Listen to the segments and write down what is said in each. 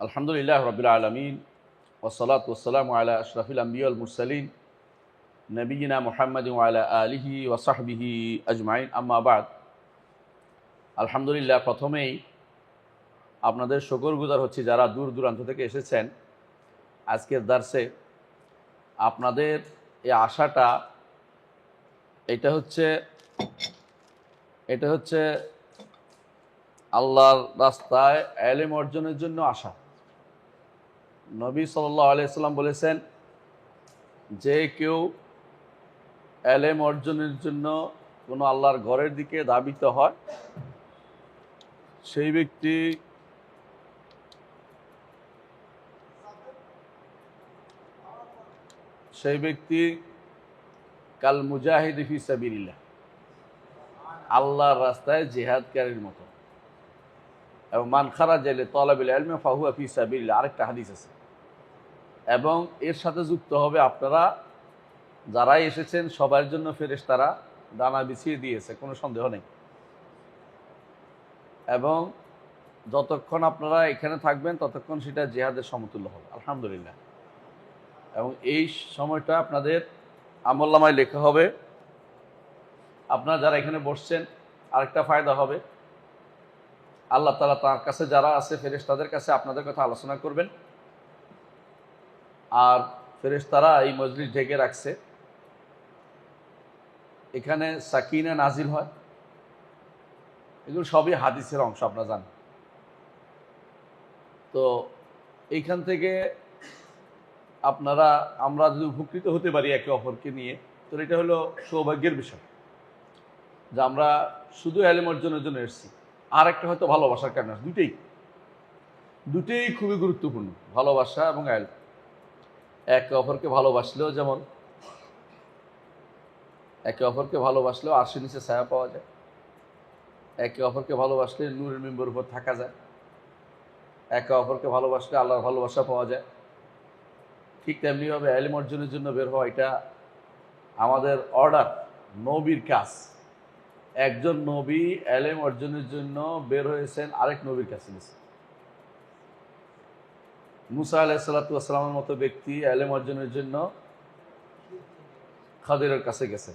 আলহামদুলিল্লাহ রাব্বিল আলামিন ওয়াসসালাতু ওয়াসসালামু আলা আশরাফিল আম্বিয়া ওয়াল মুরসালিন নবিয়িনা মুহাম্মাদিন ওয়া আলা আলিহি ওয়া সাহবিহি আজমাইন আম্মা বাদ। আলহামদুলিল্লাহ, প্রথমেই আপনাদের শুকরগুজার হচ্ছি যারা দূর দূরান্ত থেকে এসেছেন আজকের দার্সে। আপনাদের এই আশাটা এটা হচ্ছে আল্লাহর রাস্তায় ইলম অর্জনের জন্য আশা। নবী সাল্লাল্লাহু আলাইহি সাল্লাম বলেছেন, যে কেউ ইলম অর্জনের জন্য কোনো আল্লাহর ঘরের দিকে ধাবিত হয়, সেই ব্যক্তি কাল মুজাহিদ ফি সাবিলিল্লাহ, আল্লাহর রাস্তায় জিহাদকারীর মতো। এবং মান খারাজা লিতালাবিল ইলমি ফাহুয়া ফি সাবিলিল্লাহ, আরেকটা হাদিস আছে। এবং এর সাথে যুক্ত হবে, আপনারা যারাই এসেছেন সবার জন্য ফেরেশতারা দানা বিছিয়ে দিয়েছে, কোনো সন্দেহ নেই। এবং যতক্ষণ আপনারা এখানে থাকবেন ততক্ষণ সেটা জিহাদের সমতুল্য হবে, আলহামদুলিল্লাহ। এবং এই সময়টা আপনাদের আমলনামায় লেখা হবে। আপনারা যারা এখানে বসছেন, আরেকটা ফায়দা হবে, আল্লাহ তাআলা তার কাছে যারা আছে ফেরেশতাদের কাছে আপনাদের কথা আলোচনা করবেন। আর ফেরেশতারা এই মজলিস ঢেকে রাখছে, এখানে সাকিনা নাজিল হয়, এগুলো সবই হাদিসের অংশ, আপনারা জানেন। তো এইখান থেকে আমরা যদি উপকৃত হতে পারি একে অপরকে নিয়ে, তো এটা হলো সৌভাগ্যের বিষয় যে আমরা শুধু ইলম অর্জনের জন্য এসেছি, আর একটা হয়তো ভালোবাসার কারণে। দুটেই খুবই গুরুত্বপূর্ণ, ভালোবাসা এবং ইলম। একে অপরকে ভালোবাসলেও আরশের নিচে ছায়া পাওয়া যায়। একে অপরকে ভালোবাসলে নূরের মিম্বরের উপর থাকা যায়। একে অপরকে ভালোবাসলে আল্লাহর ভালোবাসা পাওয়া যায়। ঠিক তেমনিভাবে ইলম অর্জনের জন্য বের হওয়া, এটা আমাদের অর্ডার, নবীর কাজ। একজন নবী ইলম অর্জনের জন্য বের হয়েছেন আরেক নবীর কাছে গেছে। মুসা আলাইহিস সালাতু ওয়াস সালামের মতো ব্যক্তি ইলম অর্জনের জন্য খাদিরের কাছে গেছে।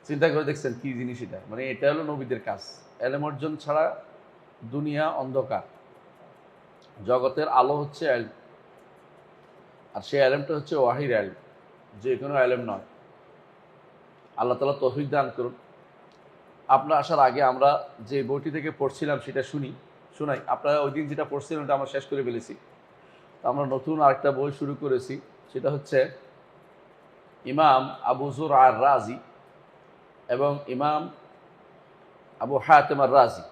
চিন্তা করে দেখছেন কি জিনিস এটা? মানে এটা হলো নবীদের কাজ। ইলম অর্জন ছাড়া দুনিয়া অন্ধকার, জগতের আলো হচ্ছে ইলম। আর সেই ইলমটা হচ্ছে ওয়াহির ইলম, যে কোনো ইলম নয়। আল্লাহ তাআলা তৌফিক দান করুন। আপনার আসার আগে আমরা যে বইটি থেকে পড়ছিলাম সেটা শোনাই। আপনারা ওই দিন যেটা পড়ছিলেন ওটা আমরা শেষ করে ফেলেছি। আমরা নতুন আরেকটা বই শুরু করেছি, সেটা হচ্ছে ইমাম আবু যুরআ আর রাজি এবং ইমাম আবু হাতিম আর রাজি,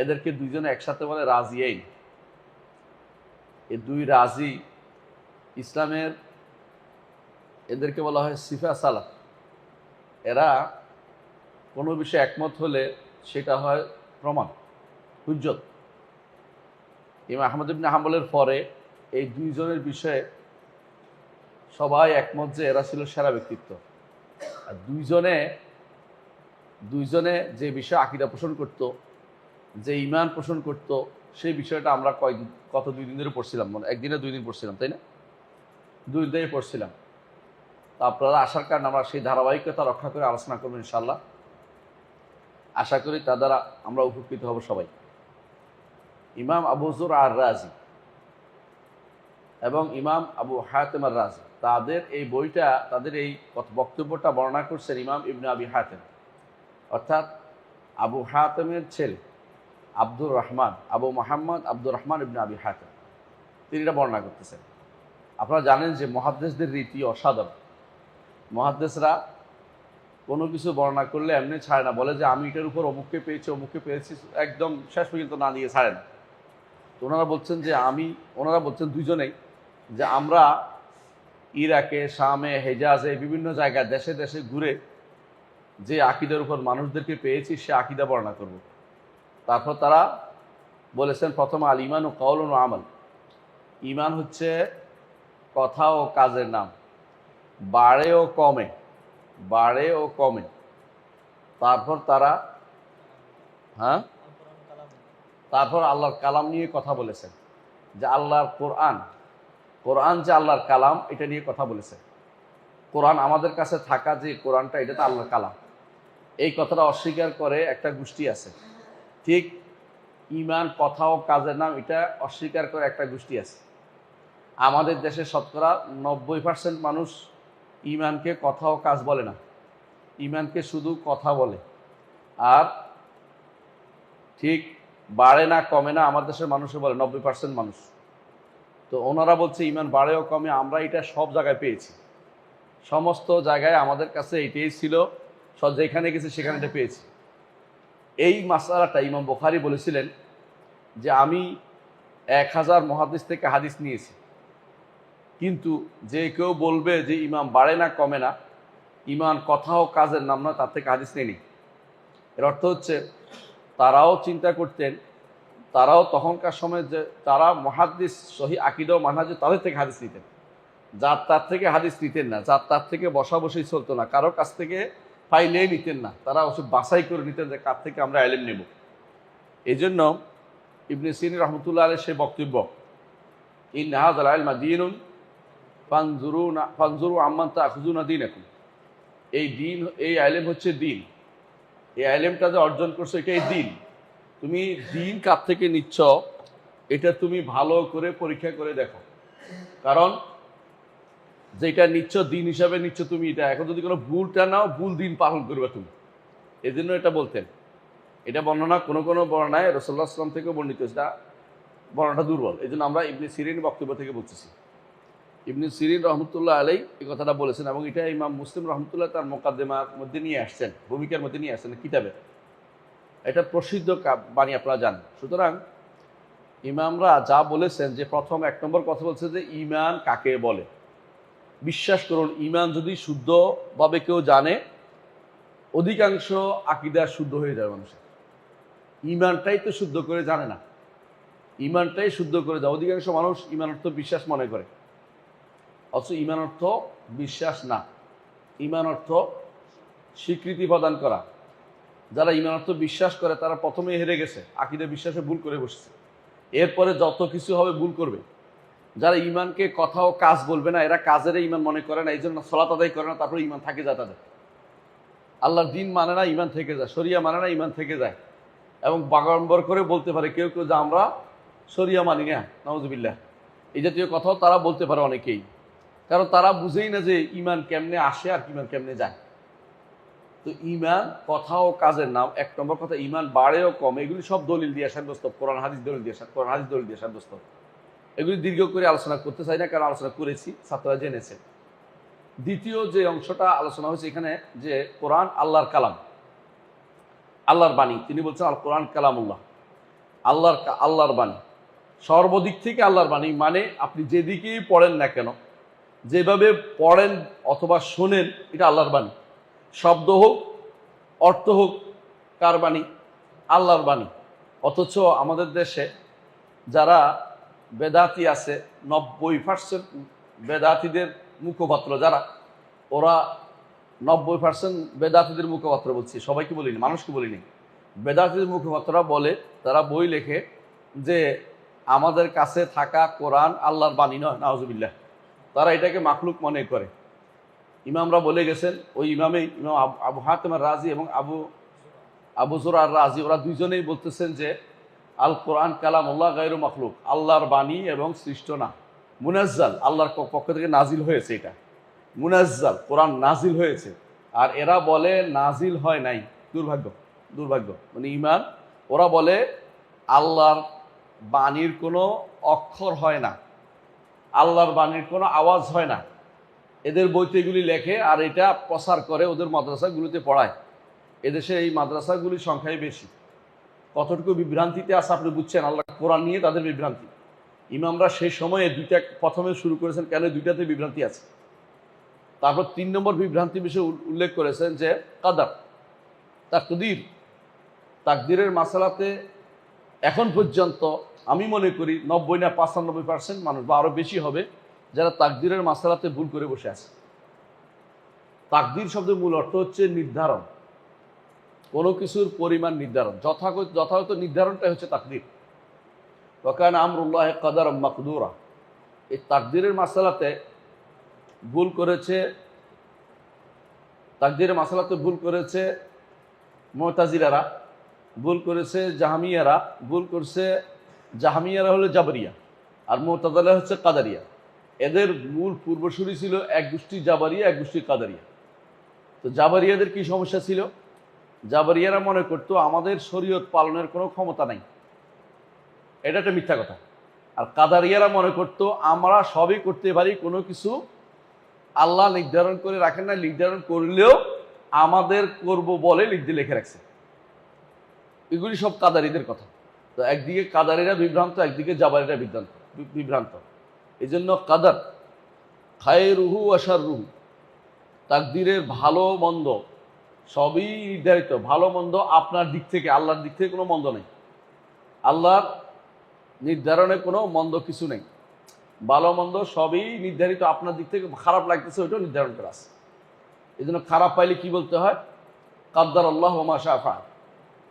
এদেরকে দুইজনে একসাথে বলে রাজিয়াইন। এই দুই রাজি ইসলামের, এদেরকে বলা হয় সিফা সালাফ। এরা কোনো বিষয়ে একমত হলে সেটা হয় প্রমাণ, হুজ্জত। ইমাম আহমদ ইবনে হাম্বলের পরে এই দুইজনের বিষয়ে সবাই একমত যে এরা ছিল সেরা ব্যক্তিত্ব। আর দুইজনে যে বিষয়ে আকীদা পোষণ করত, যে ঈমান পোষণ করত, সেই বিষয়টা আমরা দুই দিন ধরে পড়ছিলাম, মানে একদিনে 2 দিন পড়ছিলাম, তাই না? 2 দিনে পড়ছিলাম। তো আপনারা আসার কারণে আমরা সেই ধারাবাহিকতা রক্ষা করে আলোচনা করবো ইনশাআল্লাহ। আশা করি তা দ্বারা আমরা উপকৃত হব সবাই। ইমাম আবু যুরআ আর রাজি এবং ইমাম আবু হাতিম আর রাজি, তাদের এই বইটা, তাদের এই বক্তব্যটা বর্ণনা করছেন ইমাম ইবনে আবি হাতিম, অর্থাৎ আবু হাতিমের ছেলে আবু মুহাম্মদ আব্দুর রহমান ইবনে আবি হাতিম, তিনি এটা বর্ণনা করতেছেন। আপনারা জানেন যে মুহাদ্দিসদের রীতি অসাধারণ। মুহাদ্দিসরা কোনো কিছু বর্ণনা করলে এমনি ছাড়ে না, বলে যে আমি এটার উপর অমুককে পেয়েছি, একদম শেষ পর্যন্ত না দিয়ে ছাড়ে না। তো ওনারা বলছেন দুইজনেই যে আমরা ইরাকে, শামে, হেজাজে, বিভিন্ন জায়গায় দেশে দেশে ঘুরে যে আকীদার উপর মানুষদেরকে পেয়েছি সে আকীদা বর্ণনা করব। তারপর তারা বলেছেন, প্রথম আল ঈমান ও কাওলুন ও আমাল। ঈমান হচ্ছে কথা ও কাজের নাম, বাড়ে ও কমে। তারপর তারপর আল্লাহর কালাম নিয়ে কথা বলেছেন। যে আল্লাহর কোরআন, কোরআন যে আল্লাহর কালাম, এটা নিয়ে কথা বলেছে। কোরআন আমাদের কাছে থাকা যে কোরআনটা, এটা তো আল্লাহর কালাম, এই কথাটা অস্বীকার করে একটা গোষ্ঠী আছে। ঠিক ঈমান কথা ও কাজের নাম, এটা অস্বীকার করে একটা গোষ্ঠী আছে। আমাদের দেশে শতকরা 90% মানুষ ঈমানকে কথা ও কাজ বলে না, ঈমানকে শুধু কথা বলে। আর ঠিক বাড়ে না কমে না আমাদের দেশের মানুষও বলে, 90% মানুষ। তো ওনারা বলছে ঈমান বাড়েও কমে, আমরা এটা সব জায়গায় পেয়েছি, সমস্ত জায়গায় আমাদের কাছে এটাই ছিল, সব যেখানে গেছি সেখানে এটা পেয়েছি। এই মাসআলাটা ইমাম বুখারী বলেছিলেন যে আমি 1000 মুহাদ্দিস থেকে হাদিস নিয়েছি, কিন্তু যে কেউ বলবে যে ঈমান বাড়ে না কমে না, ঈমান কথা ও কাজের নাম না, তার থেকে হাদিস নেই। এর অর্থ হচ্ছে তারাও চিন্তা করতেন, তারাও তখনকার সময় যে তারা মুহাদ্দিস সহি আকীদা ও মানহাজে তাদের থেকে হাদিস নিতেন, যার তার থেকে হাদিস নিতেন না, যার তার থেকে বসা বসেই চলতো না, কারোর কাছ থেকে পাইলেই নিতেন না, তারা ওসব বাছাই করে নিতেন যে কার থেকে আমরা ইলম নেব। এই জন্য ইবনে সিরিন রহমতুল্লাহ আলাইহি সে বক্তব্য, ইন হাযাল ইলমা দীনুন ফানজুরু আম্মান তাখুযুনা দীনাকুম, এই দিন, এই ইলম হচ্ছে দিন, এই ইলমটা যে অর্জন করছো এটাই দিন, তুমি দিন কার থেকে নিচ্ছ এটা তুমি ভালো করে পরীক্ষা করে দেখো, কারণ যেটা নিচ্ছ দিন হিসাবে নিচ্ছ তুমি, এটা এখন যদি কোনো ভুলটা নাও, ভুল দিন পালন করবে তুমি। এই জন্য এটা বলতেন। এটা বর্ণনা কোনো কোনো বর্ণনায় রাসূলুল্লাহ সাল্লাল্লাহু আলাইহি ওয়াসাল্লাম থেকে বর্ণিত, সেটা বর্ণনাটা দুর্বল, এই জন্য আমরা ইবনে সিরিন বক্তব্য থেকে বলতেছি। ইবনে সিরিন রহমতুল্লাহ আলাইহি এই কথাটা বলেছেন, এবং এটা ইমাম মুসলিম রহমতুল্লাহ তার মুকাদ্দিমার মধ্যে নিয়ে আসছেন, ভূমিকার মধ্যে নিয়ে আসছেন কিতাবে। এটা প্রসিদ্ধ বাণী, আপনারা জানেন। সুতরাং ইমামরা যা বলেছেন, যে প্রথম 1 নম্বর কথা বলছে যে ঈমান কাকে বলে। বিশ্বাস করুন, ঈমান যদি শুদ্ধভাবে কেউ জানে, অধিকাংশ আকীদা শুদ্ধ হয়ে যায় মানুষের। ঈমানটাই তো শুদ্ধ করে জানে না, ঈমানটাই শুদ্ধ করে যায়। অধিকাংশ মানুষ ঈমান অর্থ বিশ্বাস মনে করে, অথচ ঈমান অর্থ বিশ্বাস না, ঈমান অর্থ স্বীকৃতি প্রদান করা। যারা ঈমান অর্থ বিশ্বাস করে তারা প্রথমেই হেরে গেছে, আকীদা বিশ্বাসে ভুল করে বসেছে, এরপরে যত কিছু হবে ভুল করবে। যারা ঈমানকে কথা ও কাজ বলবে না, এরা কাজের ঈমান মনে করে না, এই জন্য সালাত আদায় করে না, তারপরে ঈমান থাকে যায় তাদের। আল্লাহর দিন মানে না, ঈমান থেকে যায়। শরিয়া মানে না, ঈমান থেকে যায়। এবং বাগাড়ম্বর করে বলতে পারে কেউ কেউ যে আমরা শরিয়া মানি না, নাউযুবিল্লাহ, এই জাতীয় কথাও তারা বলতে পারে অনেকেই, কারণ তারা বুঝেই না যে ঈমান কেমনে আসে আর ঈমান কেমনে যায়। তো ঈমান কথা ও কাজের নাম। 1 নম্বর কথা, ঈমান বাড়ে ও কমে, এগুলি সব দলিল দিয়ে সাব্যস্ত, কোরআন হাদিস দলিল দিয়ে, কোরআন হাদিস দলিল দিয়ে সাব্যস্ত। এগুলি দীর্ঘ করে আলোচনা করতে চাই না, কারণ আলোচনা করেছি, ছাত্ররা জেনেছে। দ্বিতীয় যে অংশটা আলোচনা হয়েছে এখানে, যে কোরআন আল্লাহর কালাম, আল্লাহর বাণী। তিনি বলছেন আল কোরআন কালামুল্লাহ, আল্লাহর বাণী, সর্বদিক থেকে আল্লাহর বাণী। মানে আপনি যেদিকেই পড়েন না কেন, যেভাবে পড়েন অথবা শোনেন, এটা আল্লাহর বাণী। শব্দ হোক, অর্থ হোক, কার বাণী? আল্লাহর বাণী। অথচ আমাদের দেশে যারা বেদাতি আছে, 90% বেদাতিদের মুখপাত্র যারা, ওরা 90% বেদাতিদের মুখপাত্র বলছি, সবাইকে বলিনি, মানুষকে বলিনি, বেদাতিদের মুখপাত্ররা বলে, তারা বই লেখে যে আমাদের কাছে থাকা কোরআন আল্লাহর বাণী নয়, নাউযুবিল্লাহ। তারা এটাকে মাখলুক মনে করে। ইমামরা বলে গেছেন, ওই ইমাম আবু হাতিম আর-রাজি এবং আবু যুর আর-রাজি, ওরা দুইজনেই বলতেছেন যে আল কোরআন কালামুল্লাহ গায়রু মাখলুক, আল্লাহর বাণী এবং সৃষ্ট না, মুনাজ্জাল, আল্লাহর পক্ষ থেকে নাজিল হয়েছে, এটা মুনাজ্জাল, কোরআন নাজিল হয়েছে। আর এরা বলে নাজিল হয় নাই। দুর্ভাগ্য। মানে ঈমান, ওরা বলে আল্লাহর বাণীর কোনো অক্ষর হয় না, আল্লাহর বাণীর কোনো আওয়াজ হয় না। এদের বইতে এগুলি লেখে আর এটা প্রচার করে, ওদের মাদ্রাসাগুলিতে পড়ায়। এদেশে এই মাদ্রাসাগুলির সংখ্যাই বেশি। কতটুকু বিভ্রান্তিতে আছে আপনি বুঝছেন, আল্লাহ কোরআন নিয়ে তাদের বিভ্রান্তি। ইমামরা সেই সময়ে দুইটা প্রথমে শুরু করেছেন, কেন দুইটাতে বিভ্রান্তি আছে। তারপর 3 নম্বর বিভ্রান্তি বিষয়ে উল্লেখ করেছেন যে কাদার, তাকদীরের মাসালাতে এখন পর্যন্ত আমি মনে করি 90 না 95% মানুষ, বা আরও বেশি হবে, যারা তাকদীরের মাসালাতে ভুল করে বসে আছে। তাকদীর শব্দের মূল অর্থ হচ্ছে নির্ধারণ, কোনো কিছুর পরিমাণ নির্ধারণ, যথাযথ নির্ধারণটাই হচ্ছে তাকদীর। ওয়াকানা আমরুল্লাহি কাদারাম মাকদুরা। এই তাকদীরের মাসালাতে ভুল করেছে, তাকদীরের মাসালাতে ভুল করেছে মুতাজিলারা, ভুল করেছে জাহমিয়ারা, ভুল করছে জাহমিয়ারা হলো জাবরিয়া, আর মুতাজিলা হচ্ছে কাদারিয়া। এদের মূল পূর্বসূরি ছিল এক গোষ্ঠী জাবারিয়া, এক গোষ্ঠী কাদারিয়া। তো জাবারিয়াদের কি সমস্যা ছিল? জাবারিয়ারা মনে করতো আমাদের শরীয়ত পালনের কোনো ক্ষমতা নাই, এটা একটা মিথ্যা কথা। আর কাদারিয়ারা মনে করতো আমরা সবই করতে পারি, কোনো কিছু আল্লাহ নির্ধারণ করে রাখেন না, নির্ধারণ করলেও আমাদের করব বলে লিখে রাখছে। এগুলি সব কাদারিদের কথা। তো একদিকে কাদারিরা বিভ্রান্ত, একদিকে জাবারিরা বিভ্রান্ত। এই জন্য কাদার খায়রুহু ওয়া শাররুহু, তাকদীরের ভালো মন্দ সবই নির্ধারিত। ভালো মন্দ আপনার দিক থেকে, আল্লাহর দিক থেকে কোনো মন্দ নেই। আল্লাহর নির্ধারণে কোনো মন্দ কিছু নেই। ভালো মন্দ সবই নির্ধারিত, আপনার দিক থেকে খারাপ লাগতেছে ওইটাও নির্ধারণ করা আছে। এই জন্য খারাপ পাইলে কি বলতে হয়? কাদ্দার আল্লাহ ওয়া মা শাআ ফাআল।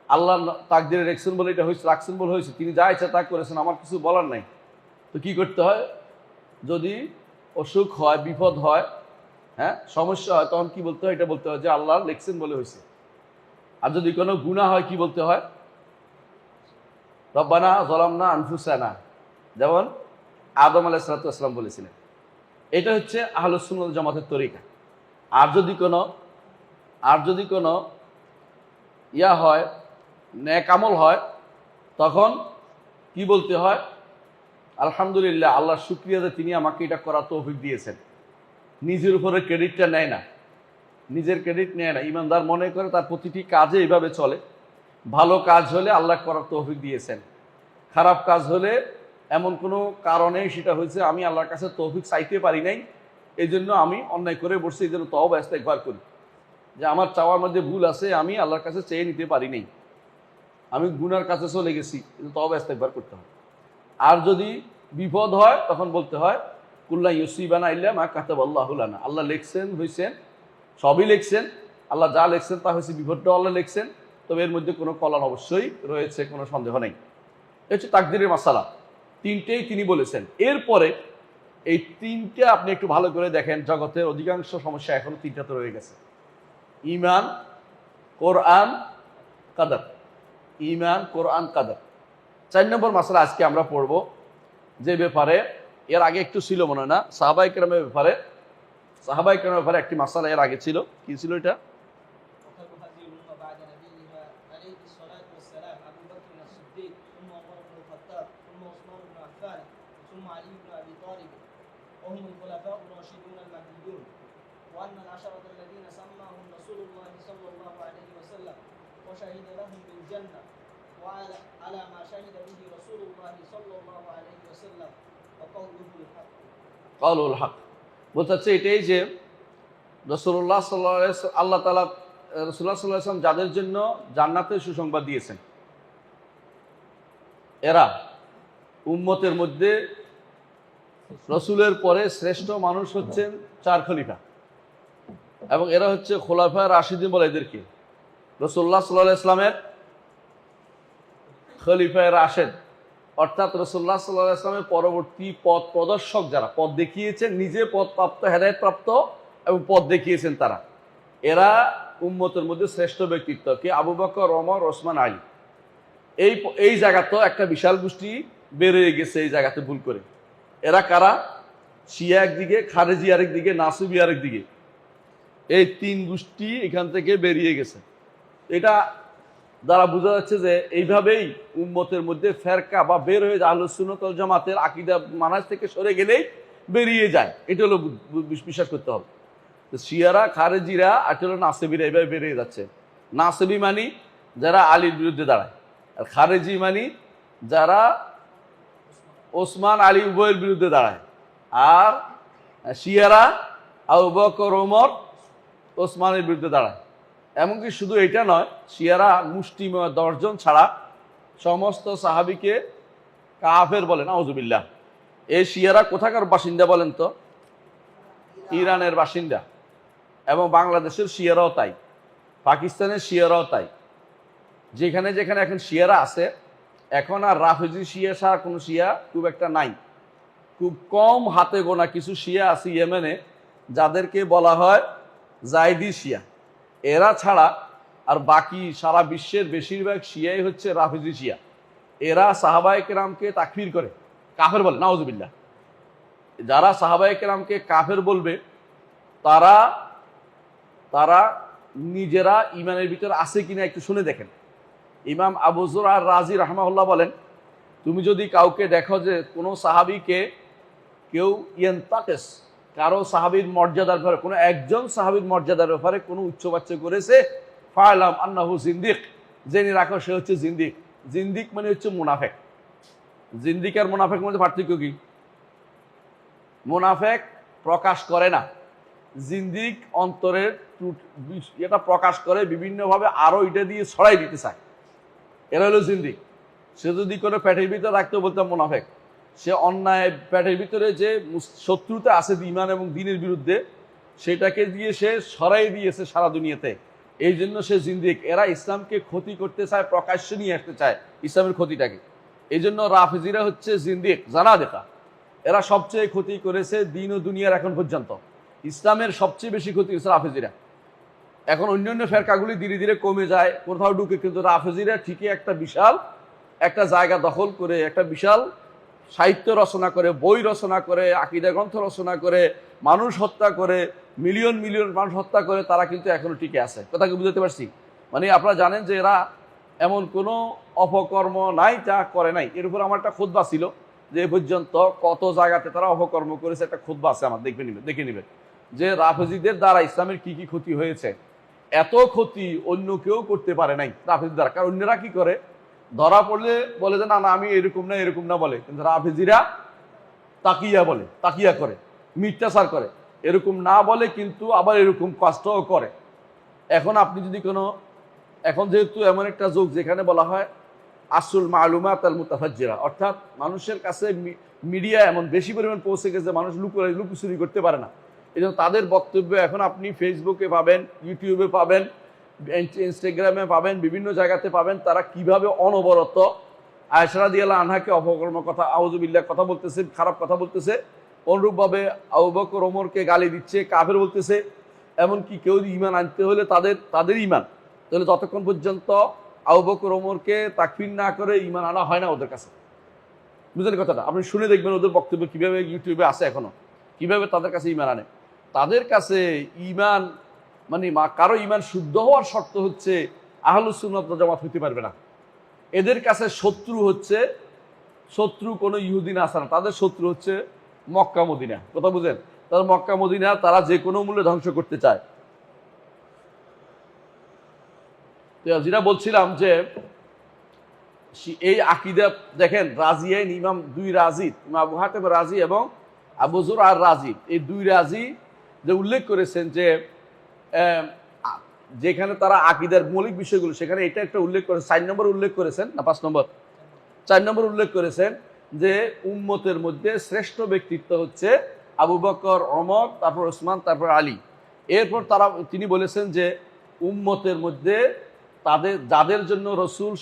আল্লাহ তাকদীরে রাখছেন বলে এটা হয়েছে, রাখছেন বলে হয়েছে, তিনি যা ইচ্ছা তা করেছেন, আমার কিছু বলার নাই। তো কি করতে হয়? যদি অসুখ হয়, বিপদ হয়, হ্যাঁ সমস্যা হয়, তখন কি বলতে হয়? এটা বলতে হয় যে আল্লাহ লিখছেন বলে হয়েছে। আর যদি কোনো গুনাহ হয় কি বলতে হয়? রব্বানা যালামনা আনফুসানা, যেমন আদম আলাইহিস সালাতু ওয়াস সালাম বলেছিলেন। এটা হচ্ছে আহলুস সুন্নাহ ওয়াল জামাতের তরিকা। আর যদি কোনো ইয়া হয়, নেক আমল হয়, তখন কি বলতে হয়? আলহামদুলিল্লাহ, আল্লাহর শুকরিয়া যে তিনি আমাকে এটা করার তৌফিক দিয়েছেন। নিজের উপরে ক্রেডিটটা নেয় না, নিজের ক্রেডিট নেয় না। ইমানদার মনে করে তার প্রতিটি কাজে এইভাবে চলে। ভালো কাজ হলে আল্লাহ করার তৌফিক দিয়েছেন, খারাপ কাজ হলে এমন কোনো কারণে সেটা হয়েছে আমি আল্লাহর কাছে তৌফিক চাইতে পারি নাই, এই জন্য আমি অন্যায় করে বসছি, এই জন্য তওবা ইস্তেগফার করি যে আমার চাওয়ার মধ্যে ভুল আছে, আমি আল্লাহর কাছে চেয়ে নিতে পারি নাই, আমি গুনার কাছে চলে গেছি, তওবা ইস্তেগফার করতে হয়। আর যদি বিপদ হয় তখন বলতে হয় কুল্লা ইউসিবানা ইল্লা মা কাতাবাল্লাহু লানা। আল্লাহ লিখছেন, হয়েছেন, সবই লিখছেন, আল্লাহ যা লিখছেন তা হয়েছে, বিপদটাও আল্লাহ লিখছেন, তবে এর মধ্যে কোনো কল্যাণ অবশ্যই রয়েছে, কোনো সন্দেহ নেই। এটা হচ্ছে তাকদীরের মাসালা। তিনটেই তিনি বলেছেন। এরপরে এই তিনটে আপনি একটু ভালো করে দেখেন, জগতের অধিকাংশ সমস্যা এখনো তিনটাতে রয়ে গেছে: ঈমান, কোরআন, কাদার। ঈমান, কোরআন, কাদার। 4 নম্বর মাসালা আজকে আমরা পড়ব, যে ব্যাপারে এর আগে একটু ছিল মনে হয় না, সাহাবায়ে কেরামের ব্যাপারে। সাহাবায়ে কেরামের ব্যাপারে একটি মাসালা এর আগে ছিল। কি ছিল এটা? وهم الخلفاء الراشدون المهديون وأن العشرة الذين سماهم رسول الله صلى الله عليه وسلم وشهد لهم بالجنة وعلى ما شهد به رسول الله صلى الله عليه وسلم وقوله الحق. قوله الحق বলতে এটাই যে রাসূলুল্লাহ সাল্লাল্লাহু আলাইহি ওয়াসাল্লাম, আল্লাহ তাআলা রাসূলুল্লাহ সাল্লাল্লাহু আলাইহি ওয়াসাল্লাম যাদের জন্য জান্নাতের সুসংবাদ দিয়েছেন, এরা উম্মতের মধ্যে রসুলের পরে শ্রেষ্ঠ মানুষ হচ্ছেন 4 খলিফা, এবং এরা হচ্ছে খোলাফায়ে রাশিদিন বলে এদেরকে। রাসূলুল্লাহ সাল্লাল্লাহু আলাইহি ওয়াসাল্লামের খলিফায়ে রাশেদ, অর্থাৎ রাসূলুল্লাহ সাল্লাল্লাহু আলাইহি ওয়াসাল্লামের পরবর্তী পথ প্রদর্শক, যারা পথ দেখিয়েছেন, নিজে পথ প্রাপ্ত, হেদায়েত প্রাপ্ত এবং পথ দেখিয়েছেন, তারা এরা উম্মতের মধ্যে শ্রেষ্ঠ ব্যক্তিত্ব। কে? আবু বকর, ওমর, ওসমান, আলী। এই জায়গাতেও একটা বিশাল গোষ্ঠী বের হয়ে গেছে এই জায়গাতে ভুল করে। এরা কারা? শিয়া একদিকে, খারেজি আরেকদিকে, নাসিবি আরেকদিকে। এই 3 গোষ্ঠী এখান থেকে বেরিয়ে গেছে। এটা দ্বারা বোঝা যাচ্ছে যে এইভাবেই উম্মতের মধ্যে ফেরকা বা বের হয়ে যায়, আহলুস সুন্নাত ওয়াল জামাতের আকীদা মানহাজ থেকে সরে গেলেই বেরিয়ে যায়। এটা হলো বিশ্বাস করতে হবে। শিয়ারা, খারেজিরা আর হলো নাসিবিরা এইভাবে বেরিয়ে যাচ্ছে। নাসিবি মানি যারা আলীর বিরুদ্ধে দাঁড়ায়, আর খারেজি মানি যারা ওসমান, আলী উভয়ের বিরুদ্ধে দাঁড়ায়। আর শিয়ারা আবু বকর, ওমর, ওসমানের বিরুদ্ধে দাঁড়ায়। এমনকি শুধু এটা নয়, শিয়ারা মুষ্টিমেয় 10 জন ছাড়া সমস্ত সাহাবীকে কাফের বলে, নাউজুবিল্লাহ। এই শিয়ারা কোথাকার বাসিন্দা বলেন তো? ইরানের বাসিন্দা। এবং বাংলাদেশের শিয়ারাও তাই, পাকিস্তানের শিয়ারাও তাই। যেখানে যেখানে এখন শিয়ারা আছে, এখন আর রাফেজি শিয়া ছাড়া কোনো শিয়া খুব একটা নাই। খুব কম হাতে গোনা কিছু শিয়া আছে ইয়েমেনে, যাদেরকে বলা হয় জাইদি শিয়া। এরা ছাড়া আর বাকি সারা বিশ্বের বেশিরভাগ শিয়াই হচ্ছে রাফেজি শিয়া। এরা সাহাবায়ে কেরামকে তাকফির করে, কাফের বলে, নাউজুবিল্লাহ। যারা সাহাবায়ে কেরামকে কাফের বলবে তারা তারা নিজেরা ইমানের ভিতরে আছে কিনা একটু শুনে দেখেন। ইমাম আবু যুর আর রাজি রাহমাহুল্লাহ বলেন, তুমি যদি কাউকে দেখো যে কোনো সাহাবীকে কেউ ইয়ান্তাকিস, কারো সাহাবীর মর্যাদার ব্যাপারে, কোনো একজন সাহাবীর মর্যাদার ব্যাপারে কোনো উচ্চবাচ্য করেছে, ফাআলাম আন্নাহু জিন্দিক, জেনে রাখো সে হচ্ছে জিন্দিক। জিন্দিক মানে হচ্ছে মুনাফেক। জিন্দিক আর মুনাফেক মধ্যে পার্থক্য কি? মুনাফেক প্রকাশ করে না, জিন্দিক অন্তরের এটা প্রকাশ করে বিভিন্নভাবে, আরো এটা দিয়ে ছড়াই দিতে চায়, এরা হলো জিন্দিক। সে যদি কোনো পেটের ভিতরে রাখতে বলতাম মুনাফেক, সে অন্যায় পেটের ভিতরে যে শত্রুতা আছে ঈমান এবং দ্বীনের বিরুদ্ধে, সেটাকে দিয়ে সে ছড়াই দিয়েছে সারা দুনিয়াতে, এই জন্য সে জিন্দিক। এরা ইসলামকে ক্ষতি করতে চায়, প্রকাশ্যে নিয়ে আসতে চায় ইসলামের ক্ষতিটাকে। এই জন্য রাফেজিরা হচ্ছে জিন্দিক, জানা দেখা। এরা সবচেয়ে ক্ষতি করেছে দিন ও দুনিয়ার এখন পর্যন্ত। ইসলামের সবচেয়ে বেশি ক্ষতি করেছে রাফেজিরা। এখন অন্যান্য ফেরকাগুলি ধীরে ধীরে কমে যায়, কোথাও ঢুকে, কিন্তু রাফেজিরা ঠিকই একটা বিশাল একটা জায়গা দখল করে, একটা বিশাল সাহিত্য রচনা করে, বই রচনা করে, আকীদা গ্রন্থ রচনা করে, মানুষ হত্যা করে, মিলিয়ন মিলিয়ন মানুষ হত্যা করে, তারা কিন্তু এখনো টিকে আছে। কথা কি বুঝতে পারছি? মানে আপনারা জানেন যে এরা এমন কোনো অপকর্ম নাই যা করে নাই। এর উপর আমার একটা খুতবা ছিল যে এ পর্যন্ত কত জায়গাতে তারা অপকর্ম করেছে, একটা খুতবা আছে আমার, দেখে নেবেন যে রাফেজিদের দ্বারা ইসলামের কি কি ক্ষতি হয়েছে। এত ক্ষতি অন্য কেউ করতে পারে নাই রাফেজির দ্বারা। কারণ অন্যরা কি করে, ধরা পড়লে বলে যে না না আমি এরকম না বলে, কিন্তু রাফেজিরা তাকিয়া বলে, তাকিয়া করে, মিথ্যাচার করে, এরকম না বলে কিন্তু আবার এরকম কষ্টও করে। এখন আপনি যদি এখন যেহেতু এমন একটা যুগ যেখানে বলা হয় আসল মালুমাত আল মুতাফাজ্জিরা, অর্থাৎ মানুষের কাছে মিডিয়া এমন বেশি পরিমাণ পৌঁছে গেছে, মানুষ লুকোচুরি করতে পারে না। এই জন্য তাদের বক্তব্য এখন আপনি ফেসবুকে পাবেন, ইউটিউবে পাবেন, ইনস্টাগ্রামে পাবেন, বিভিন্ন জায়গাতে পাবেন। তারা কিভাবে অনবরত আয়েশা রাদিয়াল্লাহু আনহাকে অপকর্ম কথা, আউযুবিল্লাহ কথা বলতেছে, খারাপ কথা বলতেছে। অনুরূপভাবে আবু বকর ওমরকে গালি দিচ্ছে, কাফের বলতেছে। এমনকি কেউ ঈমান আনতে হলে তাদের ঈমান, তাহলে যতক্ষণ পর্যন্ত আবু বকর ওমরকে তাকফির না করে ঈমান আনা হয় না ওদের কাছে। বুঝলেন কথাটা? আপনি শুনে দেখবেন ওদের বক্তব্য কিভাবে ইউটিউবে আছে এখনো, কিভাবে তাদের কাছে ঈমান আনে। তাদের কাছে ঈমান মানে কারো ঈমান শুদ্ধ হওয়ার শর্ত হচ্ছে আহলুস সুন্নাত ওয়াল জামাত হতে পারবে না। এদের কাছে শত্রু কোনো ইহুদি নাসারা, তাদের শত্রু হচ্ছে মক্কা মদিনা। কথা বুঝেন? তারা মক্কা মদিনা তারা যে কোনো মূল্যে ধ্বংস করতে চায়। যেটা বলছিলাম যে এই আকীদা দেখেন, রাজিয়াইন ইমাম দুই রাজি, ইমাম আবু হাতেম রাজি এবং আবু যুর আর রাজি, এই দুই রাজি যে উল্লেখ করেছেন যে যেখানে তারা আকীদার মৌলিক বিষয়গুলো, সেখানে এটা একটা উল্লেখ করে 4 নম্বর উল্লেখ করেছেন না 5 নম্বর, 4 নম্বর উল্লেখ করেছেন যে উম্মতের মধ্যে শ্রেষ্ঠ ব্যক্তিত্ব হচ্ছে আবু বকর, ওমর, তারপর ওসমান, তারপর আলী। এরপর তিনি বলেছেন যে উম্মতের মধ্যে যাদের জন্য রসুল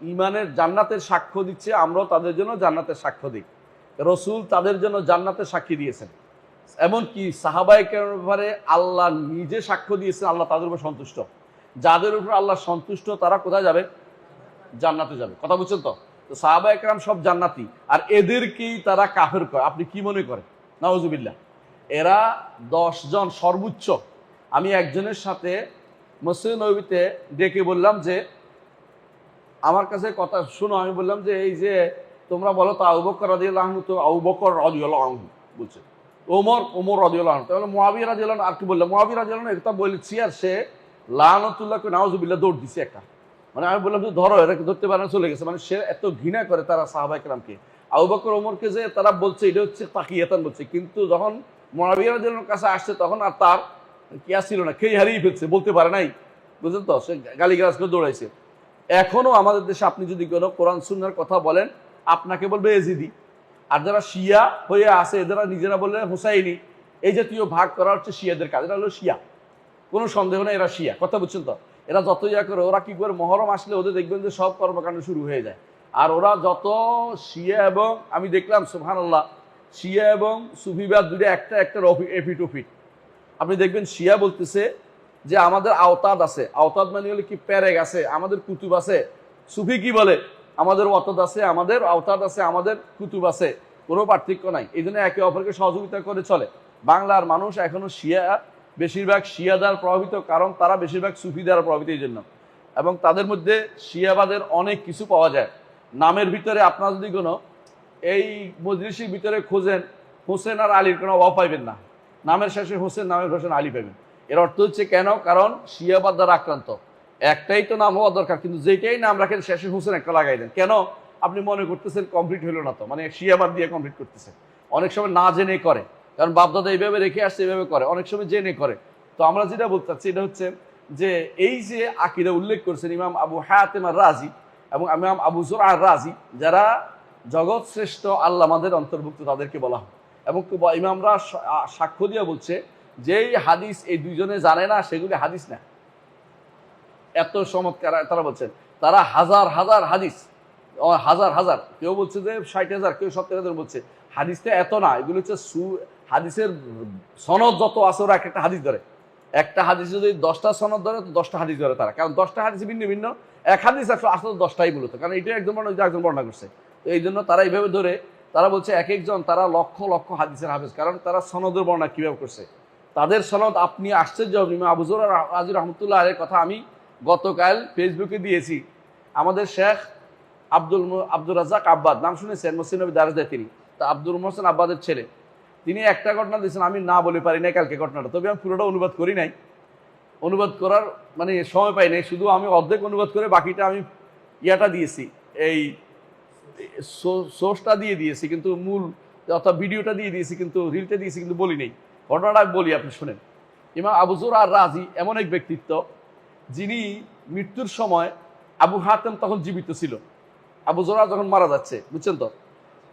ঈমানের জান্নাতের সাক্ষ্য দিচ্ছে, আমরাও তাদের জন্য জান্নাতের সাক্ষ্য দিই। রসুল তাদের জন্য জান্নাতের সাক্ষী দিয়েছেন। এমনকি সাহাবায়ে কেরামের ব্যাপারে আল্লাহ নিজে সাক্ষ্য দিয়েছেন, আল্লাহ তাদের উপর সন্তুষ্ট। যাদের উপর আল্লাহ সন্তুষ্ট তারা কোথায় যাবে? জান্নাতে যাবে। কথা বুঝছেন তো? তো সাহাবায়ে কেরাম সব জান্নাতি, আর এদেরকেই তারা কাফের করে। আপনি কি মনে করেন? নাউজুবিল্লাহ। এরা 10 জন সর্বোচ্চ। আমি একজনের সাথে মসজিদ নববীতে ডেকে বললাম যে আমার কাছে কথা শুনো, আমি বললাম যে এই যে তোমরা বলো তো আবু বকর রাদিয়াল্লাহু আনহু, তো আবু বকর রাদিয়াল্লাহু আনহু বলছে, ওমর রাদিয়াল্লাহু আনহু, তাহলে মুআবিয়া রাদিয়াল্লাহু আনহু, আর কি বললাম মুআবিয়া রাদিয়াল্লাহু আনহু, এটা বলেছি, আর সে লানাতুল্লাহকে নাউজুবিল্লাহ দৌড় দিছে একটা। মানে আমি বললাম যে ধরো, এটাকে ধরতে পারে না, চলে গেছে। মানে সে এত ঘৃণা করে তারা সাহাবায়ে কেরামকে। আবু বকর ওমরকে যে তারা বলছে এটা হচ্ছে তাকিয়াতান বলছে, কিন্তু যখন মুআবিয়া রাদিয়াল্লাহু আনহুর কাছে আসছে তখন আর তার কি ছিল না, খেয়ে হারিয়ে ফেলছে, বলতে পারে নাই। বুঝলেন তো? সে গালিগালাজ করে দৌড়াইছে। এখনো আমাদের দেশে আপনি যদি কোনো কোরআন সুন্নাহর কথা বলেন, আপনাকে বলবে এজিদি। আর যারা শিয়া হয়ে আছে এরা নিজেরা বললে হুসাইনি। এই জাতীয় ভাগ করা হচ্ছে শিয়াদের কাজ। এটা হলো শিয়া, কোনো সন্দেহ নেই এরা শিয়া। কথা বুঝছেন তো? এরা যত ইয়া করে, ওরা কি করে মহরম আসলে ওদের দেখবেন যে সব কর্মকাণ্ড শুরু হয়ে যায়। আর ওরা যত শিয়া এবং আমি দেখলাম সুবহানাল্লাহ, শিয়া এবং সুফিবাদ দুটো একটা একটার এফিট ওফিট। আপনি দেখবেন শিয়া বলতেছে যে আমাদের আওতাদ আছে, আওতাদ মানে হলে কি প্যারেগ আছে, আমাদের কুতুব আছে। সুফি কি বলে আমাদের ওয়াতাদ আছে, আমাদের আওতাদ আছে, আমাদের কুতুব আছে, কোনো পার্থক্য নাই। এই জন্য একে অপরকে সহযোগিতা করে চলে। বাংলার মানুষ এখনো শিয়া, বেশিরভাগ শিয়া দ্বারা প্রভাবিত, কারণ তারা বেশিরভাগ সুফি দ্বারা প্রভাবিত এই জন্য। এবং তাদের মধ্যে শিয়াবাদের অনেক কিছু পাওয়া যায়। নামের ভিতরে আপনারা যদি কোনো এই মজলিসের ভিতরে খোঁজেন, হোসেন আর আলীর কোনো অভাব পাইবেন না। নামের শেষে হোসেন, নামের হোসেন আলী পাবেন। এর অর্থ হচ্ছে কেন? কারণ শিয়াবাদ দ্বারা আক্রান্ত। একটাই তো নাম হওয়া দরকার, কিন্তু যেটাই নাম রাখেন শেষে হোসেন একটা লাগাই দেন। কেন? আপনি মনে করতেছেন কমপ্লিট হলো না তো, মানে শিয়াবাদ দিয়ে কমপ্লিট করতেছে। অনেক সময় না জেনে করে, কারণ বাপদাদা এইভাবে রেখে আসছে, এইভাবে করে। অনেক সময় জেনে করে। তো আমরা যেটা বলতে চাচ্ছি এটা হচ্ছে যে এই যে আকীদা উল্লেখ করেছেন ইমাম আবু হাতেম আর রাজি এবং ইমাম আবু যুরআ আর রাজি, যারা জগৎ শ্রেষ্ঠ আল্লামাদের অন্তর্ভুক্ত, তাদেরকে বলা হয়। এবং ইমামরা সাক্ষ্য দিয়ে বলছে যে এই হাদিস এই দুইজনে জানে না, সেগুলি হাদিস না। এত চমৎকার তারা বলছেন। তারা হাজার হাজার হাদিস, হাজার হাজার, কেউ বলছে যে 60,000, কেউ 70,000 বলছে। হাদিসটা এত না, এগুলো হচ্ছে হাদিসের সনদ যত আছে ওরা একটা হাদিস ধরে। একটা হাদিস যদি 10টা সনদ ধরে তো 10টা হাদিস ধরে তারা, কারণ 10টা হাদিস ভিন্ন ভিন্ন। এক হাদিস আসলে 10টাই মূলত, কারণ এটা একজন বর্ণনা করছে। তো এই জন্য তারা এইভাবে ধরে। তারা বলছে এক একজন তারা লক্ষ লক্ষ হাদিসের হাফেজ, কারণ তারা সনদের বর্ণনা কিভাবে করছে। তাদের সনদ আপনি আশ্চর্য হবেন। আবু যুরআ রাজি রহমতুল্লাহ আলাইহির কথা আমি গতকাল ফেসবুকে দিয়েছি। আমাদের শেখ আব্দুর রাজ্জাক আব্বাদ, নাম শুনেছেন, মসজিদ নবী দারজে তিনি, তা আব্দুল মোহসেন আব্বাদের ছেলে। তিনি একটা ঘটনা দিয়েছেন, আমি না বলে পারি না কালকে ঘটনাটা, তবে আমি পুরোটা অনুবাদ করি নাই। অনুবাদ করার মানে সময় পাই নাই, শুধু আমি অর্ধেক অনুবাদ করে বাকিটা আমি ইয়াটা দিয়েছি, এই সোর্সটা দিয়ে দিয়েছি, কিন্তু মূল অর্থাৎ ভিডিওটা দিয়ে দিয়েছি, কিন্তু রিলটা দিয়েছি, কিন্তু বলি নেই। ঘটনাটা আমি বলি, আপনি শুনেন। ইমাম আবু যুরআ আর রাজি এমন এক ব্যক্তিত্ব, যিনি মৃত্যুর সময়, আবু হাতেম তখন জীবিত ছিল, আবু যুরআ যখন মারা যাচ্ছে, বুঝছেন তো।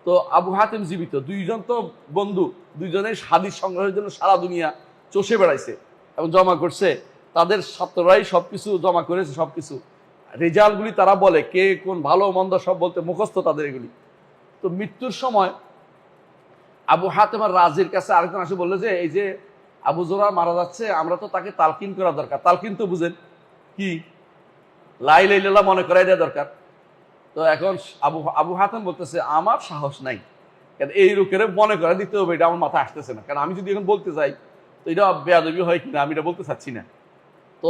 তো আবু হাতেম জীবিত, দুইজন তো বন্ধু, দুইজনের হাদিস সংগ্রহের জন্য সারা দুনিয়া চষে বেড়াইছে এবং জমা করছে। তাদের ছাত্ররাই সবকিছু জমা করেছে, সবকিছু রেজাল্টগুলি তারা বলে, কে কোন ভালো মন্দ সব বলতে মুখস্থ তাদের এগুলি। তো মৃত্যুর সময় আবু হাতেম আর রাজির কাছে আরেকজন আসে বললো যে এই যে আবু যুরআ মারা যাচ্ছে, আমরা তো তাকে তালকিন করা দরকার। তালকিন তো বুঝেন কি, লা ইলাহা ইল্লাল্লাহ মনে করাই দেওয়া দরকার। তো এখন আবু হাতেম বলতেছে আমার সাহস নাই, কারণ এই লোকের মনে করে দিতে হবে, এটা আমার মাথায় আসতেছে না। কারণ আমি যদি এখন বলতে যাই তো এটা বেয়াদবি হয় কিনা, আমি এটা বলতে চাচ্ছি না। তো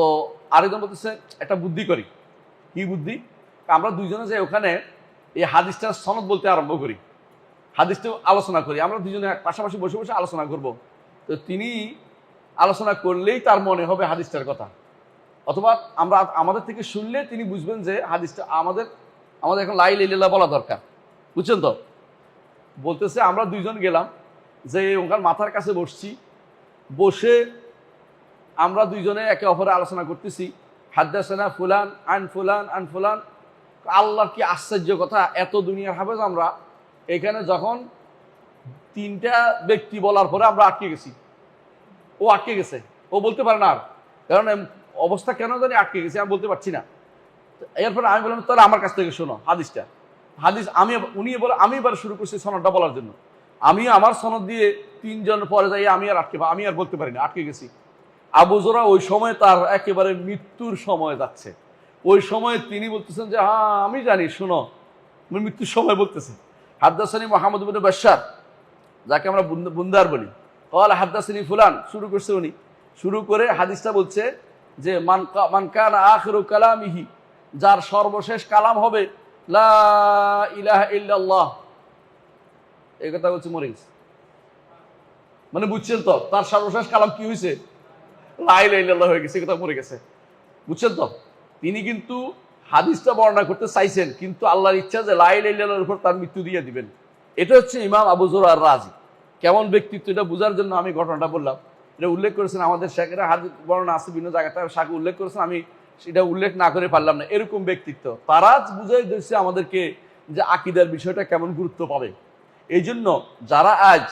আরেকজন বলতেছে একটা বুদ্ধি করি। কি বুদ্ধি? আমরা দুইজনে যে ওখানে এই হাদিসটার সনদ বলতে আরম্ভ করি, হাদিসটা আলোচনা করি, আমরা দুজনে পাশাপাশি বসে বসে আলোচনা করব। তো তিনি আলোচনা করলেই তার মনে হবে হাদিসটার কথা, অথবা আমরা আমাদের থেকে শুনলে তিনি বুঝবেন যে হাদিসটা আমাদের এখন লা ইলাহা ইল্লাল্লাহ বলা দরকার, বুঝছেন তো। বলতেছে আমরা দুইজন গেলাম, যে ওখানে মাথার কাছে বসছি, বসে আমরা দুইজনে একে অপরে আলোচনা করতেছি, হাদ্দাসানা ফুলান আন ফুলান আন ফুলান। আল্লাহর কি আশ্চর্য কথা, এত দুনিয়ার হাফেজ আমরা, এখানে যখন 3টা ব্যক্তি বলার পরে আমরা আটকে গেছি। ও আটকে গেছে, ও বলতে পারে না আর, কারণ অবস্থা কেন জানি আটকে গেছে, আমি বলতে পারছি না। এরপরে আমি বললাম তাহলে আমার কাছ থেকে শোনো হাদিসটা। হাদিস উনি বলে, আমি এবার শুরু করছি সনদটা বলার জন্য। আমি আমার সনদ দিয়ে 3 জন পরে যাই, আমি আর বলতে পারি না, আটকে গেছি। আবু যুরআ ওই সময় তার একেবারে মৃত্যুর সময় যাচ্ছে, ওই সময় তিনি বলতেছেন যে হ্যাঁ আমি জানি, শোনো, মৃত্যুর সময় বলতেছে হাদ্দাসানি মুহাম্মদ ইবনে বাশশার, যাকে আমরা বুন্দার বলি, ক্বালা হাদ্দাসানি ফুলান, শুরু করছে উনি। শুরু করে হাদিসটা বলছে যে মান কানা আখিরু কালামিহি, যার সর্বশেষ কালাম হবে লা ইলাহা ইল্লাল্লাহ, এই কথা বলছে মরে গেছে। মানে বুঝছেন তো, তার সর্বশেষ কালাম কি হয়েছে? লা ইলাহা ইল্লাল্লাহ হয়ে গেছে, কথা মরে গেছে, বুঝছেন তো। তিনি কিন্তু হাদিসটা বর্ণনা করতে চাইছেন, কিন্তু আল্লাহর ইচ্ছা যে লা ইলাহা ইল্লাল্লাহর উপর তার মৃত্যু দিয়ে দিবেন। এটা হচ্ছে ইমাম আবু যুরআ আর রাজি। কেমন ব্যক্তিত্ব এটা বোঝার জন্য আমি ঘটনাটা বললাম। এটা উল্লেখ করেছেন আমাদের শেখেরা, হাদিস বর্ণনা আছে বিভিন্ন জায়গাতে, শাখ উল্লেখ করেছেন, আমি সেটা উল্লেখ না করে পারলাম না। এরকম ব্যক্তিত্ব তারা বুঝাই দিচ্ছে আমাদেরকে যে আকীদার বিষয়টা কেমন গুরুত্ব পাবে। এই জন্য যারা আজ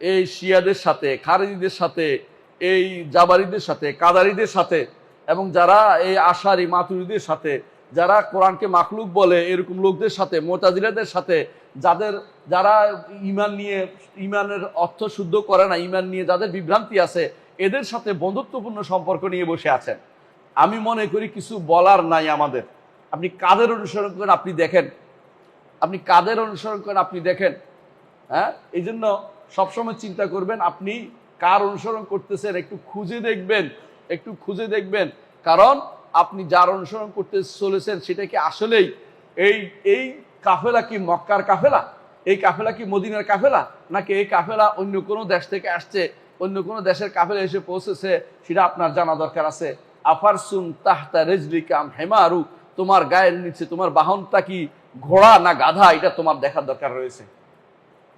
এই শিয়াদের সাথে, খারেজিদের সাথে, এই জাবারিদের সাথে, কাদারিদের সাথে, এবং যারা এই আশারি মাতুরিদের সাথে যারা কোরআনকে মাখলুক বলে এরকম লোকদের সাথে, মুতাজিলাদের সাথে, যারা ইমানের অর্থ শুদ্ধ করে না, ইমান নিয়ে যাদের বিভ্রান্তি আছে, এদের সাথে বন্ধুত্বপূর্ণ সম্পর্ক নিয়ে বসে আছেন। আমি মনে করি কিছু বলার নাই আমাদের। আপনি কাদের অনুসরণ করেন আপনি দেখেন, আপনি কাদের অনুসরণ করেন আপনি দেখেন। হ্যাঁ, এই জন্য সবসময় চিন্তা করবেন আপনি কার অনুসরণ করতেছেন, একটু খুঁজে দেখবেন। কারণ আপনি যার অনুসরণ করতে চলেছেন সেটা কি আসলেই এই কাফেলা কি মক্কার কাফেলা, এই কাফেলা কি মদিনার কাফেলা, নাকি এই কাফেলা অন্য কোনো দেশ থেকে আসছে, অন্য কোনো দেশের কাফেলা এসে পৌঁছেছে, সেটা আপনার জানা দরকার আছে। আফারসুন তাহতা রিজলিকাম হেমারু, তোমার গায়ের নিচে তোমার বাহনটা কি ঘোড়া না গাধা, এটা তোমার দেখার দরকার রয়েছে।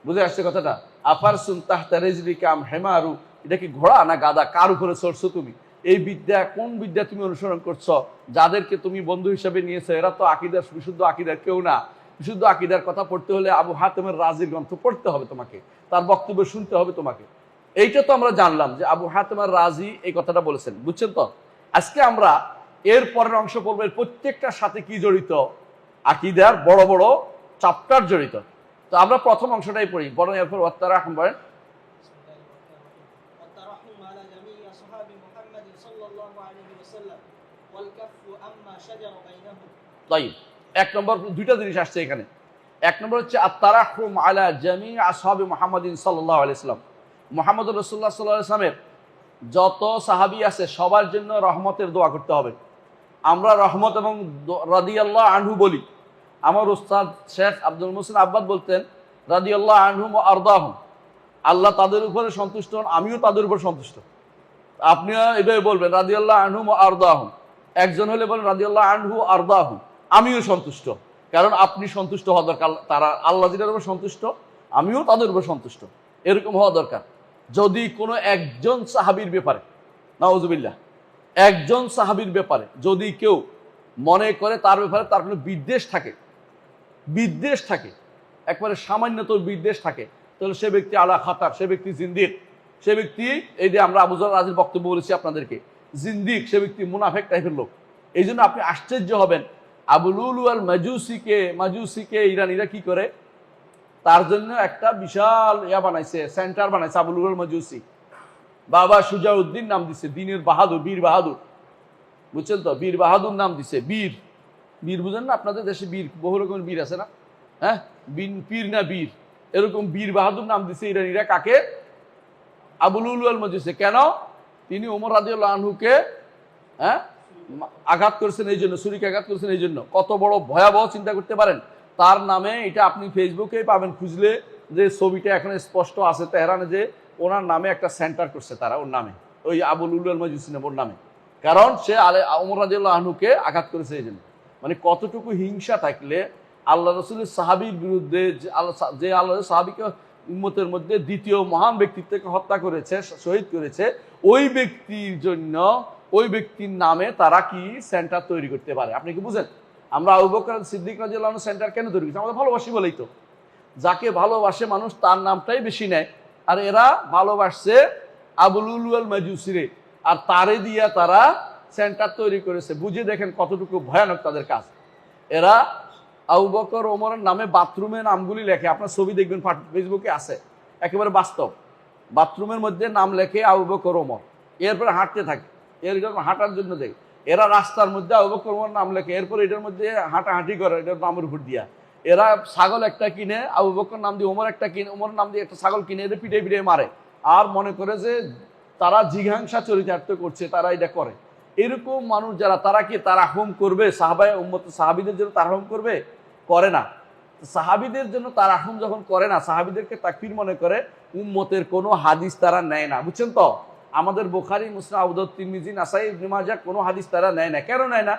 বুঝে আসছে কথাটা? আফারসুন তাহতা রিজলিকাম হেমারু, এটা কি ঘোড়া না গাধা, কার উপরে চড়ছো তুমি? এই বিদ্যা, কোন বিদ্যা তুমি অনুসরণ করছো? যাদেরকে তুমি বন্ধু হিসেবে নিয়েছো এরা তো আকিদার, বিশুদ্ধ আকিদার কেউ না। বিশুদ্ধ আকিদার কথা পড়তে হলে আবু হাতেমের রাজির গ্রন্থ পড়তে হবে তোমাকে, তার বক্তব্য শুনতে হবে তোমাকে। এইটা তো আমরা জানলাম যে আবু হাতেমের রাজি এই কথাটা বলেছেন, বুঝছেন তো? আজকে আমরা এর পরের অংশ পড়বো, এর প্রত্যেকটার সাথে কি জড়িত, আকিদার বড় বড় চ্যাপ্টার জড়িত। তো আমরা প্রথম অংশটাই পড়ি, বরং এরপর ওয়াত্তারা আহম বলেন। والترحم على جميع أصحاب محمد صلى الله عليه وسلم والكف عما شجر بينهم। তাই এক নম্বর দুইটা জিনিস আসছে এখানে। এক নম্বর হচ্ছে আত-তারাহুম আলা জামি আসহাবি মুহাম্মাদিন সাল্লাল্লাহু আলাইহি ওয়াসাল্লাম, মুহাম্মদুর রাসূলুল্লাহ সাল্লাল্লাহু আলাইহি ওয়াসাল্লামের যত সাহাবী আছে সবার জন্য রহমতের দোয়া করতে হবে। আমরা রহমত এবং রাদিয়াল্লাহু আনহু বলি। আমার উস্তাদ শেখ আব্দুল মুহসিন আব্বাদ বলতেন রাদিয়াল্লাহু আনহুম ওয়া আরদাহুম, আল্লাহ তাদের উপরে সন্তুষ্ট হন, আমিও তাদের উপর সন্তুষ্ট। আপনিও এভাবে বলবেন রাদিয়াল্লাহু আনহুম ওয়া আরদাহুম। একজন হলে বলেন রাদিয়াল্লাহু আনহু আরদাহুম, আমিও সন্তুষ্ট। কারণ আপনি সন্তুষ্ট হওয়া দরকার, তারা আল্লাহ জিনের উপর সন্তুষ্ট, আমিও তাদের উপর সন্তুষ্ট, এরকম হওয়া দরকার। যদি কোনো একজন সাহাবীর ব্যাপারে, নাউজুবিল্লাহ, একজন সাহাবীর ব্যাপারে যদি কেউ মনে করে তার ব্যাপারে তার কোনো বিদ্বেষ থাকে, একবারে সামান্যতর বিদ্বেষ থাকে, তাহলে সে ব্যক্তি আলা খাতার, সে ব্যক্তি জিন্দিক, সে ব্যক্তি, এই যে আমরা আবু যর রাজির বক্তব্য বলেছি আপনাদেরকে, জিন্দিক, সে ব্যক্তি মুনাফেক টাইপের লোক। এই জন্য আপনি আশ্চর্য হবেন আবু লুলু আল মাজুসিকে ইরানিরা কি করে, তার জন্য একটা বিশাল বানাইছে, সেন্টার বানাইছে আবু লুলু আল মাজুসি। বাবা সুজাউদ্দিন নাম দিছে, দিনের বাহাদুর, বীর বাহাদুর, বুঝছেন তো? বীর বাহাদুর নাম দিছে। বীর বুঝেন না? আপনাদের দেশে বীর, বহু রকমের বীর আছে না? হ্যাঁ, পীর না বীর, এরকম বীর বাহাদুর নাম দিছে ইরানিরা কাকে? আবু লুলু আল মাজুসি। কেন? তিনি ওমর রাদিয়াল্লাহু আনহুকে আঘাত করেছেন, এই জন্য ছুরিকে আঘাত করেছেন এই জন্য। কত বড় ভয়াবহ চিন্তা করতে পারেন। তার নামে, এটা আপনি ফেসবুকে পাবেন খুঁজলে, যে ছবিটা এখন স্পষ্ট আছে তেহরানে, যে ওনার নামে একটা সেন্টার করছে তারা, ওর নামে, ওই আবু লুলু আল মাজুসি ওর নামে। কারণ সে ওমর রাদিয়াল্লাহু আনহুকে আঘাত করেছে এই জন্য। মানে কতটুকু হিংসা থাকলে আল্লাহ রাসূলের সাহাবীর বিরুদ্ধে, যে আল্লাহ সাহাবীকে উম্মতের মধ্যে দ্বিতীয় মহান ব্যক্তিত্বকে হত্যা করেছে, শহীদ করেছে, ওই ব্যক্তির জন্য, ওই ব্যক্তির নামে তারা কি সেন্টার তৈরি করতে পারে? আপনি কি বুঝেন? আমরা আবু বকর সিদ্দিক রাদিয়াল্লাহু আনহু সেন্টার কেন তৈরি করেছি? আমরা ভালোবাসি বলেই তো। যাকে ভালোবাসে মানুষ তার নামটাই বেশি নেয়। আর এরা ভালোবাসছে আবু লুলু আল মাজুসিরে, আর তারে দিয়া তারা সেন্টার তৈরি করেছে। বুঝে দেখেন কতটুকু ভয়ানক তাদের কাজ। এরা আবু বকর ওমরের নামে বাথরুমে নামগুলি লেখে, আপনার ছবি দেখবেন ফেসবুকে আছে, একেবারে বাস্তব। বাথরুমের মধ্যে নাম লেখে আবু বকর ওমর, এরপরে হাঁটতে থাকে, এর হাঁটার জন্য দেখে। এরা রাস্তার মধ্যে আবু বকর ওমর নাম লেখে, এরপরে এটার মধ্যে হাঁটাহাঁটি করে, এটার নামের উপর দিয়া। এরা ছাগল একটা কিনে, আবু বকর নাম দিয়ে ওমর একটা কিনে, ওমর নাম দিয়ে একটা ছাগল কিনে, এদের পিঠে পিঠে মারে, আর মনে করে যে তারা জিঘাংসা চরিতার্থ করছে, তারা এটা করে। এরকম মানুষ যারা, তারা কি তারাহুম করবে সাহাবীদের জন্য? তারাহুম করবে? করে না। সাহাবীদের জন্য তারাহুম যখন করে না, সাহাবীদেরকে তাকফির মনে করে, উম্মতের কোনো হাদিস তারা নেয় না, বুঝছেন তো? আমাদের বুখারী, মুসলিম, আবু দাউদ, তিরমিজি, নাসাই, ইবনে মাজাহ কোনো হাদিস তারা নেয় না। কেন নেয় না?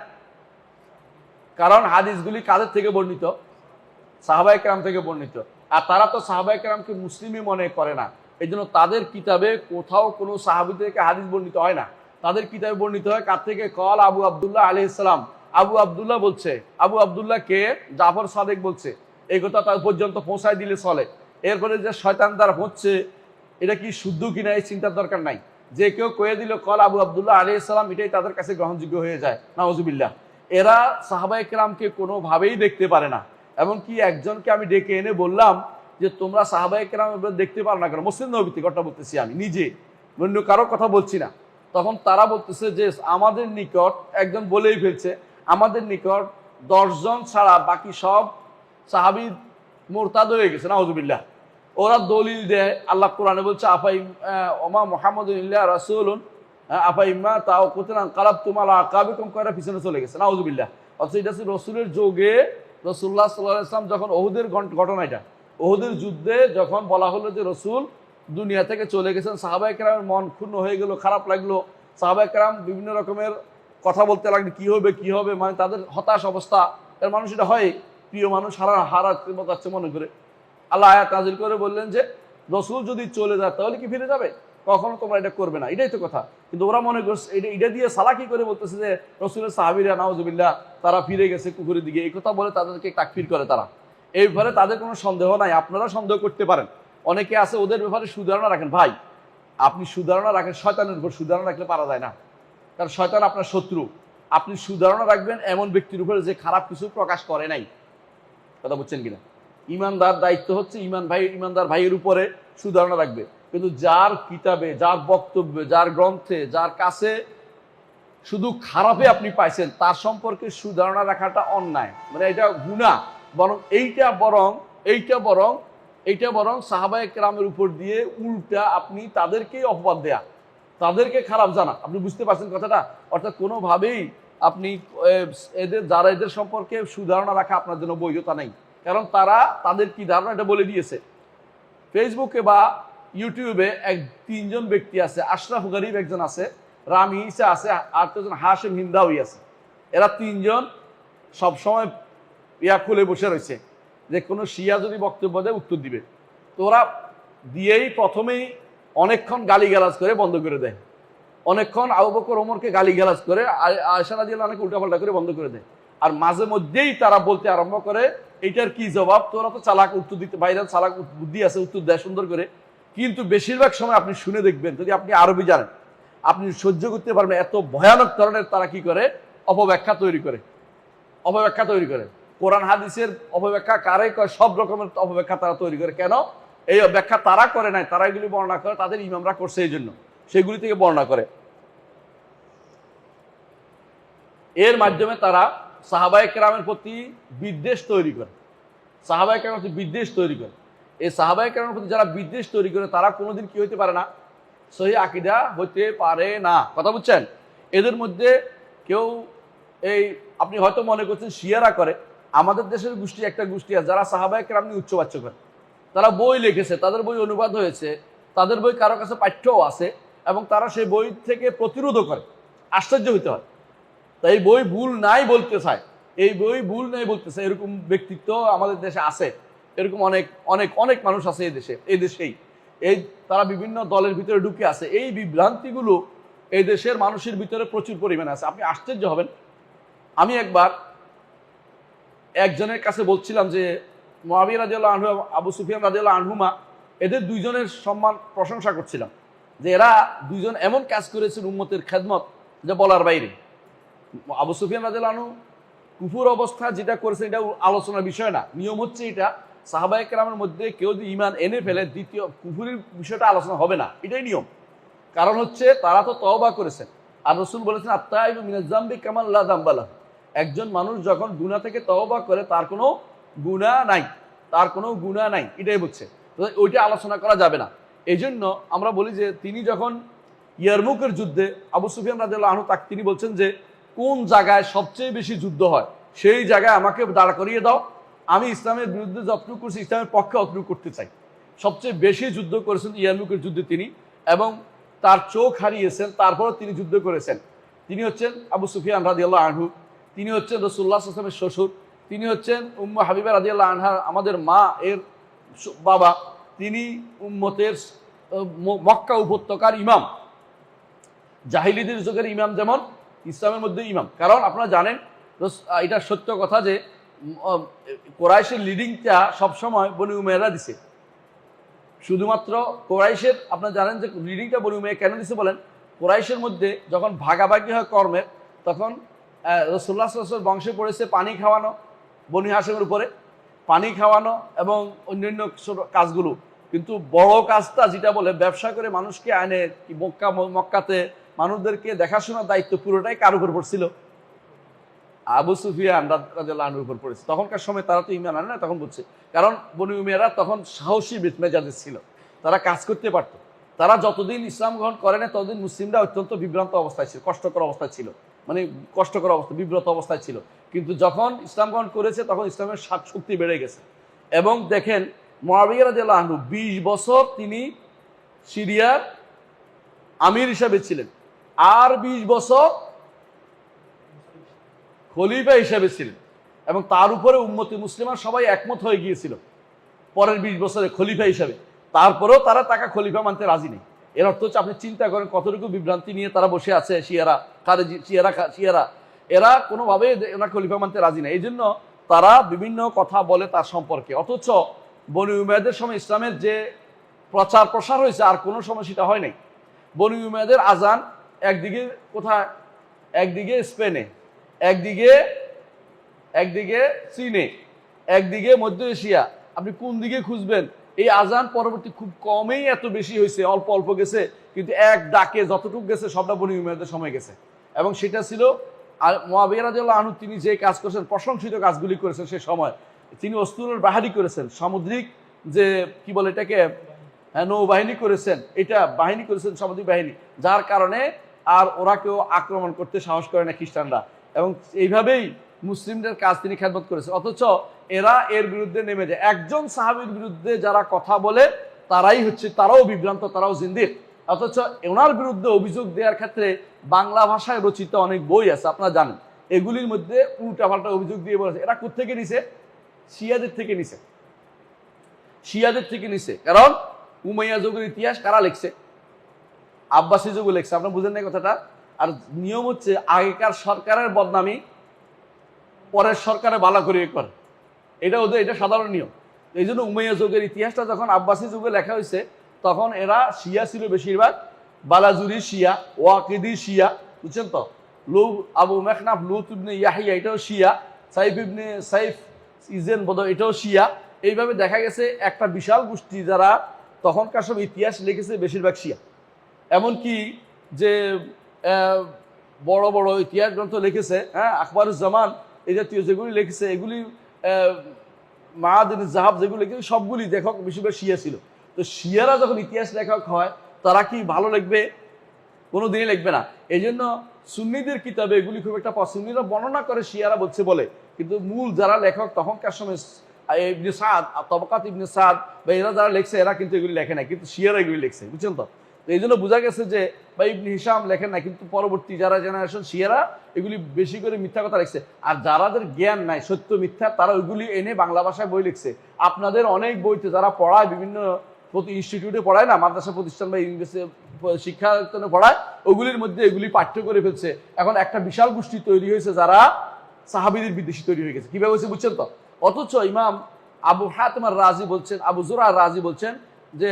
কারণ হাদিসগুলি কাদের থেকে বর্ণিত? সাহাবায়ে কেরাম থেকে বর্ণিত। আর তারা তো সাহাবায়ে কেরামকে মুসলিমই মনে করে না। এই জন্য তাদের কিতাবে কোথাও কোনো সাহাবী থেকে হাদিস বর্ণিত হয় না। তাদের কিতাবে বর্ণিত হয় কার থেকে? কল আবু আব্দুল্লাহ আলাইহিস সালাম। আবু আব্দুল্লাহ বলছে। আবু আব্দুল্লাহ কে? জাফর সাদেক বলছে। এই কথা তার পর্যন্ত পৌঁছায় দিলে চলে। এরপরে যে শয়তান দ্বারা হচ্ছে, এটা কি শুদ্ধ কিনা এই চিন্তার দরকার নাই। যে কেউ কয়ে দিল কল আবু আব্দুল্লাহ আলাইহিস সালাম, এটাই তাদের কাছে গ্রহণযোগ্য হয়ে যায়, নাউজুবিল্লাহ। এরা সাহাবায়ে কেরামকে কোনোভাবেই দেখতে পারে না। এমনকি একজনকে আমি ডেকে এনে বললাম যে তোমরা সাহাবায়ে কেরাম দেখতে পারো না কেন? মসজিদ নববীতে কথা বলতেছি আমি নিজে, অন্য কারো কথা বলছি না। তখন তারা বলতেছে যে আমাদের নিকট, একজন বলেই ফেলছে, আমাদের নিকট 10 জন ছাড়া বাকি সব সাহাবী মুরতাদ হয়ে গেছে, নাউযুবিল্লাহ। ওরা দলিল দেয়, আল্লাহ কোরআনে বলছে আফাই ওমা মুহাম্মাদুন ইল্লা রাসূলুন আফাইম্মা তাও কুতরান কালাবতুম আলা আকাবিকুম কয়রা পিছনে চলে গেছে, নাউযুবিল্লাহ। অথচ এটা হচ্ছে রসুলের যুগে, রাসূলুল্লাহ সাল্লাল্লাহু আলাইহি ওয়াসাল্লাম যখন ওহুদের ঘটনা, এটা ওহুদের যুদ্ধে যখন বলা হলো যে রসুল দুনিয়া থেকে চলে গেছেন, সাহাবায়ে কেরামের মন ক্ষুণ্ণ হয়ে গেল, খারাপ লাগলো। সাহাবায়ে কেরাম বিভিন্ন রকমের কথা বলতে লাগলো, কি হবে কি হবে, মানে তাদের হতাশ অবস্থা। এর মানুষ এটা হয়, প্রিয় মানুষ হারাতে যাচ্ছে মনে করে। আল্লাহ আয়াত নাযিল করে বললেন যে রসুল যদি চলে যায় তাহলে কি ফিরে যাবে? কখনো তোমরা এটা করবে না, এটাই তো কথা। কিন্তু ওরা মনে করছে এটা দিয়ে সালাকি করে বলতেছে যে রসুলের সাহাবীরা নাউযুবিল্লাহ তারা ফিরে গেছে কুকুরের দিকে, এই কথা বলে তাদেরকে তাকফির করে তারা। এই ব্যাপারে তাদের কোনো সন্দেহ নাই, আপনারা সন্দেহ করতে পারেন। অনেকে আছে ওদের ব্যাপারে সুধারণা রাখেন। ভাই, আপনি সুধারণা রাখেন, শয়তানের উপর সুধারণা রাখলে পারা যায় না, কারণ শয়তান আপনার শত্রু। আপনি সুধারণা রাখবেন এমন ব্যক্তির উপরে যে খারাপ কিছু প্রকাশ করে নাই। কথা বুঝছেন কিনা? ইমানদার দায়িত্ব হচ্ছে ইমানদার ভাইয়ের উপরে সুধারণা রাখবে। কিন্তু যার কিতাবে, যার বক্তব্যে, যার গ্রন্থে, যার কাছে শুধু খারাপে আপনি পাইছেন, তার সম্পর্কে সুধারণা রাখাটা অন্যায়, মানে এটা গুনাহ। বরং এইটা বরং সাহাবায়ে কেরামের উপর দিয়ে উল্টা আপনি তাদেরকেই অপবাদ দেয়া, তাদেরকে খারাপ জানা। আপনি বুঝতে পারছেন কথাটা? অর্থাৎ কোনোভাবেই আপনি এদের সম্পর্কে সুধারণা রাখা আপনার জন্য বৈধতা নেই, কারণ তাদের কি ধারণা এটা বলে দিয়েছে। ফেসবুকে বা ইউটিউবে 3জন ব্যক্তি আছে, আশরাফ গরিব একজন আছে, রামি ঈসা আছে, আর একজন হাশেম হিন্দাউই আছে। এরা 3জন সবসময় খুলে বসে রয়েছে যে কোনো শিয়া যদি বক্তব্য দেয় উত্তর দিবে। তো ওরা দিয়েই প্রথমেই অনেকক্ষণ গালিগালাজ করে বন্ধ করে দেয়, অনেকক্ষণ আবু বকর ওমরকে গালিগালাজ করে, আয়েশা রাদিয়াল্লাহু আনহা উল্টাপাল্টা করে বন্ধ করে দেয়। আর মাঝে মধ্যেই তারা বলতে আরম্ভ করে এইটার কি জবাব, তোরা তো চালাক, উত্তর দিতে বাইরে চালাক বুদ্ধি আছে, উত্তর দেয় সুন্দর করে। কিন্তু বেশিরভাগ সময় আপনি শুনে দেখবেন, যদি আপনি আরবি জানেন আপনি সহ্য করতে পারবেন, এত ভয়ানক ধরনের তারা কি করে, অপব্যাখ্যা তৈরি করে। কোরআন হাদিসের অপব্যাখ্যা কারে কয়, সব রকমের অপব্যাখ্যা তারা তৈরি করে। কেন? এই ব্যাখ্যা তারা করে নাই, তারা এগুলি বর্ণনা করে, তাদের ইমামরা করছে, এই জন্য সেগুলি থেকে বর্ণনা করে। এর মাধ্যমে তারা সাহাবায়ে কেরামের প্রতি বিদ্বেষ তৈরি করে, এই সাহাবায়ে কেরামের প্রতি যারা বিদ্বেষ তৈরি করে তারা কোনোদিন কি হইতে পারে না, সহিহ আকীদা হইতে পারে না। কথা বুঝছেন? এদের মধ্যে কেউ আপনি হয়তো মনে করছেন শিয়ারা করে, আমাদের দেশের একটা গোষ্ঠী আছে যারা সাহাবায়ে কেরাম নিয়ে উচ্চবাচ্য করে। তারা বই লিখেছে, তাদের বই অনুবাদ হয়েছে, তাদের বই কারো কাছে পাঠ্যও আছে, এবং তারা সেই বই থেকে প্রতিরোধও করে। আশ্চর্য হইতে হয়। তাই এই বই ভুল নাই বলতে চায়, এরকম ব্যক্তিত্ব আমাদের দেশে আছে। এরকম অনেক মানুষ আছে এই দেশেই তারা বিভিন্ন দলের ভিতরে ঢুকে আছে। এই বিভ্রান্তিগুলো এই দেশের মানুষের ভিতরে প্রচুর পরিমাণে আছে। আপনি আশ্চর্য হবেন। আমি একবার একজনের কাছে বলছিলাম যে মুআবিয়া রাদিয়াল্লাহু আনহু, আবু সুফিয়ান রাদিয়াল্লাহু আনহুমা, এদের দুইজনের সম্মান প্রশংসা করছিলাম যে এরা দুইজন এমন কাজ করেছেন উম্মতের খেদমত যা বলার বাইরে। আবু সুফিয়ান রাদিয়াল্লাহু আনহু কুফুর অবস্থা যেটা করেছেন এটা আলোচনার বিষয় না। নিয়ম হচ্ছে এটা, সাহাবায়ে কেরামের মধ্যে কেউ যদি ঈমান এনে ফেলে দ্বিতীয় কুফুরের বিষয়টা আলোচনা হবে না, এটাই নিয়ম। কারণ হচ্ছে তারা তো তওবা করেছেন, আর রাসূল বলেছেন আত-তাইবু মিনাজ যামবি কামান লা যামবা লাহু। একজন মানুষ যখন গুনাহ থেকে তওবা করে তার কোনো গুনাহ নাই, এটাই বলছে। ওইটা আলোচনা করা যাবে না। এই জন্য আমরা বলি যে তিনি যখন ইয়ারমুকের যুদ্ধে আবু সুফিয়ান রাদিয়াল্লাহু আনহু তিনি বলছেন যে কোন জায়গায় সবচেয়ে বেশি যুদ্ধ হয় সেই জায়গায় আমাকে দাঁড় করিয়ে দাও, আমি ইসলামের বিরুদ্ধে যতটুকু করছি ইসলামের পক্ষে অতটুকু করতে চাই। সবচেয়ে বেশি যুদ্ধ করেছেন ইয়ারমুকের যুদ্ধে তিনি, এবং তার চোখ হারিয়েছেন, তারপরও তিনি যুদ্ধ করেছেন। তিনি হচ্ছেন আবু সুফিয়ান রাদিয়াল্লাহু আনহু, তিনি হচ্ছেন রাসূলুল্লাহ সাল্লাল্লাহু আলাইহি ওয়াসাল্লামের শ্বশুর, তিনি হচ্ছেন উম্মু হাবিবা রাদিয়াল্লাহু আনহা আমাদের মা এর বাবা, তিনি উম্মতের মক্কা উপত্যকার ইমাম, জাহিলিদের যুগের ইমাম যেমন ইসলামের মধ্যে ইমাম। কারণ আপনারা জানেন এটা সত্য কথা যে কোরাইশের লিডিংটা সবসময় বনি উমাইয়ারা দিছে। শুধুমাত্র কোরাইশের, আপনারা জানেন যে লিডিংটা বনি উমাইয়া কেন দিছে বলেন, কোরাইশের মধ্যে যখন ভাগাভাগি হয় কর্মের, তখন রাসূলুল্লাহ সাল্লাল্লাহু আলাইহি ওয়াসাল্লাম বংশে পড়েছে পানি খাওয়ানো, বনি হাশিমের উপরে পানি খাওয়ানো এবং অন্যান্য কাজগুলো। কিন্তু বড় কাজটা যেটা বলে ব্যবসা করে মানুষকে আনে কি মক্কাতে মানুষদেরকে দেখাশোনার দায়িত্ব পুরোটাই কার উপর পড়ছিল? আবু সুফিয়ান রাদিয়াল্লাহু আনহুর উপর পড়েছে। তখনকার সময় তারা তো ঈমান আনে না, তখন বুঝছে। কারণ বনী উমাইয়ারা তখন সাহসী মেজাজের ছিল, তারা কাজ করতে পারত। তারা যতদিন ইসলাম গ্রহণ করে না ততদিন মুসলিমরা অত্যন্ত বিভ্রান্ত অবস্থায় ছিল, কষ্টকর অবস্থায় ছিল, মানে কষ্টকর অবস্থা, বিব্রত অবস্থায় ছিল। কিন্তু যখন ইসলাম গ্রহণ করেছে তখন ইসলামের শক্তি বেড়ে গেছে। এবং দেখেন মুআবিয়া রাদিয়াল্লাহু আনহু 20 বছর তিনি সিরিয়ার আমির হিসাবে ছিলেন, আর 20 বছর খলিফা হিসাবে ছিলেন, এবং তার উপরে উম্মতে মুসলিমা সবাই একমত হয়ে গিয়েছিল পরের 20 বছরে খলিফা হিসাবে। তারপরেও তারা তাকে খলিফা মানতে রাজি নেই। এর অর্থ হচ্ছে আপনি চিন্তা করেন কতটুকু বিভ্রান্তি নিয়ে তারা বসে আছে। শিয়ারা এরা কোনোভাবে ওনার খলিফা মানতে রাজি নেই। এই জন্য তারা বিভিন্ন কথা বলে তার সম্পর্কে। অথচ বনী উমাইয়াদের সময় ইসলামের যে প্রচার প্রসার হয়েছে আর কোনো সময় সেটা হয় নাই। বনী উমাইয়াদের আজান একদিকে কোথায়? একদিকে স্পেনে, একদিকে চীনে, একদিকে মধ্য এশিয়া। আপনি কোন দিকে খুঁজবেন এই আজান পরবর্তী খুব কমেই এত বেশি হয়েছে, অল্প অল্প গেছে, কিন্তু এক ডাকে যতটুকু গেছে সবটা বনী উমাইয়াদের সময় গেছে। এবং সেটা ছিল মুআবিয়া রাদিয়াল্লাহু আনহু তিনি যে কাজ করেছেন, প্রশংসিত কাজগুলি করেছেন সে সময়। তিনি অস্তুরুল বাহারি করেছেন, সামুদ্রিক যে কি বলে এটাকে, নৌবাহিনী করেছেন, এটা বাহিনী করেছেন, সামুদ্রিক বাহিনী, যার কারণে আর ওরা কেউ আক্রমণ করতে সাহস করে না খ্রিস্টানরা। এবং এইভাবেই মুসলিমদের কাজ তিনি খেদমত করেছেন। অথচ এরা এর বিরুদ্ধে নেমে যায়। একজন সাহাবীর বিরুদ্ধে যারা কথা বলে তারাও বিভ্রান্ত, তারাও জিন্দিক। অথচ ওনার বিরুদ্ধে অভিযোগ দেওয়ার ক্ষেত্রে বাংলা ভাষায় রচিত অনেক বই আছে, আপনারা জানেন। এগুলির মধ্যে উল্টাপাল্টা অভিযোগ দিয়ে বলেছে। এরা কোত্থেকে নিছে? শিয়াদের থেকে নিছে। কারণ উমাইয়া যুগের ইতিহাস কারা লিখছে? আব্বাসী যুগ লিখছে। আপনারা বুঝেন না কথাটা? আর নিয়ম হচ্ছে আগেকার সরকারের বদনামি পরের সরকারে বালা করে করে, এটা সাধারণ নিয়ম। এই জন্য উমাইয়া যুগের ইতিহাসটা যখন আব্বাসী যুগে লেখা হয়েছে তখন এরা শিয়া ছিল বেশিরভাগ, বালাজুরি শিয়া, ওয়াকিদি শিয়া, বুঝছেন তো? আবু মেখনাফ লুত ইবনে ইয়াহিয়া এটাও শিয়া, সাইফ ইজেন বোধহয় এটাও শিয়া। এইভাবে দেখা গেছে একটা বিশাল গোষ্ঠী যারা তখনকার সব ইতিহাস লিখেছে বেশিরভাগ শিয়া। এমনকি যে বড় বড় ইতিহাস গ্রন্থ লিখেছে, আখবারুজ্জামান এই জাতীয় যেগুলি লিখেছে, এগুলি মাআদিন জাহাব যেগুলি লিখেছে সবগুলি লেখক বেশিরভাগ শিয়া ছিল। তো শিয়ারা যখন ইতিহাস লেখক হয় তারা কি ভালো লিখবে? কোনো দিনই লিখবে না। এই জন্য সুন্নিদের কিতাবে এগুলি খুব একটা সুন্নিরা বর্ণনা করে, শিয়ারা বলে, কিন্তু মূল যারা লেখক তখনকার সময় ইবনে সাদ, তবকাত ইবনে সাদ বা এরা যারা লিখছে এরা কিন্তু এগুলি লেখে না, কিন্তু শিয়ারা এগুলি লিখছে, বুঝছেন তো? এই জন্য বোঝা গেছে যে বা ইবনে হিশাম লেখেন না, কিন্তু পরবর্তী যারা জেনারেশন শিয়ারা এগুলি বেশি করে মিথ্যা কথা লিখছে। আর যারাদের জ্ঞান নাই সত্য মিথ্যা, তারা ওইগুলি এনে বাংলা ভাষায় বই লিখছে। আপনাদের অনেক বইতে যারা পড়ায়, বিভিন্ন ইনস্টিটিউটে পড়ায় না, মাদ্রাসা প্রতিষ্ঠান বা ইউনিভার্সিটি শিক্ষায়তনে পড়ায়, ওগুলির মধ্যে এগুলি পাঠ্য করে ফেলছে। এখন একটা বিশাল গোষ্ঠী তৈরি হয়েছে যারা সাহাবীদের বিদ্বেষী তৈরি হয়ে গেছে। কিভাবে হয়েছে বুঝছেন তো? অথচ ইমাম আবু হাতিম আর রাজি বলছেন, আবু যুরা আর রাজি বলছেন যে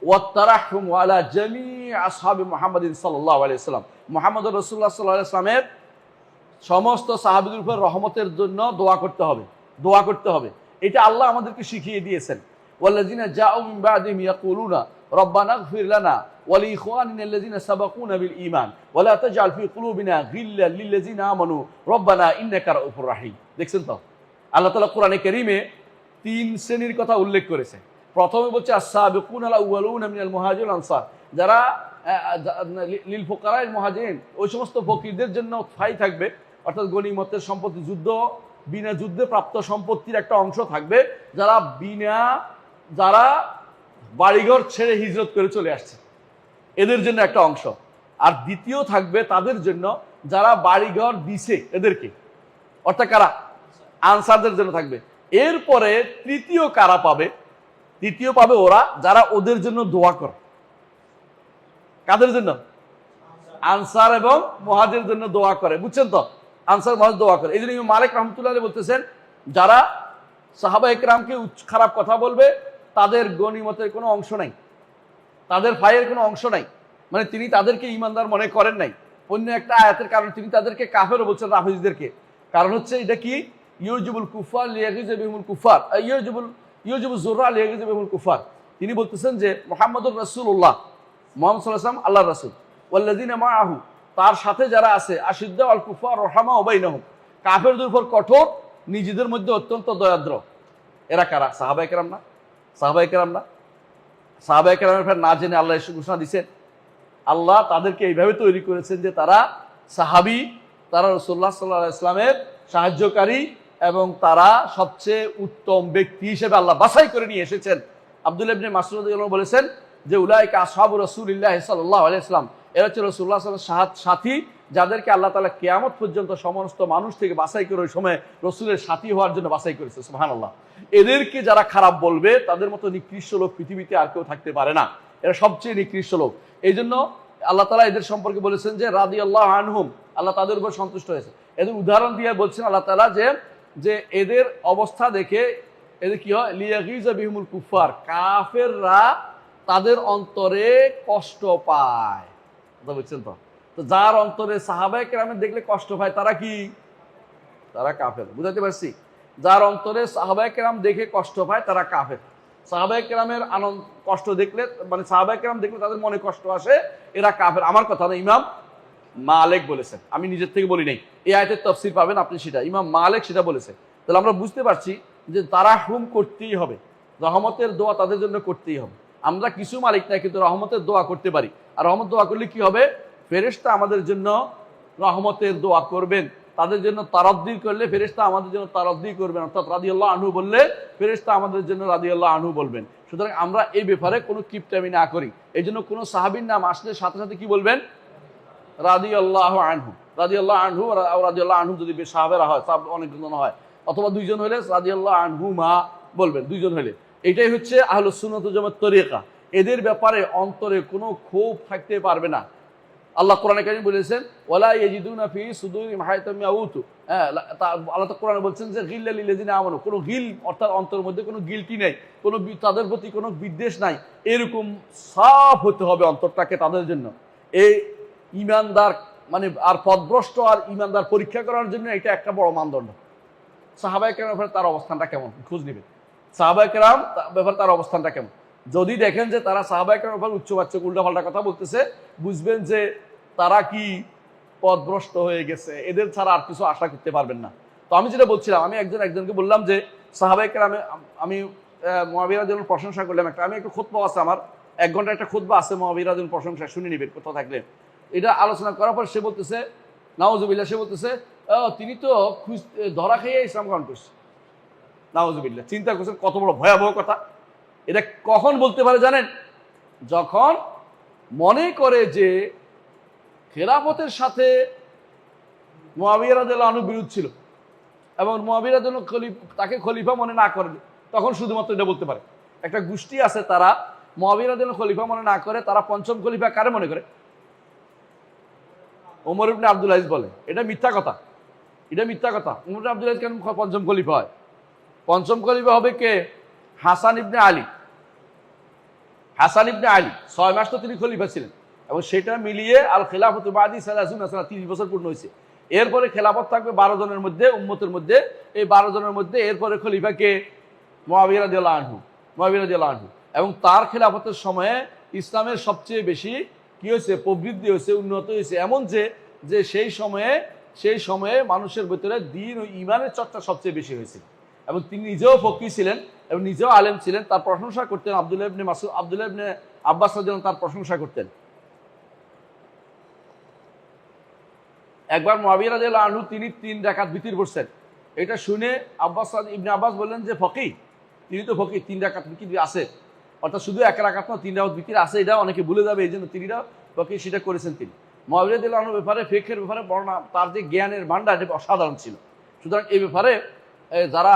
ওয়াত্তারাহুম আলা জামি আসহাবি মুহাম্মাদিন সাল্লাল্লাহু আলাইহি ওয়াসাল্লাম, মুহাম্মদ রাসূলুল্লাহ সাল্লাল্লাহু আলাইহি ওয়াসাল্লামের সমস্ত সাহাবীদের উপর রহমতের জন্য দোয়া করতে হবে। এটা আল্লাহ আমাদেরকে শিখিয়ে দিয়েছেন। ওয়াল্লাযিনা জাউ মিন বাদিহিম ইয়াকুলুনা রব্বানা ইগফির লানা ওয়া লিইখওয়ানিনা আল্লাযিনা সাবাকুনা বিল ঈমান ওয়া লা তাজআল ফি কুলুবিনা গিল্লাল লিল্লাযিনা আমানু রব্বানা ইন্নাকা রাউফুর রাহিম। দেখছেন তো? আল্লাহ তাআলা কোরআনে কারীমে 3 শ্রেণীর কথা উল্লেখ করেছে। প্রথমে বলছে আস-সাবিকুনাল আউয়ালুনা মিনাল মুহাজিরিন আনসার, যারা লিল ফুকারাইল মুহাজিরিন, ওই সমস্ত ফকিরদের জন্য ঠাঁই থাকবে, অর্থাৎ গনিমতের সম্পত্তি, বিনা যুদ্ধে প্রাপ্ত সম্পত্তির একটা অংশ থাকবে, যারা বাড়িঘর ছেড়ে হিজরত করে চলে আসছে এদের জন্য একটা অংশ। আর দ্বিতীয় থাকবে তাদের জন্য যারা বাড়িঘর দিছে এদেরকে, অর্থাৎ কারা? আনসারদের জন্য থাকবে। এরপরে তৃতীয় কারা পাবে? তৃতীয় পাবে ওরা যারা ওদের জন্য দোয়া করে। কাদের জন্য? আনসার এবং মুহাজির জন্য দোয়া করে, বুঝছেন তো? আনসার মুহাজির দোয়া করে। এই জন্য ইমাম মালিক রাহমাতুল্লাহ আলাইহি বলতেছেন যারা সাহাবা ইকরামকে খারাপ কথা বলবে তাদের গনিমতের কোনো অংশ নাই, তাদের ফায়ের কোনো অংশ নাই, মানে তিনি তাদেরকে ঈমানদার মনে করেন নাই। অন্য একটা আয়াতের কারণে তিনি তাদেরকে কাফেরও বলছেন রাফিজদেরকে। কারণ হচ্ছে এটা কি, ইউজিবুল কুফার লিয়াগিজা বিহুমুল কুফার, ইউজিবুল যুররা লিয়াগিজা বিহুমুল কুফার। তিনি বলতেছেন যে মুহাম্মদুর রাসূলুল্লাহ, মুহাম্মদ সাল্লাল্লাহু আলাইহি ওয়াসাল্লাম আল্লাহর রাসূল, ওয়াল্লাযিনা মাআহু, তার সাথে যারা আছে, আশিদ্দা আল কুফার রাহমাউ বাইনাহুম, কাফেরদের উপর কঠোর, নিজেদের মধ্যে অত্যন্ত দয়াদ্র। এরা কারা? সাহাবায়ে কেরাম না? সাহাবায়ে কেরাম না? সাহাবায়ে কেরামের ব্যাপারে না জেনে আল্লাহ এসে ঘোষণা দিচ্ছেন? আল্লাহ তাদেরকে এইভাবে তৈরি করেছেন যে তারা সাহাবী, তারা রাসূলুল্লাহ সাল্লাল্লাহু আলাইহি ওয়াসাল্লামের সাহায্যকারী, এবং তারা সবচেয়ে উত্তম ব্যক্তি হিসেবে আল্লাহ বাছাই করে নিয়ে এসেছেন। আব্দুল্লাহ ইবনে মাসউদ রাদিয়াল্লাহু বলেছেন যে উলাইকা আসহাবু রাসূলিল্লাহ সাল্লাল্লাহু আলাইহি ওয়াসাল্লাম, এরা হচ্ছে রাসূলুল্লাহ সাল্লাল্লাহু আলাইহি ওয়াসাল্লামের সাথী, যাদেরকে আল্লাহ তাআলা কিয়ামত পর্যন্ত সমস্ত মানুষ থেকে বাছাই করে ওই সময় রাসূলের সাথী হওয়ার জন্য বাছাই করেছে। সুবহানাল্লাহ। এদেরকে যারা খারাপ বলবে, তাদের মতো নিকৃষ্ট লোক পৃথিবীতে আর কেউ থাকতে পারে না। এরা সবচেয়ে নিকৃষ্ট লোক। এই জন্য আল্লাহ তাআলা এদের সম্পর্কে বলেছেন যে রাদিয়াল্লাহু আনহুম, আল্লাহ তাদের উপর সন্তুষ্ট হয়েছে। এদের উদাহরণ দিয়ে বলছেন আল্লাহ তাআলা যে এদের অবস্থা দেখে এদের কি হয়, লিয়াগিজা বিহুমুল কুফার, কাফেররা তাদের অন্তরে কষ্ট পায়। কথা বুঝছেন তো? তো যার অন্তরে সাহাবায়ে কেরামের দেখলে কষ্ট পায়, তারা কি? তারা কাফের। বুঝাতে পারছি? যার অন্তরে সাহাবায়ে কেরাম দেখে কষ্ট পায়, তারা কাফের। সাহাবায়ে কেরামের আনন্দ কষ্ট দেখলে, মানে সাহাবায়ে কেরাম দেখলে তাদের মনে কষ্ট আসে, এরা কাফের। আমার কথা না, ইমাম মালিক বলেছেন, আমি নিজের থেকে বলি নাই। এই আয়াতের তাফসীর পাবেন আপনি, সেটা ইমাম মালিক সেটা বলেছে। তাহলে আমরা বুঝতে পারছি যে তারাহুম করতেই হবে, রহমতের দোয়া তাদের জন্য করতেই হবে। আমরা কিছু মালিক নাই, কিন্তু রহমতের দোয়া করতে পারি। আর রহমত দোয়া করলে কি হবে? ফেরেশতা আমাদের জন্য রহমতের দোয়া করবেন। তাদের জন্য তারাদ্দি করলে ফেরেশতা আমাদের জন্য তারাদ্দি করবেন, অর্থাৎ রাদিয়াল্লাহু আনহু বললে ফেরেশতা আমাদের জন্য রাদিয়াল্লাহু আনহু বলবেন। সুতরাং আমরা এই ব্যাপারে কোনো কিপটামি না করি। এই জন্য কোনো সাহাবীর নাম আসলে সাথে সাথে কি বলবেন? রাদিয়াল্লাহু আনহু, রাদিয়াল্লাহু আনহু, রাদিয়াল্লাহু আনহু যদি সাহাবেরা হয়, সাহাব অনেকজন হয়, অথবা দুইজন হলে রাদিয়াল্লাহু আনহুমা বলবেন, দুইজন হলে। এটাই হচ্ছে আহলুস সুন্নাত ওয়াল জামাত তরিকা। এদের ব্যাপারে অন্তরে কোনো ক্ষোভ থাকতে পারবে না। আল্লাহ কোরআনে কারীমে বলেছেন ওয়ালা ইয়াজিদুনা ফি সুদুরিহিম হায়াতাম ইয়াউতু। আল্লাহ তো কোরআনে বলছেন যে গিল্লা লিল্লাযিনা আমানু, কোনো গিল, অর্থাৎ অন্তরের মধ্যে কোনো গিলটি নেই, কোনো তাদের প্রতি কোনো বিদ্বেষ নাই। এরকম সাফ হতে হবে অন্তরটাকে তাদের জন্য। এই ইমানদার মানে আর পথভ্রষ্ট আর ইমানদার পরীক্ষা করার জন্য এটা একটা বড় মানদণ্ড। সাহাবায়ে কেরামের ব্যাপারে তার অবস্থানটা কেমন খোঁজ নেবেন। সাহাবায়ে কেরাম ব্যাপারে তার অবস্থানটা কেমন, যদি দেখেন যে তারা সাহাবায়ে কেরামের ব্যাপারে উচ্চবাচ্য উল্টাপাল্টা কথা বলতেছে, বুঝবেন যে তারা কি পথভ্রষ্ট হয়ে গেছে, এদের ছাড়া আর কিছু আশা করতে পারবেন না। তো আমি যেটা বলছিলাম, আমি একজনকে বললাম যে সাহাবায়ে কেরামে, আমি মুআবিয়া রাদিয়াল্লাহু আনহুর প্রশংসা করলাম। আমি একটা খুতবা আছে আমার, 1 ঘন্টা একটা খুতবা আছে মুআবিয়া রাদিয়াল্লাহু আনহুর প্রশংসা, শুনে নিবেন কোথাও থাকলে। এটা আলোচনা করার পর সে বলতেছে, নাউজুবিল্লাহ, সে বলতেছে তিনি তো ধরা খেয়ে ইসলাম গ্রহণ করছে। নাউজুবিল্লাহ, চিন্তা করছেন কত বড় ভয়াবহ কথা। এটা কখন বলতে পারে জানেন? যখন মনে করে যে খেলাফতের সাথে মুআবিয়া রাদিয়াল্লাহু আনহু বিরোধ ছিল, এবং মুআবিয়া রাদিয়াল্লাহু আনহু তাকে খলিফা মনে না করে, তখন শুধুমাত্র এটা বলতে পারে। একটা গোষ্ঠী আছে, তারা মুআবিয়া রাদিয়াল্লাহু আনহু খলিফা মনে না করে, তারা পঞ্চম খলিফা কারে মনে করে? ওমর ইবনে আব্দুল আজিজ বলে। এটা মিথ্যা কথা, এটা মিথ্যা কথা। ওমর ইবনে আব্দুল আজিজ কেন পঞ্চম খলিফা হয়? পঞ্চম খলিফা হবে কে? হাসান ইবনে আলী। হাসান ইবনে আলী 6 মাস তো তিনি খলিফা ছিলেন, এবং সেটা মিলিয়ে আল খিলাফতু বাদি 30 বছর পূর্ণ হয়েছে। এরপরে খেলাফত থাকবে 12 জনের মধ্যে, উম্মতের মধ্যে। এই 12 জনের মধ্যে এরপরে খলিফা কে? মুআবিয়া রাদিয়াল্লাহু আনহু, মুআবিয়া রাদিয়াল্লাহু আনহু। এবং তার খেলাফতের সময়ে ইসলামের সবচেয়ে বেশি কি হয়েছে? প্রবৃদ্ধি হয়েছে, উন্নত হয়েছে। এমন যে সেই সময়ে মানুষের ভিতরে দ্বীন ও ঈমানের চর্চা সবচেয়ে বেশি হয়েছিল। এবং তিনি নিজেও ফকিহ ছিলেন এবং নিজেও আলেম ছিলেন। তার প্রশংসা করতেন আব্দুল্লাহ ইবনে মাসউদ, আব্দুল্লাহ ইবনে আব্বাস রাদিয়াল্লাহু তার প্রশংসা করতেন। একবার মুআবিয়া রাদিয়াল্লাহু আনহু তিনি 3 রাকাত বিতির পড়ছেন। এটা শুনে ইবনে আব্বাস বললেন যে ফকিহ, তিনি তো ফকিহ, 3 রাকাত বিতির আছে, অর্থাৎ শুধু 1 রাকাত না 3 রাকাত বিতির আছে, এটা অনেকে ভুলে যাবে, এই জন্য তিনিরা ফকিহ সেটা করেছেন। তিনি মুআবিয়া রাদিয়াল্লাহু আনহুর ব্যাপারে, ফিকহের ব্যাপারে বর্ণনা, তার যে জ্ঞানের ভান্ডার এটা অসাধারণ ছিল। সুতরাং এই ব্যাপারে যারা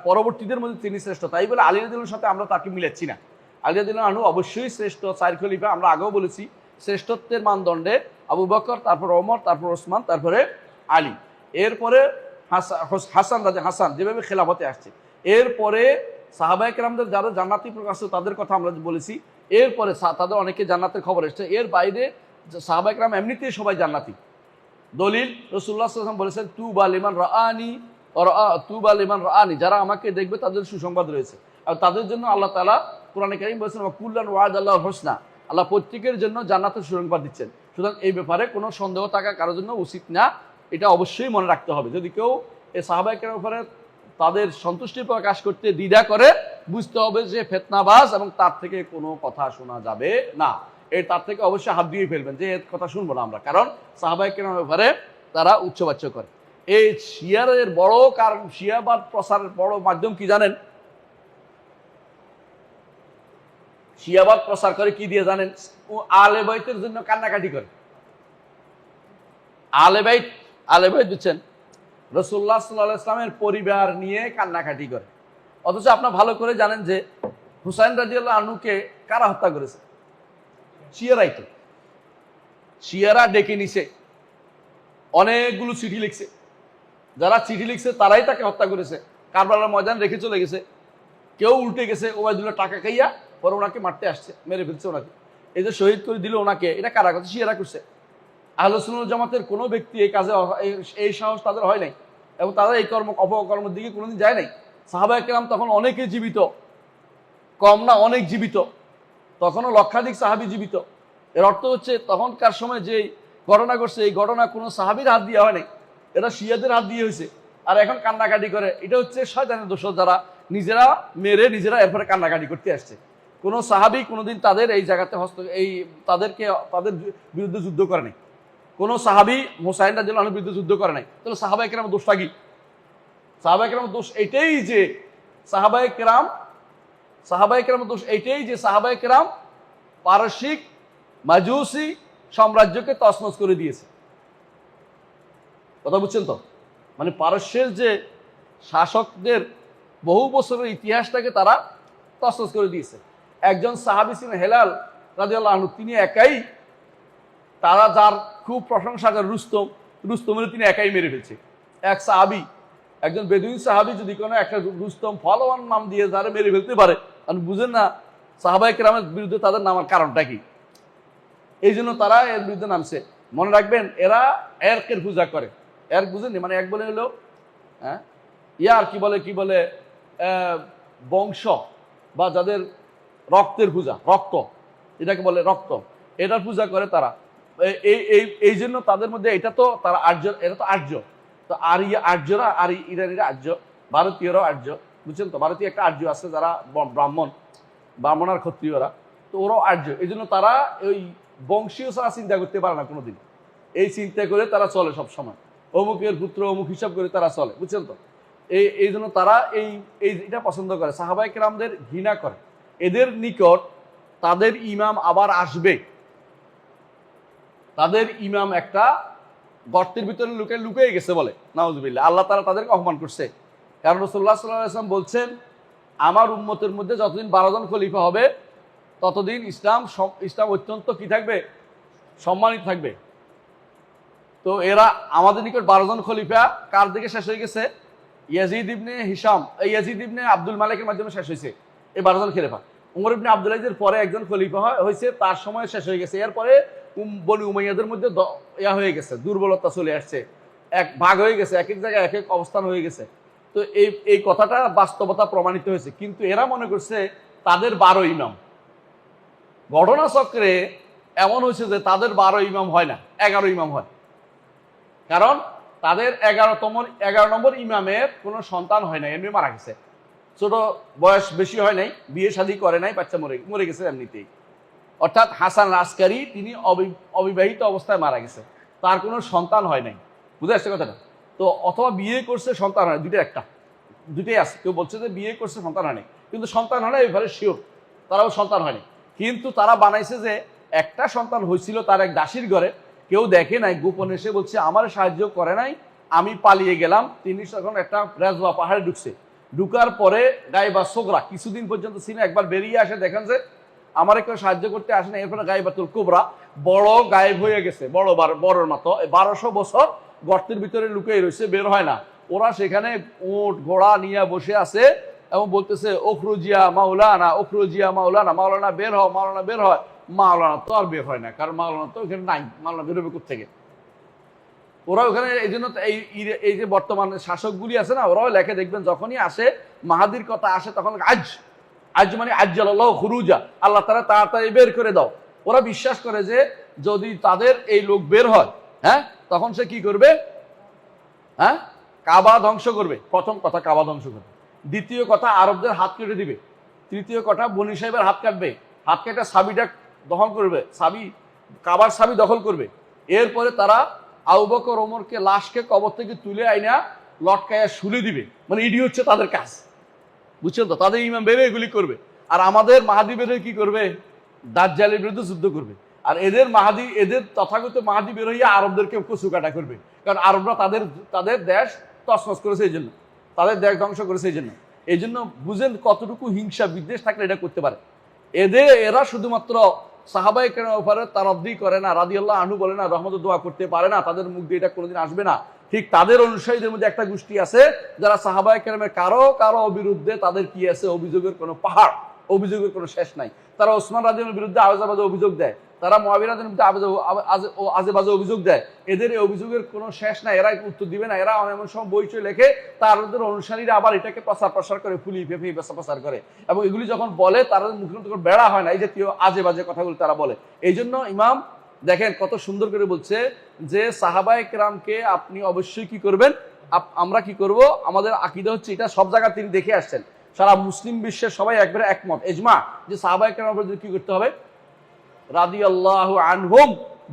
পরবর্তীদের মধ্যে তিনি শ্রেষ্ঠ, তাই বলে আলী রাদিয়াল্লাহুর সাথে আমরা তাকে মিলাচ্ছি না। আলী রাদিয়াল্লাহু আনহু অবশ্যই শ্রেষ্ঠ 4 খলিফা, আমরা আগেও বলেছি। শ্রেষ্ঠত্বের মানদণ্ডে আবু বকর, তারপর ওমর, তারপর ওসমান, তারপরে আলী, এরপরে হাসান যেভাবে খেলাফতে আসছে। এরপরে সাহাবায়ে কেরামদের যারা জান্নাতি প্রকাশ তাদের কথা আমরা বলেছি। এরপরে তাদের অনেকে জান্নাতের খবর এসছে। এর বাইরে সাহাবায়ে কেরাম এমনিতেই সবাই জান্নাতি, দলিল রাসূলুল্লাহ সাল্লাল্লাহু আলাইহি ওয়াসাল্লাম বলেছেন তুবা লিমান রাআনি তুবা লিমান রাআনি, যারা আমাকে দেখবে তাদের সুসংবাদ রয়েছে। আর তাদের জন্য আল্লাহ তাআলা কোরআনে কারীম বলেছেন কুল্লান ওয়াদাল্লাহুল হুসনা, আল্লাহ প্রত্যেকের জন্য জান্নাতের সুসংবাদ দিচ্ছেন। সুতরাং এই ব্যাপারে কোনো সন্দেহ থাকা কারোর জন্য উচিত না, এটা অবশ্যই মনে রাখতে হবে। যদি কেউ এই সাহাবায়ে কেরামের ব্যাপারে তাদের সন্তুষ্টি প্রকাশ করতে দ্বিধা করে, বুঝতে হবে যে ফিতনাবাজ এবং তার থেকে কোনো কথা শোনা যাবে না। তার থেকে অবশ্যই হাত দিয়ে ফেলবেন যে এর কথা শুনবো না আমরা, কারণ সাহাবায়ে কেরামের ব্যাপারে তারা উচ্চবাচ্য করে। এই শিয়ারের বড় কারণ, শিয়াবাদ প্রসারের বড় মাধ্যম কি জানেন? শিয়াবাদ প্রচার করে কি দিয়ে জানেন? ও আলে বাইতের জন্য কান্নাকাটি করে। আলে বাইত দিচ্ছেন রাসূলুল্লাহ সাল্লাল্লাহু আলাইহি ওয়াসাল্লামের পরিবার নিয়ে কান্নাকাটি করে। অথচ আপনারা ভালো করে জানেন যে হুসাইন রাদিয়াল্লাহু আনহুকে কারা হত্যা করেছে? শিয়ারাই তো। শিয়ারা ডেকে নিছে, অনেকগুলো চিঠি লিখছে, যারা চিঠি লিখছে তারাই তাকে হত্যা করেছে। কারবালার ময়দান রেখে চলে গেছে, কেউ উল্টে গেছে, ওবায়দুল্লাহ টাকা খাইয়া পরে ওনাকে মারতে আসছে, মেরে ফেলছে ওনাকে। এই যে শহীদ করে দিল ওনাকে, এটা কারা করছে? শিয়ারা করছে। আহলে সুন্নাত জামাতের কোনো ব্যক্তি এই কাজে এই সাহস তাদের হয় নাই, এবং তাদের এই অপকর্মের দিকে কোনোদিন যায় নাই। সাহাবায়ে কেরাম তখন অনেকে জীবিত, কম না অনেক জীবিত, তখনও লক্ষাধিক সাহাবী জীবিত। এর অর্থ হচ্ছে তখনকার সময় যে ঘটনা ঘটছে, এই ঘটনা কোনো সাহাবীর হাত দিয়ে হয় নাই, এটা শিয়াদের হাত দিয়ে হয়েছে। আর এখন কান্নাকাটি করে, এটা হচ্ছে শয়তানের দোষ, যারা নিজেরা মেরে নিজেরা এরপরে কান্নাকাটি করতে আসছে। কোনো সাহাবী কোনোদিন তাদের এই জায়গাতে তাদের বিরুদ্ধে যুদ্ধ করে নাই। কোনো সাহাবী হুসাইন রাদিয়াল্লাহু আনহুর বিরুদ্ধে যুদ্ধ করে নাই। তাহলে সাহাবায়ে কেরামের দোষটা কি? সাহাবায়ে কেরামের দোষ এটাই যে সাহাবায়ে কেরাম পারসিক মাজুসি সাম্রাজ্যকে তছনছ করে দিয়েছে। কথা বুঝছেন তো? মানে পারস্যের যে শাসকদের বহু বছরের ইতিহাসটাকে তারা তছনছ করে দিয়েছে। একজন সাহাবী ছিলেন হেলাল রাদিয়াল্লাহু আনহু, তিনি একাই, তারা যার খুব প্রশংসা করে রুস্তমের তিনি একাই মেরে ফেলছে। এক সাহাবী, একজন বেদুইন সাহাবী যদি কোনো একটা রুস্তম ফলোয়ান নাম দিয়ে যারা মেরে ফেলতে পারে, আপনি বুঝেন না সাহাবায়ে কেরামের বিরুদ্ধে তাদের নামার কারণটা কি? এই জন্য তারা এর বিরুদ্ধে নামছে। মনে রাখবেন, এরা এরকের পূজা করে। এর বুঝেননি? মানে এক বলে হলো ইয়ার কি বলে বংশ, বা যাদের রক্তের পূজা, রক্ত, এটাকে বলে রক্ত, এটার পূজা করে তারা। এই জন্য তাদের মধ্যে এটা তো তারা আর্য, এরা তো আর্য, তো আর্যরা আর ইরানিরা আর্য, ভারতীয়রাও আর্য, বুঝছেন তো? ভারতীয় একটা আর্য আছে যারা ব্রাহ্মণ আর ক্ষত্রিয়রা, তো ওরাও আর্য। এই জন্য তারা ওই বংশীয় ছাড়া চিন্তা করতে পারে না কোনোদিন। এই চিন্তা করে তারা চলে সব সময়, অমুকের পুত্র অমুক হিসাব করে তারা চলে, বুঝছেন তো? এই জন্য তারা এটা পছন্দ করে, সাহাবায়ে কেরামদের ঘৃণা করে। এদের নিকট তাদের ইমাম আবার আসবে, তাদের ইমাম একটা গর্তের ভিতরে লুকিয়ে গেছে বলে, নাউজুবিল্লাহ। আল্লাহ তাআলা তাদেরকে অপমান করছে, কারণ রাসূলুল্লাহ সাল্লাল্লাহু আলাইহি ওয়াসাল্লাম বলছেন আমার উম্মতের মধ্যে যতদিন 12 জন খলিফা হবে ততদিন ইসলাম অত্যন্ত কি থাকবে? সম্মানিত থাকবে। তো এরা আমাদের নিকট 12 জন খলিফা কার দিকে শেষ হয়ে গেছে? ইয়াজিদ ইবনে হিশাম, ইয়াজিদ ইবনে আব্দুল মালিকের মাধ্যমে শেষ হয়েছে এই 12 জন খলিফা। উমর ইবনে আব্দুল আজিজের পরে একজন খলিফা হয়েছে, তার সময় শেষ হয়ে গেছে। এরপরে বনি উমাইয়াদের মধ্যে হয়ে গেছে, দুর্বলতা চলে আসছে, এক ভাগ হয়ে গেছে, এক এক জায়গায় এক এক অবস্থান হয়ে গেছে। তো এই কথাটা বাস্তবতা প্রমাণিত হয়েছে, কিন্তু এরা মনে করছে তাদের 12 ইমাম। ঘটনা চক্রে এমন হয়েছে যে তাদের 12 ইমাম হয় না, 11 ইমাম হয়। কারণ তাদের 11 নম্বর ইমামের কোনো সন্তান হয় নাই, এমনি মারা গেছে। ছোট বয়স বেশি হয় নাই, বিয়ে শাদী করে নাই, বাচ্চা মরে গেছে এমনিতেই। অর্থাৎ হাসান আসকারি তিনি অবিবাহিত অবস্থায় মারা গেছে, তার কোনো সন্তান হয় নাই। বুঝে আসছে কথাটা? তো অথবা বিয়ে করছে, সন্তান হয়, দুইটাই আছে। কেউ বলছে যে বিয়ে করছে সন্তান হয় নাই, কিন্তু সন্তান হয় না এবারে শিওর, তারাও সন্তান হয়নি। কিন্তু তারা বানাইছে যে একটা সন্তান হয়েছিল তার এক দাসীর ঘরে, কেউ দেখে নাই, গোপনে এসে বলছে আমার সাহায্য করে নাই, আমি পালিয়ে গেলাম। তিনি তখন একটা রেজওয়া পাহাড়ে ঢুকার পরে গায়বা সোগরা কিছুদিন পর্যন্ত ছিল, একবার বেরিয়ে আসে, দেখেন যে আমার কেউ সাহায্য করতে আসে না। এরপরে গায়বাতুল কুবরা, বড় গায়েব হয়ে গেছে, বড়র মতো 1200 বছর গর্তের ভিতরে লুকিয়ে রয়েছে, বের হয় না। ওরা সেখানে উট ঘোড়া নিয়ে বসে আছে এবং বলতেছে ওখরুজিয়া মাওলানা, ওখরুজিয়া মাওলানা, মাওলানা বের হয়, মাওলানা বের হয়। মাওলানা তো আর বের হয় না, কারণ মাওলানা তো এখানে নাই, মাওলানা বেরোবে কোথেকে? ওরা ওখানে এই জন্য এই যে বর্তমান শাসকগুলি আছে না, ওরাও লেখে দেখবেন যখনই আসে মাহাদির কথা আসে তখন আজ মানে আজ্জালাল্লাহু খুরুজা, আল্লাহ তাআলা তাড়াতাড়ি বের করে দাও। ওরা বিশ্বাস করে যে যদি তাদের এই লোক বের হয়, হ্যাঁ, তখন সে কি করবে? হ্যাঁ, কাবা ধ্বংস করবে। প্রথম কথা কাবা ধ্বংস করবে, দ্বিতীয় কথা আরবদের হাত কেটে দিবে, তৃতীয় কথা বনি সাহেবের হাত কাটবে, হাত কেটে সাবিটা দখল করবে, কাবার সাবি দখল করবে। এরপরে তারা আবু বকর ওমরকে লাশকে কবর থেকে তুলে আইনা লটকায়া শুলে দিবে। মানে এটি হচ্ছে তাদের কাজ, বুঝছেন তো? তাদের ইমাম বেরে এগুলি করবে। আর আমাদের মাহাদি বেরে কি করবে? দাজ্জালের বিরুদ্ধে যুদ্ধ করবে। আর এদের তথাগত মাহাদি বের হইয়া আরবদেরকে কচুকাটা করবে। কারণ আরবরা তাদের দেশ তছনছ করেছে, এই জন্য তাদের দেশ ধ্বংস করেছে। এই জন্য বুঝেন কতটুকু হিংসা বিদ্বেষ থাকলে এটা করতে পারে। এরা শুধুমাত্র সাহাবায়ে কেরামের উপরে তারাদ্দি করে না, রাদিয়াল্লাহু আনহু বলে না, রহমতের দোয়া করতে পারে না, তাদের মুখ দিয়ে এটা কোনোদিন আসবে না। ঠিক তাদের অনুসারীদের মধ্যে একটা গোষ্ঠী আছে যারা সাহাবায়ে কেরামের কারো বিরুদ্ধে তাদের কি আছে? অভিযোগের কোনো পাহাড়, অভিযোগের কোনো শেষ নাই। তারা ওসমান রাদিয়াল্লাহুর বিরুদ্ধে আজেবাজে অভিযোগ দেয়, তারা মুআবিয়া রাদিয়াল্লাহুর বিরুদ্ধে আজেবাজে অভিযোগ দেয়। এদের এই অভিযোগের কোনো শেষ নাই, এরা উত্তর দিবে না। এরা এমন সময় বইচই লেখে, তাদের অনুসারীরা আবার এটাকে প্রসার করে, ফুলিয়ে ফেঁপে প্রচার করে। এবং এগুলি যখন বলে তাদের মুখের তখন বেড়া হয় না, এই জাতীয় আজে বাজে কথাগুলো তারা বলে। এই জন্য ইমাম দেখেন কত সুন্দর করে বলছে যে সাহাবায়ে কেরামকে আপনি অবশ্যই কি করবেন? আমরা কি করব? আমাদের আকীদা হচ্ছে এটা, সব জায়গায় তিনি দেখে আসছেন, সারা মুসলিম বিশ্বের সবাই একবারে একমত, ইজমা, যে সাহাবায়ে কেরামের কি করতে হবে? রাদিয়াল্লাহু আনহুম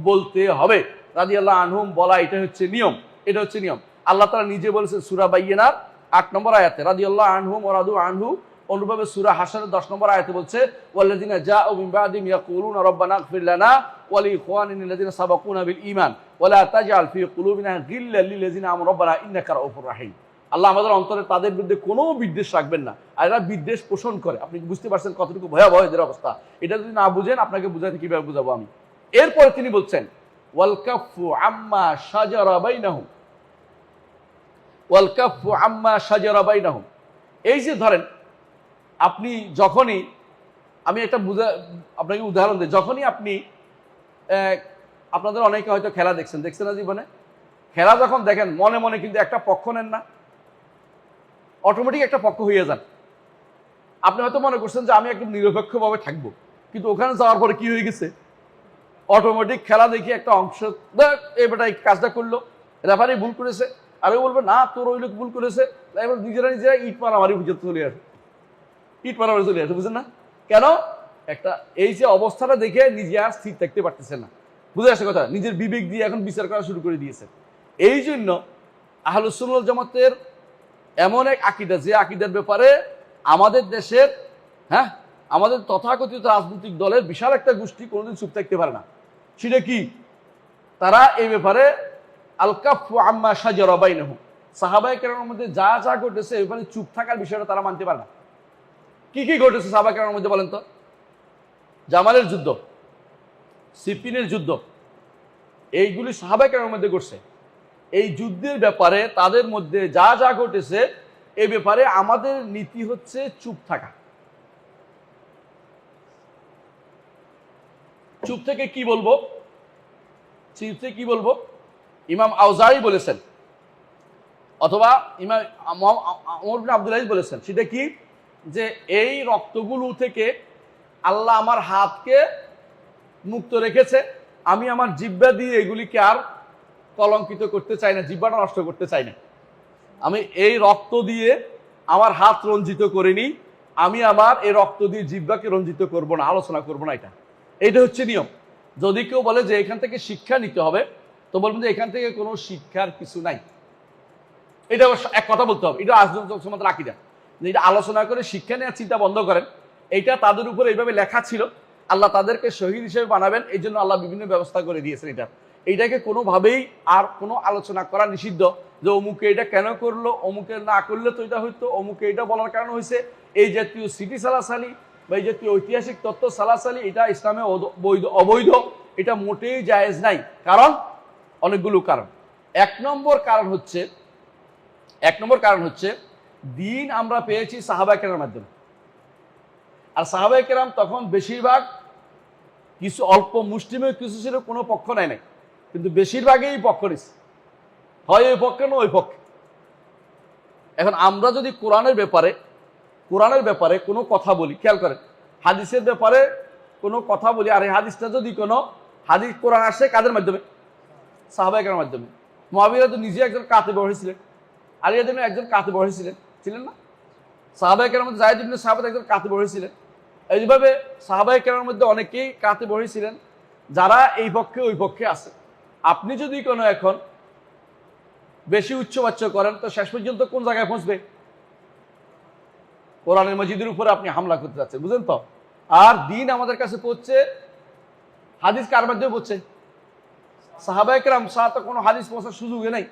বলতে হবে। রাদিয়াল্লাহু আনহুম বলা এটা হচ্ছে নিয়ম, এটা হচ্ছে নিয়ম। আল্লাহ তাআলা নিজে বলেছেন সূরা বাইয়িনার 8 নম্বর আয়াতে, রাদিয়াল্লাহু আনহুম ওয়া রাদু আনহু। অনুরূপভাবে সূরা হাশরের 10 নম্বর আয়াতে বলছে, ওয়াল্লাযিনা জাউ মিন বাদিহিম ইয়াকুলুনা রাব্বানা ইগফির লানা ওয়া লিইখওয়ানিনাল্লাযিনা সাবাকুনা বিল ঈমান ওয়া লা তাজআল ফি কুলুবিনা গিল্লাল লিল্লাযিনা আমানু রাব্বানা ইন্নাকা রাউফুর রাহিম। আল্লাহ আমাদের অন্তরে তাদের বিরুদ্ধে কোনো বিদ্বেষ রাখবেন না। আর এরা বিদ্বেষ পোষণ করে। আপনি বুঝতে পারছেন কতটুকু ভয়াবহ এদের অবস্থা। এটা যদি না বুঝেন আপনাকে বুঝাতে কিভাবে বুঝাবো আমি। এরপরে তিনি বলছেন ওয়াল কাফু আম্মা শাজারা বাইনাহুম, ওয়াল কাফু আম্মা শাজারা বাইনাহুম। এই যে ধরেন আপনি যখনই, আমি একটা আপনাকে উদাহরণ দিই, যখনই আপনি আপনাদের অনেকে হয়তো খেলা দেখছেন না জীবনে, খেলা যখন দেখেন মনে মনে কিন্তু একটা পক্ষ নেন না, অটোমেটিক একটা পক্ষ হয়ে যান। আপনি হয়তো মনে করছেন যে আমি একদম নিরপেক্ষভাবে থাকবো, কিন্তু ওখানে যাওয়ার পরে কি হয়ে গেছে? অটোমেটিক খেলা দেখি একটা অংশ এবার এই কাজটা করলো, রেফারি ভুল করেছে, আর ও বলবে না তোর ওই লোক ভুল করেছে, এবার নিজেরা ইট মারামারি বুঝতে চলে আসে, বুঝেন না কেন? একটা এই যে অবস্থাটা দেখে নিজে আর স্থির থাকতে পারতেছে না, বুঝে আসে কথা, নিজের বিবেক দিয়ে এখন বিচার করা শুরু করে দিয়েছে। এই জন্য আহলুস সুন্নাহ ওয়াল জামাতের এমন এক আকীদা, যে আকীদার ব্যাপারে আমাদের দেশের, হ্যাঁ, আমাদের তথাকথিত রাজনৈতিক দলের বিশাল একটা গোষ্ঠী কোনোদিন চুপ থাকতে পারে না। সেটা কি? তারা এই ব্যাপারে আল কাফু আম্মা শাজারা বাইনাহুম, সাহাবায়ে কেরামের মধ্যে যা যা ঘটেছে এই ব্যাপারে চুপ থাকার বিষয়টা তারা মানতে পারে না। কি কি ঘটেছে সাহাবায়ে কেরামের মধ্যে বলেন তো? জামালের যুদ্ধ, সিফিনের যুদ্ধ, এইগুলি সাহাবায়ে কেরামের মধ্যে ঘটছে। এই যুদ্ধের ব্যাপারে তাদের মধ্যে যা যা ঘটেছে এই ব্যাপারে আমাদের নীতি হচ্ছে চুপ থাকা। চুপ থেকে কি বলবো? ইমাম আউজাঈ বলেছেন, অথবা ইমাম ওমর ইবনে আব্দুল আজিজ বলেছেন, সেটা কি? যে এই রক্তগুলো থেকে আল্লাহ আমার হাতকে মুক্ত রেখেছে, আমি আমার জিহ্বা দিয়ে এগুলিকে আর কলঙ্কিত করতে চাই না, জিহ্বাটা নষ্ট করতে চাই না। আমি এই রক্ত দিয়ে আমার হাত রঞ্জিত করিনি, আমি আমার এই রক্ত দিয়ে জিহ্বাকে রঞ্জিত করব না, আলোচনা করব না। এটা হচ্ছে নিয়ম। যদি কেউ বলে যে এখান থেকে শিক্ষা নিতে হবে, তো বলবেন যে এখান থেকে কোনো শিক্ষার কিছু নাই। এটা এক কথা বলতে হবে, এটা আজমত আকীদা, যে এটা আলোচনা করে শিক্ষা নেওয়ার চিন্তা বন্ধ করেন। এইটা তাদের উপর এইভাবে লেখা ছিল, আল্লাহ তাদেরকে শহীদ হিসেবে বানাবেন, এই জন্য আল্লাহ বিভিন্ন ব্যবস্থা করে দিয়েছেন। এইটাকে কোনোভাবেই আর কোনো আলোচনা করা নিষিদ্ধ, যে অমুকে এটা কেন করলো, অমুকে না করলে তো এটা হইতো, অমুকে এটা বলার কারণ হয়েছে। এই জাতীয় সিটি সালাসালি বা এই জাতীয় ঐতিহাসিক তত্ত্ব সালাসালি, এটা ইসলামে অবৈধ, এটা মোটেই জায়েজ নাই। কারণ অনেকগুলো কারণ। এক নম্বর কারণ হচ্ছে দিন আমরা পেয়েছি সাহাবায়ে কেরামের মাধ্যমে। আর সাহাবায়ে কেরাম তখন বেশিরভাগ, কিছু অল্প মুসলিমের কিছু ছিল কোনো পক্ষ নাই, কিন্তু বেশিরভাগই পক্ষ নিছে। হয় ওই পক্ষে না ওই পক্ষে। এখন আমরা যদি কোরআনের ব্যাপারে কোনো কথা বলি, খেয়াল করেন, হাদিসের ব্যাপারে কোনো কথা বলি, আর এই হাদিসটা যদি কোনো হাদিস কোরআন আসে কাদের মাধ্যমে? সাহাবায়ে কেরামের মাধ্যমে। মুআবিয়া তো নিজে একজন কাতিব হয়েছিলেন, আলী রাদিয়াল্লাহু আনহু একজন কাতিব হয়েছিলেন, ছিলেন না? সাহাবায়ে কেরামের মধ্যে যায়েদ ইবনে সাবিত একজন কাতিব হয়েছিলেন। এইভাবে সাহাবায়ে কেরামের মধ্যে অনেকেই কাতিব হয়েছিলেন যারা এই পক্ষে ওই পক্ষে আছে। আপনি যদি কোনো এখন বেশি উচ্চবাচ্য করেন তো শেষ পর্যন্ত কোন জায়গায় পৌঁছবে? কোরআনের মজিদের উপরে আপনি হামলা করতে যাচ্ছেন, বুঝলেন তো? আর দিন আমাদের কাছে পৌঁছছে, হাদিস কার মাধ্যমে পৌঁছছে? সাহাবায়ে কেরাম ছাড়া তো কোনো হাদিস পৌঁছার সুযোগই নাই,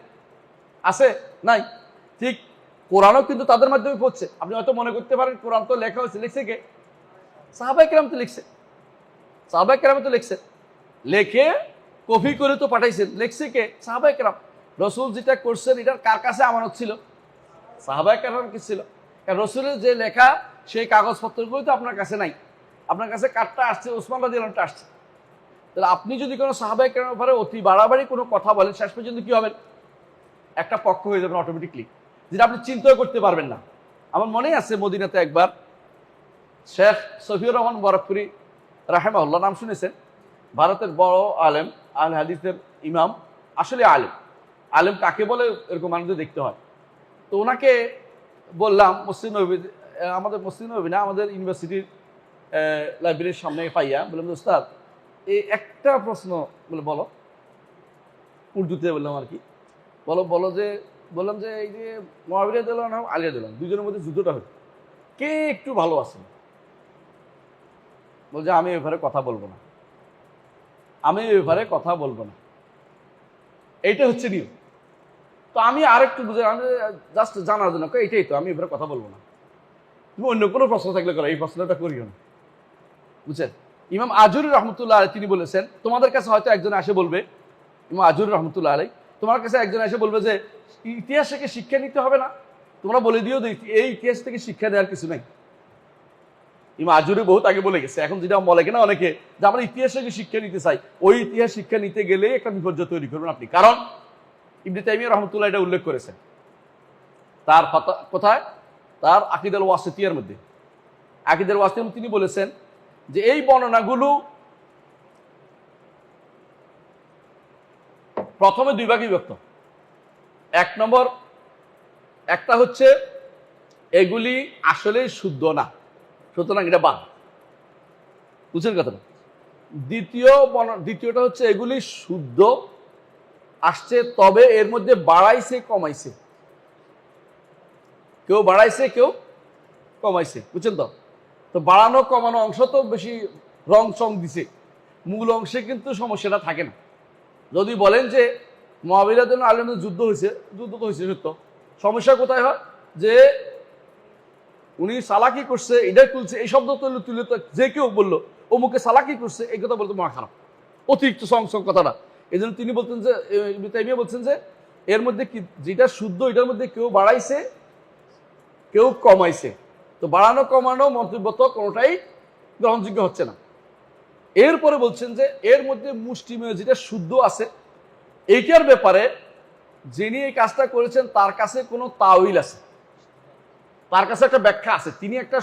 আছে? নাই। ঠিক কোরআনও কিন্তু তাদের মাধ্যমে পৌঁছছে। আপনি হয়তো মনে করতে পারেন কোরআন তো লেখা হয়েছে, লিখছে কে? সাহাবায়ে কেরাম তো লিখছে, সাহাবায়ে কেরাম তো লিখছে, লেখে কপি করে তো পাঠাইছেন, লিখছে কে? সাহাবায়ে কেরাম। রসুল যেটা করছেন এটার কার কাছে আমানত ছিল? সাহাবায়ে কেরাম কি ছিল? কারণ রসুলের যে লেখা সেই কাগজপত্রগুলো তো আপনার কাছে নাই, আপনার কাছে কাঠটা আসছে, ওসমান রাদিয়াল্লাহু আনহু আসছে। তাহলে আপনি যদি কোনো সাহাবায়ে কেরামের ব্যাপারে অতি বাড়াবাড়ি কোনো কথা বলেন, শেষ পর্যন্ত কি হবেন? একটা পক্ষ হয়ে যাবেন অটোমেটিকলি, যেটা আপনি চিন্তাও করতে পারবেন না। আমার মনে আছে মদিনাতে একবার শেখ সফিউর রহমান বরকপুরি রাহেমাহুল্লাহ, নাম শুনেছেন? ভারতের বড় আলেম, আহলে হাদিসের ইমাম, আসলে আলেম কাকে বলে এরকম মানুষদের দেখতে হয়। তো ওনাকে বললাম মসজিদ নববী, আমাদের মসজিদ নববী না, আমাদের ইউনিভার্সিটির লাইব্রেরির সামনে পাইয়া বললাম, উস্তাদ এই একটা প্রশ্ন বলে বলো, উর্দুতে বললাম আর কি, বলো যে, বললাম যে এই যে মুআবিয়া রাদিয়াল্লাহু আনহু আলী রাদিয়াল্লাহু আনহু দুজনের মধ্যে যুদ্ধটা হলো, কে একটু ভালো আছেন? বলছে আমি এ ব্যাপারে কথা বলবো না, আমি এ ব্যাপারে কথা বলবো না, এইটা হচ্ছে নিয়ম। তো আমি আরেকটু বুঝে, জাস্ট জানার জন্য এইটাই তো, আমি এবারে কথা বলবো না, তুমি অন্য কোনো প্রশ্ন থাকলে করো, এই প্রশ্নটা করিও না, বুঝছেন? ইমাম আজুরি রহমতুল্লাহ আলাইহি তিনি বলেছেন, তোমাদের কাছে হয়তো একজন এসে বলবে, ইমাম আজুরি রহমতুল্লাহ আলাইহি, তোমার কাছে একজন এসে বলবে যে ইতিহাস থেকে শিক্ষা নিতে হবে না, তোমরা বলে দিও যে এই ইতিহাস থেকে শিক্ষা দেওয়ার কিছু নাই। ইমাম আজুরি বহুত আগে বলে গেছে, এখন যেটা বলে কিনা অনেকে যে আমরা ইতিহাস থেকে শিক্ষা নিতে চাই, ওই ইতিহাস শিক্ষা নিতে গেলেই একটা বিপর্যয় তৈরি করবেন আপনি। কারণ ইবনে তাইমিয়া রহমতুল্লাহ এটা উল্লেখ করেছেন তার কোথায়? তার আকিদাল ওয়াসিতিয়ার মধ্যে। আকিদাল ওয়াসিতিয়া তিনি বলেছেন যে এই বর্ণনাগুলো প্রথমে দুই ভাগে বিভক্ত। এক নম্বর, একটা হচ্ছে এগুলি আসলে শুদ্ধ না, সুতরাং এটা বাদ, বুঝছেন কথাটা? দ্বিতীয়টা হচ্ছে এগুলি শুদ্ধ আসছে, তবে এর মধ্যে বাড়াইছে কমাইছে, কেউ বাড়াইছে কেউ কমাইছে, বুঝছেন তো? তো বাড়ানো কমানো অংশ তো বেশি রং চং দিছে, মূল অংশে কিন্তু সমস্যাটা থাকে না। যদি বলেন যে মুআবিয়া রাদিয়াল্লাহু আনহু যুদ্ধ হয়েছে, যুদ্ধ তো হয়েছে সত্য, সমস্যা কোথায় হয়? যে উনি সালাকি করছে, এটা তুলছে, এই শব্দ তুলে তো যে কেউ বললো অমুকে সালাকি করছে, এই কথা বলতে মহা খারাপ, অতিরিক্ত সংসং কথাটা। এই জন্য তিনি বলতেন যে, ইবনে তাইমিয়া বলছেন যে এর মধ্যে কি যেটা শুদ্ধ এটার মধ্যে কেউ বাড়াইছে কেউ কমাইছে, তো বাড়ানো কমানো মন্তব্য তো কোনোটাই গ্রহণযোগ্য হচ্ছে না। এরপরে বলছেন যে এর মধ্যে মুষ্টিমেয় যেটা শুদ্ধ আছে এইটার ব্যাপারে যিনি এই কাজটা করেছেন তার কাছে কোনো তাওয়িল আছে, তার কাছে একটা ব্যাখ্যা আছে, তিনি একটা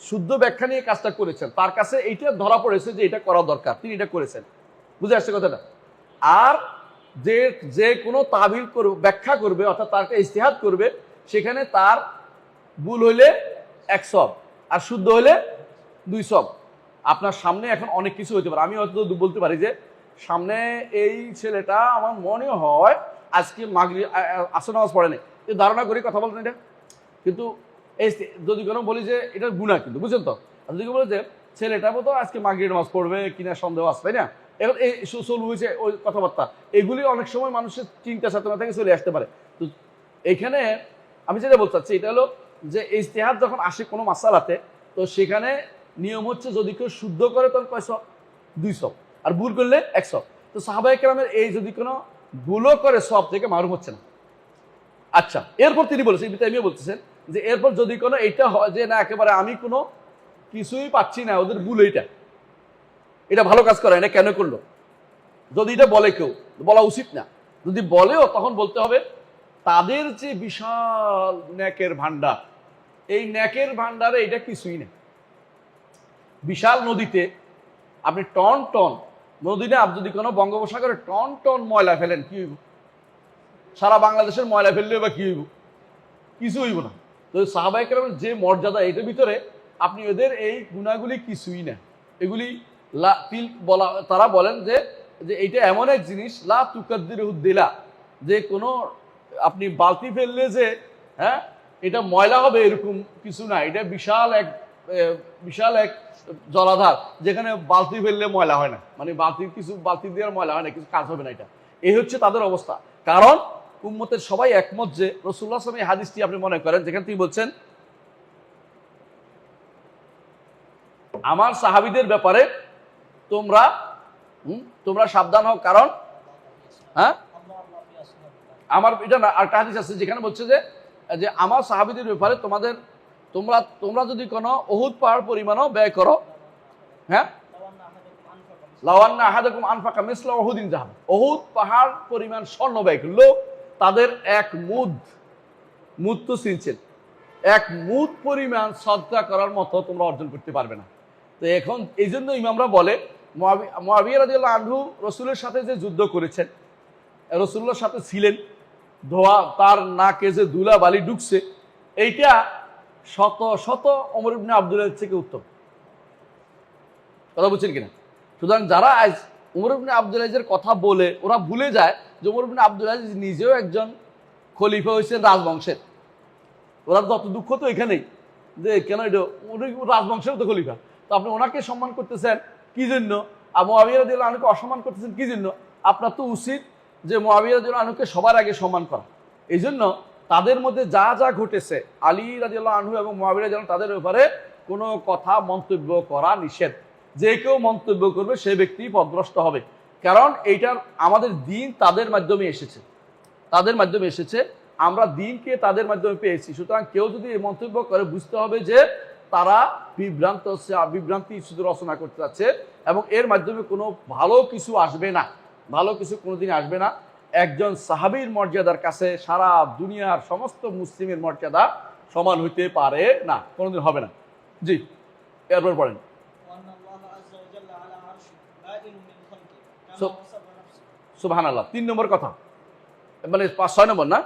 শুদ্ধ ব্যাখ্যা নিয়ে কাজটা করেছেন, তার কাছে এইটা ধরা পড়েছে যে এটা করা দরকার, তিনি এটা করেছেন, বুঝে আসছে কথাটা? আর যে কোনো তাবিল করবে, ব্যাখ্যা করবে, অর্থাৎ তারকে ইজতিহাদ করবে, সেখানে তার ভুল হইলে 1 সওয়াব আর শুদ্ধ হইলে 2 সওয়াব। আপনার সামনে এখন অনেক কিছু হইতে পারে, আমি হয়তো বলতে পারি যে সামনে এই ছেলেটা আমার মনে হয় আজকে মাগরিব আসর নামাজ পড়ে নাই, ধারণা করি কথা বলতেন এটা, কিন্তু এই যদি কোনো বলি যে এটা গুনাহ, কিন্তু বুঝছেন তো? যদি বলে যে ছেলেটা মতো আজকে মাগরিব নামাজ পড়বে কিনা সন্দেহ আছে, তাই না? এখন এই চলু হয়েছে ওই কথাবার্তা, এগুলি অনেক সময় মানুষের চিন্তা চেতনা থেকে চলে আসতে পারে। তো এইখানে আমি যেটা বলতে চাচ্ছি এটা হলো যে ইজতিহাদ যখন আসে কোনো মাসালাতে, তো সেখানে নিয়ম হচ্ছে যদি কেউ শুদ্ধ করে তখন কয় সওয়াব? 2 সওয়াব, আর ভুল করলে 1 সওয়াব। তো সাহাবায়ে কেরামের এই যদি কোনো ভুলও করে সওয়াব থেকে মাহরুম হচ্ছে না। আচ্ছা, এরপর তিনি বলেছেন, ইবনে তাইমিয়া বলতেছেন যে এরপর যদি কোনো এইটা হয় যে না একেবারে আমি কোনো কিছুই পাচ্ছি না, ওদের ভুল এটা ভালো কাজ করে, এটা কেন করলো, যদি এটা বলে কেউ, বলা উচিত না, যদি বলেও তখন বলতে হবে তাদের যে বিশাল ন্যাকের ভান্ডার, এই ন্যাকের ভান্ডারে এটা কিছুই না। বিশাল নদীতে আপনি টন টন নদীতে আপনি যদি কোনো বঙ্গোপসাগরে টন টন ময়লা ফেলেন, কি হইব? সারা বাংলাদেশের ময়লা ফেললে বা কি হইব? কিছু হইব না। তো সাহাবায়ে কেরামের যে মর্যাদা, এটার ভিতরে আপনি ওদের এই গুণাগুলি কিছুই না। এগুলি বলা, তারা বলেন যে এইটা এমন এক জিনিস লা তুকাদ্দিরুহু দিলা, যে কোনো আপনি বালতি ফেললে যে হ্যাঁ এটা ময়লা হবে এরকম কিছু না। এটা বিশাল এক জলাধার, যেখানে বালতি ফেললে ময়লা হয় না, মানে বালতি দিয়ে ময়লা হয় না, কিছু কাজ হবে না। এটা এই হচ্ছে তাদের অবস্থা। কারণ উম্মতের সবাই একমত যে রাসূলুল্লাহ সাল্লাল্লাহু আলাইহি ওয়াসাল্লাম এই হাদিসটি আপনি মনে করেন যেখানে তিনি বলছেন আমার সাহাবীদের ব্যাপারে তোমরা সাবধান হও, কারণ হ্যাঁ আমার এটা না, আরেকটা হাদিস আছে যেখানে বলছে যে আমার সাহাবীদের ব্যাপারে তোমরা যদি কোনো উহুদ পাহাড় পরিমাণও ব্যয় করো, হ্যাঁ লাওয়ান্না আহাদাকুম আনফাকা মিসলা উহুদিন যাহাব, উহুদ পাহাড় পরিমাণ স্বর্ণ ব্যয় করলো, তাদের এক মুদ তো চিনছেন, এক মুদ পরিমাণ সদকা করার মতো তোমরা অর্জন করতে পারবে না। তো এখন এই জন্য ইমামরা বলে মুআবিয়া রাদিয়াল্লাহু আনহু রাসূলের সাথে যে যুদ্ধ করেছেন, রাসূলুল্লাহর সাথে ছিলেন, তার নাকে যে ধুলা বালি ঢুকছে, এইটা শত শত ওমর ইবনে আব্দুল আজিজ থেকে উত্তম। কথা বুঝছেন কিনা? সুতরাং যারা আজ ওমর ইবনে আব্দুল আজিজের কথা বলে ওরা ভুলে যায় যে ওমর ইবনে আব্দুল আজিজ নিজেও একজন খলিফা হয়েছেন রাজবংশের। ওরা যত দুঃখ তো এখানেই যে কেন এটা রাজবংশের তো খলিফা, তো আপনি ওনাকে সম্মান করতেছেন কি জন্য? আর মুআবিয়া রাদিয়াল্লাহু আনহুকে অসম্মান করতেছেন কি জন্য? আপনার তো উচিত যে মুআবিয়া রাদিয়াল্লাহু আনহুকে সবার আগে সম্মান করা। এই জন্য তাদের মধ্যে যা যা ঘটেছে, আলী রাদিয়াল্লাহু আনহু এবং মুআবিয়া রাদিয়াল্লাহু আনহু তাদের ব্যাপারে কোনো কথা মন্তব্য করা নিষেধ। যে কেউ মন্তব্য করবে সে ব্যক্তি পথভ্রষ্ট হবে, কারণ এইটার আমাদের দিন তাদের মাধ্যমে এসেছে, আমরা দিনকে তাদের মাধ্যমে পেয়েছি। সুতরাং কেউ যদি এই মন্তব্য করে বুঝতে হবে যে তারা বিভ্রান্তি শুধু রচনা করতে যাচ্ছে এবং এর মাধ্যমে কোনো ভালো কিছু আসবে না, ভালো কিছু কোনোদিন আসবে না। একজন সাহাবীর মর্যাদার কাছে সারা দুনিয়ার সমস্ত মুসলিমের মর্যাদা সমান হইতে পারে না, কোনোদিন হবে না। জি, এরপর পড়েন। সুবহানাল্লাহ। 3 নম্বর কথা, মানে 5-6 নম্বর না,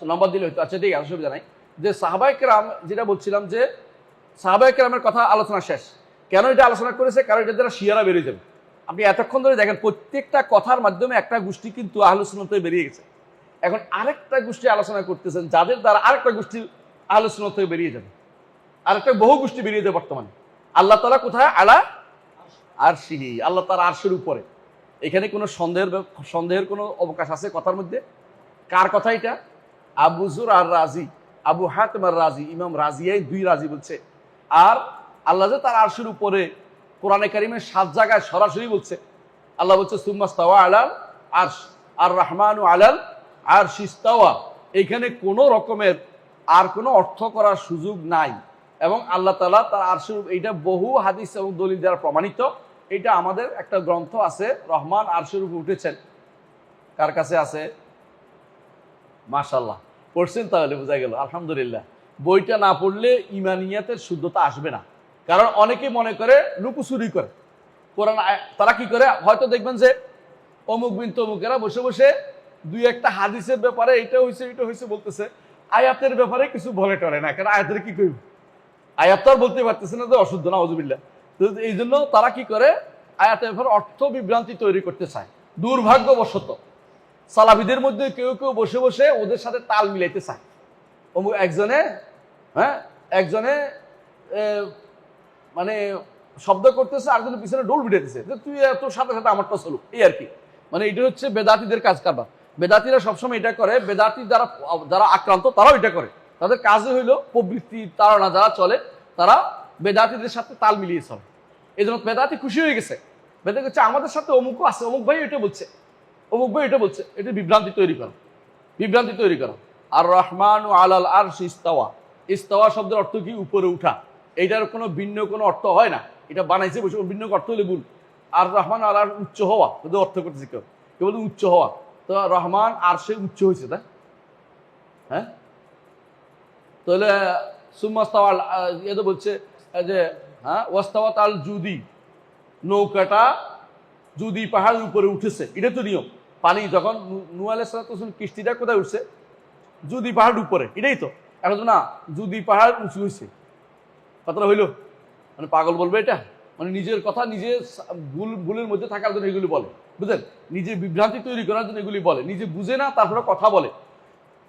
নম্বর দিলে হয়তো। আচ্ছা ঠিক আছে, অসুবিধা নাই। যে সাহাবায়ে কেরাম, যেটা বলছিলাম যে সাহাবায়ে কেরামের কথা আলোচনা শেষ। কেন এটা আলোচনা করেছে? কারণ এটা দ্বারা শিয়ারা বেরিয়ে যাবে। আপনি এতক্ষণ ধরে দেখেন প্রত্যেকটা কথার মাধ্যমে একটা গোষ্ঠী কিন্তু আহলে সুন্নাতে বেরিয়ে গেছে। এখন আরেকটা গোষ্ঠী আলোচনা করতেছেন যাদের দ্বারা আরেকটা গোষ্ঠী আহলে সুন্নাত থেকে বেরিয়ে যাবে, আরেকটা বহু গোষ্ঠী বেরিয়ে যাবে। বর্তমানে আল্লাহ তাআলা কোথায়? আলা আরশিহি, আল্লাহ তাআলা আরশের উপরে। এখানে কোনো সন্দেহের কোনো অবকাশ আছে কথার মধ্যে? কার কথা এটা? আবু যুর আর রাজি, আবু হাতিম আর রাজি, ইমাম রাজিয়াই 2 রাজি বলছে। আর আল্লাহ যে তার আরশের উপরে কোরআনে কারিমের 7 জায়গায় সরাসরি বলছে। আল্লাহ বলছে সুম্মাস্তাওয়া আলাল আরশ, আর রহমানু আলাল আরশি ইস্তাওয়া। এখানে কোনো রকমের আর কোনো অর্থ করার সুযোগ নাই। এবং আল্লাহ তাআলা তার আরশের, এইটা বহু হাদিস এবং দলিল দ্বারা প্রমাণিত। এটা আমাদের একটা গ্রন্থ আছে, রহমান আরশের উপরে উঠেছেন। কার কাছে আছে? মাশাআল্লাহ, পড়ছেন তাহলে বোঝা গেল, আলহামদুলিল্লাহ। বইটা না পড়লে ইমানিয়াতের শুদ্ধতা আসবে না। কারণ অনেকে মনে করে লুকোচুরি করে কোরআন। তারা কি করে? হয়তো দেখবেন যে অমুক বিন তমুকেরা বসে বসে 2-1টা হাদিসের ব্যাপারে এটা হয়েছে বলতেছে, আয়াতের ব্যাপারে কিছু বলে টলে না। কারণ আয়াতের কি করব? আয়াত তো আর বলতে পারতেছে না যে অশুদ্ধ, নাউযুবিল্লাহ। তো এই জন্য তারা কি করে? আয়াতের ব্যাপারে অর্থ বিভ্রান্তি তৈরি করতে চায়। দুর্ভাগ্যবশত সালাফিদের মধ্যে কেউ কেউ বসে বসে ওদের সাথে তাল মিলাইতে চায়। একজনে মানে শব্দ করতেছে, আরেকজনের পিছনে ডোল পিটাইতেছে, তুই তোর সাথে সাথে আমারটা চলো, এই আর কি। মানে এটা হচ্ছে বেদাতীদের কাজ কারবার। বেদাতীরা সবসময় এটা করে, বেদাতী যারা আক্রান্ত তারাও এটা করে। তাদের কাজে হইলো প্রবৃত্তি তাড়না যারা চলে তারা বেদাতীদের সাথে তাল মিলিয়ে চলে। এই জন্য বেদাতী খুশি হয়ে গেছে, বেদাতী হচ্ছে আমাদের সাথে অমুকও আছে, অমুক ভাই এটা বলছে, এটা বিভ্রান্তি তৈরি করো। আর রহমান আলাল আরশি ইস্তাওয়া, ইস্তাওয়া শব্দের অর্থ কি? উপরে উঠা। এইটার কোনো ভিন্ন কোনো অর্থ হয় না, এটা বানাইছে বসে, ভিন্ন অর্থ হলে ভুল। আর রহমান আলার উচ্চ হওয়া, যদি অর্থ করতেছে কেউ বলতে উচ্চ হওয়া, তো রহমান আরশে উচ্চ হয়েছে, তাই হ্যাঁ? তাহলে সুম্মাস্তাওয়াল এ তো বলছে যে হ্যাঁ ওয়াস্তাওয়াত আল জুদি, নৌকাটা জুদি পাহাড়ের উপরে উঠেছে, এটা তো নিয়ম। পানি যখন নূহ আলাইহিস সালাম কিস্তিটা কোথায় উঠছে? জুদি পাহাড়ের উপরে, এটাই তো। এখন তো না জুদি পাহাড় উঁচু হয়েছে, কথাটা হইলো? মানে পাগল বলবে এটা? মানে নিজের কথা নিজে ভুলের মধ্যে থাকার জন্য এগুলি বলে, বুঝলেন? নিজে বিভ্রান্তি তৈরি করার জন্য এগুলি বলে, নিজে বুঝে না তারপরে কথা বলে।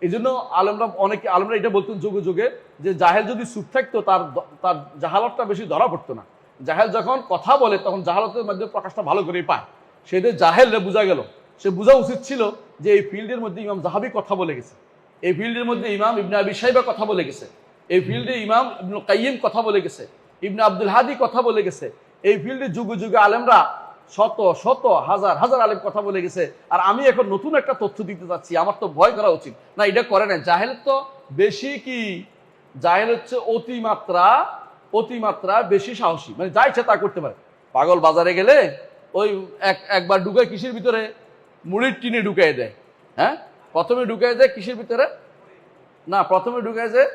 এই জন্য আলেমরা এটা বলতেন যুগে যুগে যে জাহেল যদি চুপ থাকতো তার জাহালতটা বেশি ধরা পড়তো না। জাহেল যখন কথা বলে তখন জাহালতের মধ্যে প্রকাশটা ভালো করেই পায়। সেদের জাহেলরে বোঝা গেল, সে বোঝা উচিত ছিল যে এই ফিল্ডের মধ্যে ইমাম জাহাবি কথা বলে গেছে, এই ফিল্ডের মধ্যে ইমাম ইবনে আবি শাইবা কথা বলে গেছে, এই ফিল্ডে ইমাম ইবনে কাইয়িম কথা বলে গেছে, ইবনে আব্দুল হাদি কথা বলে গেছে। এই ফিল্ডে যুগে যুগে আলেমরা শত শত হাজার হাজার আলেম কথা বলে গেছে। আর আমি এখন নতুন একটা তথ্য দিতে যাচ্ছি, আমার তো ভয় করা উচিত না, এটা করে না। জাহেল তো বেশি কি, জাহেল হচ্ছে অতিমাত্রা বেশি সাহসী, মানে যা ইচ্ছা তা করতে পারে। পাগল বাজারে গেলে ওই একবার ঢুকে কিসের ভিতরে? মুড়ির টিনে ঢুকাই দেয়। হ্যাঁ, প্রথমে ঢুকাই দেয় কিসের ভিতরে? না, প্রথমে ঢুকাই যায়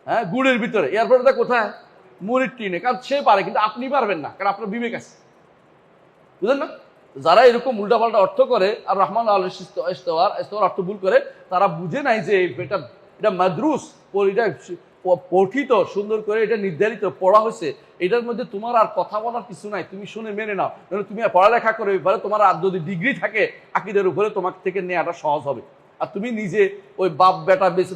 হ্যাঁ গুড়ের ভিতরে, এরপরে দেয় কোথায়? মুড়ির টিনে। কারণ সে পারে, কিন্তু আপনি পারবেন না, কারণ আপনার বিবেক আছে, বুঝলেন না? যারা এরকম উল্টাপাল্টা অর্থ করে আর রহমান আল ইস্তেওয়ার অর্থ ভুল করে, তারা বুঝে নাই যে এটা মাদ্রুস, এটা পঠিত, সুন্দর করে এটা নির্ধারিত পড়া হয়েছে। এটার মধ্যে তোমার আর কথা বলার কিছু নাই, তুমি শুনে মেনে নাও। তুমি পড়ালেখা করে তোমার আর যদি ডিগ্রি থাকে আকীদার উপরে, তোমার থেকে নেওয়াটা সহজ হবে। আর তুমি নিজে ওই বাপ বেটা বেশি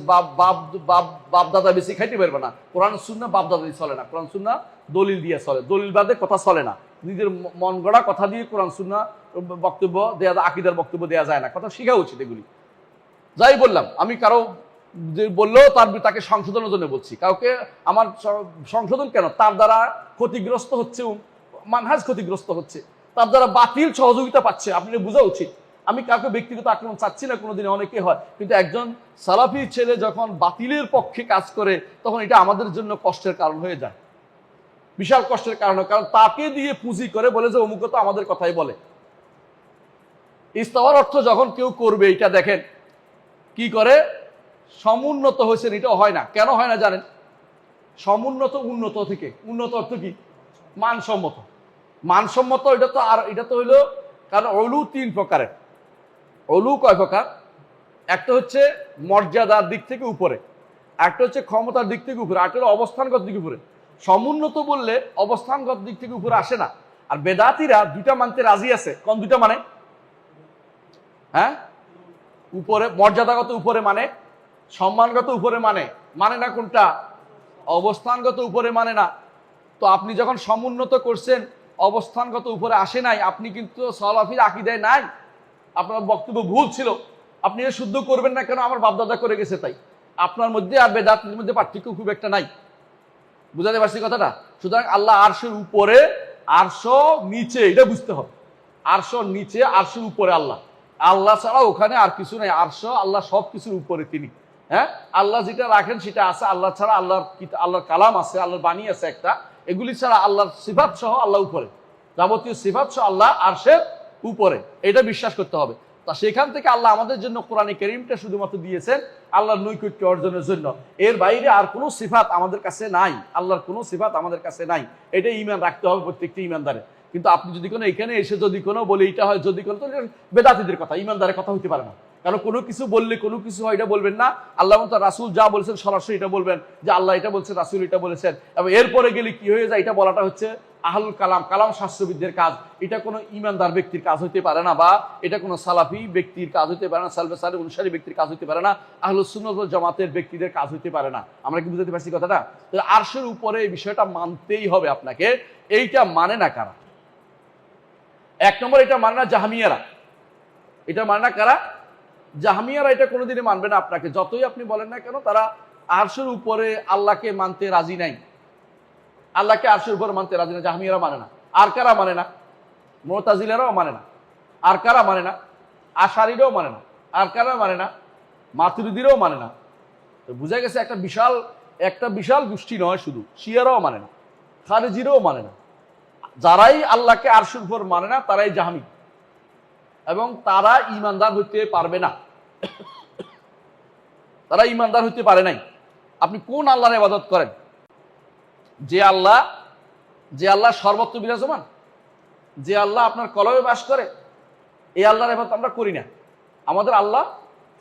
বাপ দাদা বেশি খাইতে পারবে না। কোরআন সুন্নাহ বাপ দাদা দিয়ে চলে না, কোরআন সুন্নাহ দলিল দিয়ে চলে, দলিল বাদে কথা চলে না। নিজের মন গড়া কথা দিয়ে কোরআন সুন্নাহ বক্তব্য দেয়া, আকীদার বক্তব্য দেওয়া যায় না। কথা শেখা উচিত এগুলি। যাই বললাম, আমি কারো যে বললেও তাকে সংশোধনের জন্য বলছি। কাউকে আমার সংশোধন কেন? তার দ্বারা ক্ষতিগ্রস্ত হচ্ছে, মানহাজ ক্ষতিগ্রস্ত হচ্ছে, তার দ্বারা বাতিল সহযোগিতা পাচ্ছে, আপনার বোঝা উচিত। আমি কাউকে ব্যক্তিগত আক্রমণ চাচ্ছি না, কোনোদিন অনেকে হয়, কিন্তু একজন সালাফি ছেলে যখন বাতিলের পক্ষে কাজ করে তখন এটা আমাদের জন্য কষ্টের কারণ হয়ে যায়, বিশাল কষ্টের কারণ। কারণ তাকে দিয়ে পুঁজি করে বলে যে অমুক তো আমাদের কথাই বলে। ইস্তাওয়ার অর্থ যখন কেউ করবে, এটা দেখেন কি করে, সমুন্নত হয়েছেন, এটাও হয় না। কেন হয় না জানেন? সমুন্নত উন্নত থেকে, উন্নত অর্থ কি? মানসম্মত। মানসম্মত এটা তো হইলো, কারণ অলু 3 প্রকারের। অলু কয় প্রকার? একটা হচ্ছে মর্যাদার দিক থেকে উপরে, একটা হচ্ছে ক্ষমতার দিক থেকে উপরে, একটা হলো অবস্থানগত দিক উপরে। সমুন্নত বললে অবস্থানগত দিক থেকে উপরে আসে না। আর বেদাতিরা দুইটা মানতে রাজি আছে। কোন দুইটা মানে? হ্যাঁ, উপরে মর্যাদাগত উপরে মানে, সম্মানগত উপরে মানে না কোনটা? অবস্থানগত উপরে মানে না। তো আপনি যখন সমুন্নত করছেন, অবস্থানগত উপরে আসে নাই, আপনি কিন্তু সালাফির আকীদায় নাই, আপনার বক্তব্য ভুল ছিল। আপনি এর শুদ্ধ করবেন না কেন? আমার বাপদাদা করে গেছে তাই। আপনার মধ্যে আর বেদাতের মধ্যে পার্থক্য খুব একটা নাই। বুঝাতে পারছি কথাটা? সুতরাং আল্লাহ আরশের উপরে, আরশ নিচে, এটা বুঝতে হবে। আরশ নিচে, আরশের উপরে আল্লাহ। আল্লাহ ছাড়া ওখানে আর কিছু নাই। আরশ আল্লাহ সব কিছুর উপরে তিনি। হ্যাঁ, আল্লাহ যেটা রাখেন সেটা আছে। আল্লাহ ছাড়া আল্লাহর কালাম আছে, আল্লাহর বাণী আছে একটা, এগুলি ছাড়া আল্লাহর সিফাত সহ আল্লাহ উপরে, যাবতীয় সিফাত সহ আল্লাহ আরশের উপরে, এটা বিশ্বাস করতে হবে। তা সেখান থেকে আল্লাহ আমাদের জন্য কোরআনে কারীমটা শুধুমাত্র দিয়েছেন আল্লাহর নৈকট্য অর্জনের জন্য। এর বাইরে আর কোনো সিফাত আমাদের কাছে নাই, আল্লাহর কোনো সিফাত আমাদের কাছে নাই। এটা ঈমান রাখতে হবে প্রত্যেকটি ঈমানদারের। কিন্তু আপনি যদি কোনো এখানে এসে যদি কোনো বলে এটা হয়, যদি কোনো, তো বেদাতীদের কথা, ঈমানদারের কথা হতে পারে না। কারণ কোনো কিছু বললে কোনো কিছু হয় এটা বলবেন না। আল্লাহ রাসূল যা বলেছেন সরাসরি এটা বলবেন যে আল্লাহ এটা বলছেন, রাসূল এটা বলেছেন। এবং এরপরে গেলে কি হয়ে যায়, এটা বলাটা হচ্ছে আহলুল কালাম শাস্ত্রবিদদের কাজ। এটা কোনো ঈমানদার ব্যক্তির কাজ হইতে পারে না, বা এটা কোনো সালাফি ব্যক্তির কাজ হইতে পারে না, সালফে সালেহ অনুসারী ব্যক্তির কাজ হইতে পারে না, আহলুস সুন্নাত ওয়াল জামাতের ব্যক্তিদের কাজ হইতে পারে না। আমরা কি বুঝতে পারছি কথাটা? তো আরশের উপরে এই বিষয়টা মানতেই হবে আপনাকে। এইটা মানে না কারা? 1 নম্বর, এটা মানে না জাহমিয়ারা। এটা মানে না কারা? জাহমিয়ারা এটা কোনোদিনই মানবে না আপনাকে, যতই আপনি বলেন না কেন। তারা আরশের উপরে আল্লাহকে মানতে রাজি নাই, আল্লাহকে আরশের উপরে মানতে রাজি না। জাহমিয়ারা মানে না। আর কারা মানে না? মুতাজিলারাও মানে না। আর কারা মানে না? আশারীরাও মানে না। আর কারা মানে না? মাতুরিদিরাও মানে না। তো বুঝা গেছে একটা বিশাল গোষ্ঠী নয়, শুধু শিয়ারাও মানে না, খারিজিরাও মানে না। যারাই আল্লাহকে আরশের উপর মানে না তারাই জাহমি। এবং তারা ঈমানদার হইতে পারবে না। তারা ঈমানদার হইতে পারে নাই। আপনি কোন আল্লাহর ইবাদত করেন? যে আল্লাহ সর্বত্র বিরাজমান, যে আল্লাহ আপনার কলবে বাস করে, এই আল্লাহর ইবাদত আমরা করি না। আমাদের আল্লাহ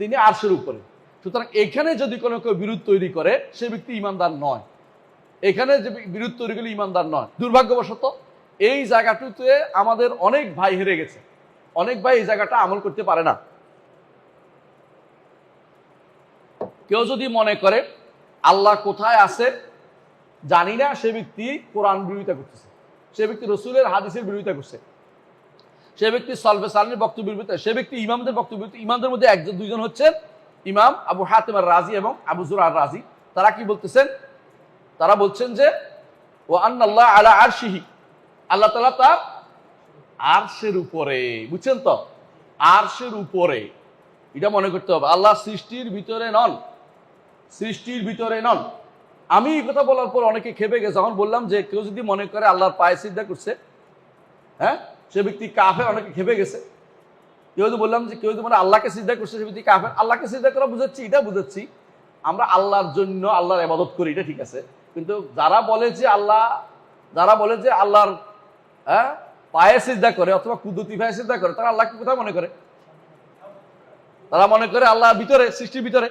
তিনি আরশের উপরে। সুতরাং এখানে যদি কোনো কেউ বিরোধ তৈরি করে, সে ব্যক্তি ঈমানদার নয়। এখানে যে বিরোধ তৈরি করলে ঈমানদার নয়। দুর্ভাগ্যবশত এই জায়গাটিতে আমাদের অনেক ভাই হেরে গেছে। অনেক ভাই এই জায়গাটা আমল করতে পারে না। কেউ যদি মনে করে আল্লাহ কোথায় আছে জানি না, সে ব্যক্তি কোরআন বিরোধিতা করতেছে, সে ব্যক্তি রসুলের হাদিসের বিরোধিতা করছে, সে ব্যক্তি সলফে সালের বক্তব্য বিরোধিতা, সে ব্যক্তি ইমামদের বক্তব্য। ইমামদের মধ্যে একজন দুইজন হচ্ছেন ইমাম আবু হাতিম আর রাজি এবং আবু যুরআ আর রাজি। তারা কি বলতেছেন? তারা বলছেন যে ওয়া আন্নাল্লাহ আলা আরশিহি, আল্লাহ তাআলা তার আরশের উপরে। বুঝছেন তো? আরশের উপরে, এটা মনে করতে হবে। আল্লাহ সৃষ্টির ভিতরে নন, সৃষ্টির ভিতরে নন। আমি এই কথা বলার পর অনেকে খেপে গেছে। যখন বললাম যে কেউ যদি মনে করে আল্লাহর পায়ে সিজদা করছে, হ্যাঁ, সে ব্যক্তি কাফের, অনেকে খেপে গেছে। কেউ যদি বললাম যে কেউ যদি মানে আল্লাহকে সিজদা করছে, সে ব্যক্তি কাফের। আল্লাহকে সিজদা করা বুঝাচ্ছি, এটা বুঝাচ্ছি আমরা আল্লাহর জন্য আল্লাহর ইবাদত করি, এটা ঠিক আছে। কিন্তু যারা বলে যে আল্লাহর পায়ে সিজদা করে অথবা কুদরতি পায়ে সিজদা করে, তারা আল্লাহকে কোথায় মনে করে? তারা মনে করে আল্লাহ ভিতরে, সৃষ্টির ভিতরে।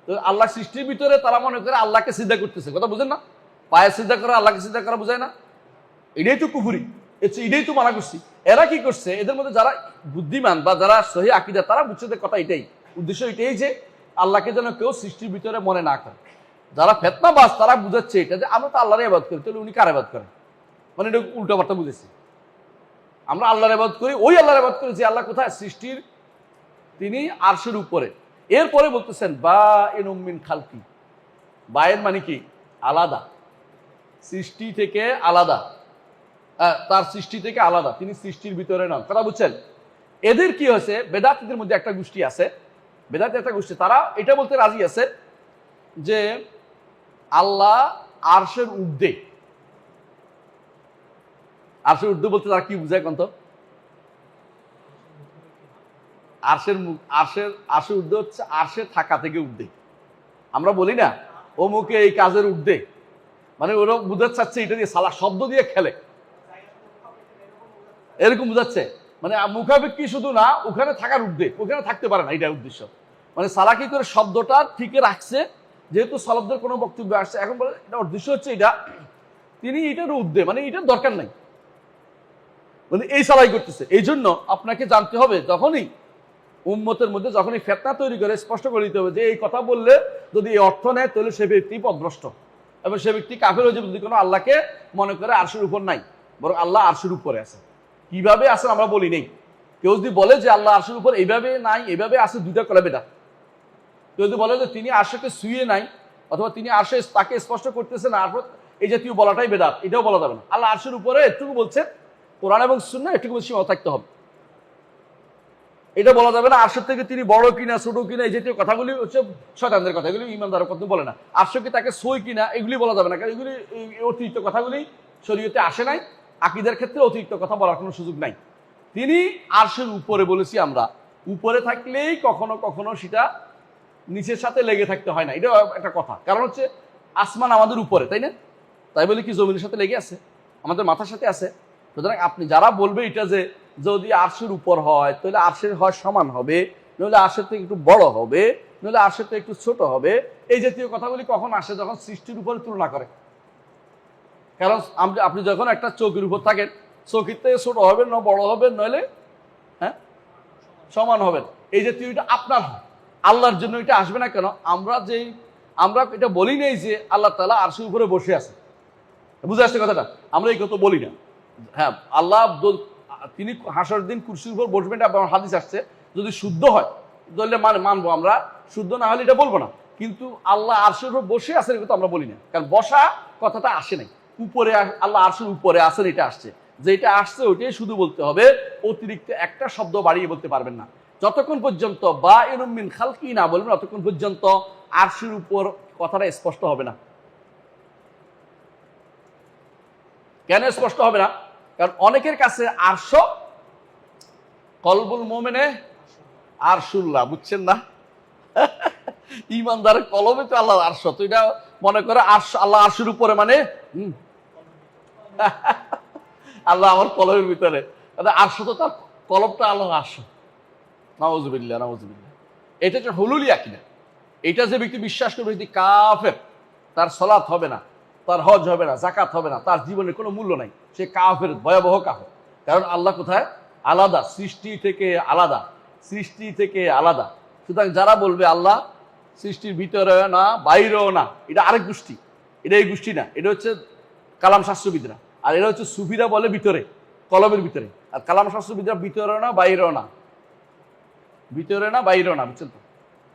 তো আল্লাহ সৃষ্টির ভিতরে তারা মনে করে আল্লাহকে সিজদা করতেছে। কথা বুঝেন না? পায়ে সিজদা করা আল্লাহকে সিজদা করা বুঝায় না? এটাই তো কুফরি, এটাই তো মানা করছি। এরা কি করছে? এদের মধ্যে যারা বুদ্ধিমান বা যারা সহি আকীদা, তারা বুঝছে যে কথা এটাই, উদ্দেশ্য এটাই যে আল্লাহকে যেন কেউ সৃষ্টির ভিতরে মনে না করে। যারা ফেতনাবাজ তারা বুঝাচ্ছে এটা যে আমরা তো আল্লাহর ইবাদত করি, তাহলে উনি কার ইবাদত করেন? মানে এটা উল্টাপাল্টা বুঝেছি। আমরা আল্লাহর ইবাদত করি, ওই আল্লাহর ইবাদত করি যে আল্লাহ কোথায়? সৃষ্টির, তিনি আরশের উপরে। এরপরে বলতেছেন বা ইনুম মিন খালকি। বায়ের মানে কি? আলাদা, সৃষ্টি থেকে আলাদা, তার সৃষ্টি থেকে আলাদা, তিনি সৃষ্টির ভিতরে নন। কথা বুঝছেন? এদের কি হয়েছে? বেদাতীদের মধ্যে একটা গোষ্ঠী আছে, বেদাতি একটা গোষ্ঠী, তারা এটা বলতে রাজি আছে যে আল্লাহ আরশের ঊর্ধ্বে। আরশের ঊর্ধ্বে বলতে তারা কি বুঝায় কন্ত? আরশের ঊর্ধ্বে হচ্ছে আরশে থাকা থেকে ঊর্ধ্বে। আমরা বলি না অমুকে এই কাজের ঊর্ধ্বে, মানে ওরা বুঝাতে চাচ্ছে এটা দিয়ে, সালা শব্দ দিয়ে খেলে, এরকম বুঝাচ্ছে। মানে মুখাপেক্ষি শুধু না, ওখানে থাকার ঊর্ধ্বে, ওখানে থাকতে পারে না, এটা উদ্দেশ্য। মানে সালা কি করে শব্দটা ঠিকই রাখছে, যেহেতু সালাফদের কোনো বক্তব্য আসছে, এখন বলে এটা উদ্দেশ্য হচ্ছে এটা, তিনি এটার ঊর্ধ্বে, মানে এটার দরকার নাই, মানে এই সালাই করতেছে। এই জন্য আপনাকে জানতে হবে, যখনই উম্মতের মধ্যে যখনই ফিতনা তৈরি করে, স্পষ্ট করে দিতে হবে যে এই কথা বললে যদি এই অর্থ নেয়, তাহলে সে ব্যক্তি পথভ্রষ্ট এবং সে ব্যক্তি কাফের হয়ে যাবে, যদি কোনো আল্লাহকে মনে করে আরশের উপর নাই, বরং আল্লাহ আরশের উপরে আছে। কিভাবে আছেন আমরা বলি নেই। কেউ যদি বলে যে আল্লাহ আরশের উপর এইভাবে নাই, এইভাবে আছে, দুইটা করে বেটা। কেউ যদি বলে যে তিনি আরশকে শুয়ে নাই, অথবা তিনি আরশে তাকে স্পষ্ট করতেছে না, এই জাতীয় বলাটাই বেদাত, এটাও বলা যাবে না। আল্লাহ আরশের উপরে এটুকু বলছে, কোরআন এবং সুন্নাহ এটুকু সীমা থাকতে হবে, এটা বলা যাবে না। আরশের থেকে তিনি বড় কিনা ছোট কিনা, এই জাতীয় কথাগুলি হচ্ছে শয়তানদের কথা, এগুলি ঈমানদারের কথা বলে না। আরশকে তাকে সই কিনা এগুলি বলা যাবে না, কারণ এগুলি অতিরিক্ত কথাগুলি শরীয়তে আসে নাই। আকীদার ক্ষেত্রে অতিরিক্ত কথা বলার কোনো সুযোগ নাই। তিনি আরশের উপরে বলেছি আমরা, উপরে থাকলেই কখনো কখনো সেটা নিচের সাথে লেগে থাকতে হয় না, এটা একটা কথা। কারণ হচ্ছে আসমান আমাদের উপরে, তাই না? তাই বলে কি জমিনের সাথে লেগে আছে? আমাদের মাথার সাথে আছে। সুতরাং আপনি যারা বলবে এটা যে যদি আরশের উপর হয়, তাহলে আরশের হয় সমান হবে, নইলে আরশের থেকে একটু বড় হবে, নইলে আরশের থেকে একটু ছোট হবে, এই জাতীয় কথাগুলি কখন আসে? যখন সৃষ্টির উপরে তুলনা করে। কারণ আপনি যখন একটা চৌকির উপর থাকেন, চৌকির থেকে ছোট হবেন না বড় হবেন, নইলে সমান হবেন, এই জাতীয় এটা আপনার হয়। আল্লাহর জন্য এটা আসবে না কেন? আমরা এটা বলি নেই যে আল্লাহ তাআলা আরশের উপরে বসে আছে, বুঝে আসছে কথাটা? আমরা এই কথা বলি না। হ্যাঁ, আল্লাহ তিনি হাসরের দিন কুরসির উপর বসবেন, আপনার হাদিস আসছে। যদি শুদ্ধ হয় তাহলে মানবো আমরা, শুদ্ধ না হলে এটা বলবো না। কিন্তু আল্লাহ আরশের উপর বসে আছেন এটা আমরা বলি না, কারণ বসা কথাটা আসে নাই। উপরে আল্লাহ আরশের উপরে আছেন এটা আসছে, যেটা আসছে ওইটাই শুধু বলতে হবে, অতিরিক্ত একটা শব্দ বাড়িয়ে বলতে পারবেন না। যতক্ষণ পর্যন্ত বা ইনুম মিন খালকি না বলবেন, ততক্ষণ পর্যন্ত আরশের উপর কথাটা স্পষ্ট হবে না। কেন স্পষ্ট হবে না? কারণ অনেকের কাছে আরশ কলবুল মোমেনে আরশুল্লাহ, বুঝছেন না? ইমানদারের কলবে তো আল্লাহ আরশ, তো এটা মনে করে আরশ, আল্লাহ আরশের উপরে, মানে আল্লাহ আমার কলমের ভিতরে, আরশ তো তার কলবটা আল্লাহ আরশ। নাউজুবিল্লাহ, নাউজুবিল্লাহ। এটা হচ্ছে হুলুলি আকীদা। এটা যে ব্যক্তি বিশ্বাস করবে ব্যক্তি কাফের, তার সালাত হবে না, তার হজ হবে না, যাকাত হবে না, তার জীবনের কোনো মূল্য নাই, সে কাফের, ভয়াবহ কাফের। কারণ আল্লাহ কোথায়? আলাদা, সৃষ্টি থেকে আলাদা, সৃষ্টি থেকে আলাদা। সুতরাং যারা বলবে আল্লাহ সৃষ্টির ভিতরে না বাইরেও না, এটা আরেক গোষ্ঠী, এটা এই গোষ্ঠী না, এটা হচ্ছে কালাম শাস্ত্রবিদরা। আর এরা হচ্ছে সুফিরা, বলে ভিতরে, কলমের ভিতরে। আর কালাম শাস্ত্রবিদরা ভিতরেও না বাইরেও না, ভিতরে না বাইরেও না, বুঝছেন তো?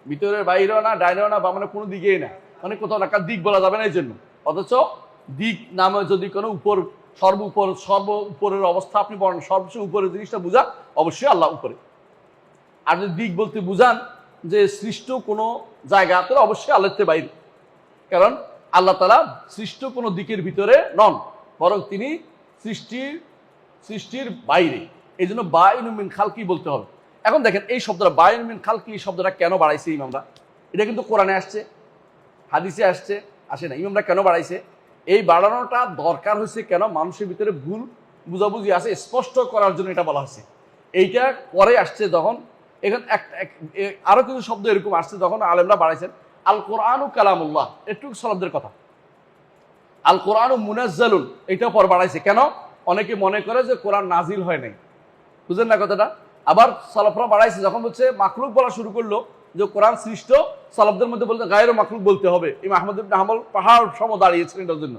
ভিতরে বাইরেও না, ডাইরেও না, বা মানে কোনো দিকেই না, মানে কোথাও না, দিক বলা যাবে না এই জন্য। অথচ দিক নামে যদি কোনো উপর, সর্ব উপরের অবস্থা আপনি বলেন, সবচেয়ে উপরের জিনিসটা বুঝা, অবশ্যই আল্লাহ উপরে। আর যদি দিক বলতে বুঝান যে সৃষ্ট কোনো জায়গা, তাহলে অবশ্যই আল্লাহর বাইরে। কারণ আল্লাহ তাআলা সৃষ্ট কোনো দিকের ভিতরে নন, বরং তিনি সৃষ্টির বাইরে। এই জন্য বাইনু মিন খালকি বলতে হবে। এখন দেখেন এই শব্দটা বাইনু মিন খালকি, এই শব্দটা কেন বাড়াইছে ইমামরা? এটা কিন্তু কোরআনে আসছে, হাদিসে আসছে, আসে না। ইমামরা কেন বাড়াইছে? এই বাড়ানোটা দরকার হয়েছে কেন? মানুষের ভিতরে ভুল বুঝাবুঝি আছে, স্পষ্ট করার জন্য এটা বলা হয়েছে। এইটা পরে আসছে যখন, এখানে আরো কিছু শব্দ এরকম আসছে যখন আলেমরা বাড়াইছেন। আল কোরআনু কালামুল্লাহ, একটু শব্দের কথা, আল কোরআনু মুনাজ্জালুন, এটা পর বাড়াইছে কেন? অনেকে মনে করে যে কোরআন নাজিল হয় নাই, বুঝেন না কথাটা? আবার সালাফরা বাড়াইছে যখন হচ্ছে মাখলুক বলা শুরু করলো, যে কোরআন সৃষ্ট, সালাফদের মধ্যে বলতে গায়রে মাখলুক বলতে হবে। ইমাম আহমদ ইবনে হাম্বল পাহাড় সম দাঁড়িয়েছিলেন এটার জন্য,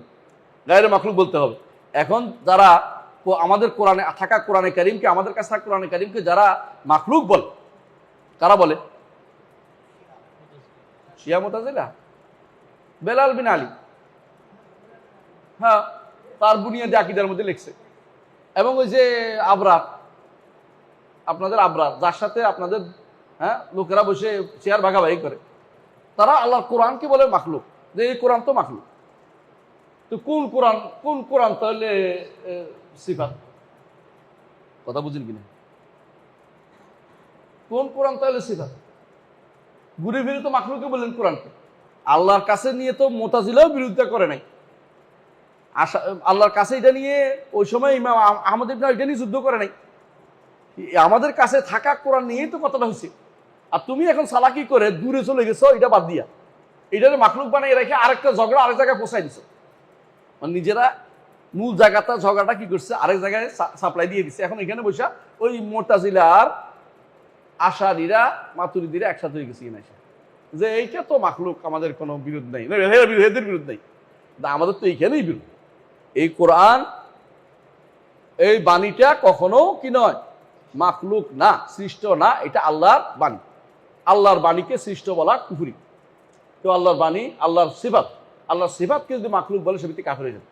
গায়রে মাখলুক বলতে হবে। এখন যারা আমাদের কোরআনে থাকা কোরআনে কারিমকে, আমাদের কাছে থাকা কোরআনে কারিমকে যারা মাখলুক বলে, কারা বলে? শিয়া মুতাজিলা, বেলাল বিন আলী, হ্যাঁ, তার বুনিয়াদে আকীদার মধ্যে লিখছে। এবং ওই যে আবরার, আপনাদের আবরার, যার সাথে আপনাদের লোকেরা বসে চেয়ার ভাগাভাগি করে, তারা আল্লাহর কোরআনকে বলে মাখলুক, যে এই কোরআন তো মাখলুক। তো কোন কোরআন তাহলে সিফাত? কথা বুঝেন কিনা? কোন কোরআন তাহলে সিফাত? ঘুরে ফিরে তো মাখলুকে বললেন কোরআনকে। আল্লাহর কাছে নিয়ে তো মুতাজিলাও বিরোধিতা করে নাই। আল্লাহর কাছে এটা নিয়ে ওই সময় ইমাম আহমদ ইবনে এটা নিয়ে যুদ্ধ করে নাই। আমাদের কাছে থাকা কোরআন নিয়েই তো কথাটা হয়েছে। আর তুমি এখন সালাকি করে দূরে চলে গেছো, এটা বাদ দিয়া এটাকে মাখলুক বানিয়ে রেখে আরেকটা ঝগড়া আরেক জায়গায় পৌঁছাই দিছো। মানে নিজেরা মূল জায়গাটা, ঝগড়াটা কি করছে, আরেক জায়গায় সাপ্লাই দিয়ে দিচ্ছে। এখন এখানে বসে ওই মুতাজিলা আর আশারীরা, মাতুরিদীরা একসাথে হয়ে গেছে কিনা, যে এইটা তো মাখলুক, আমাদের কোনো বিরোধ নেই, এদের বিরোধ নেই, আমাদের তো এইখানেই বিরোধ। এই কোরআন, এই বাণীটা কখনো কি নয়, মাখলুক না, সৃষ্ট না, এটা আল্লাহর বাণী। আল্লাহর বাণীকে সৃষ্ট বলা কুফরি। তো আল্লাহর বাণী, আল্লাহর সিফাত, আল্লাহর সিফাতকে যদি মাখলুক বলে, সে ব্যক্তি কাফের হয়ে যাবে।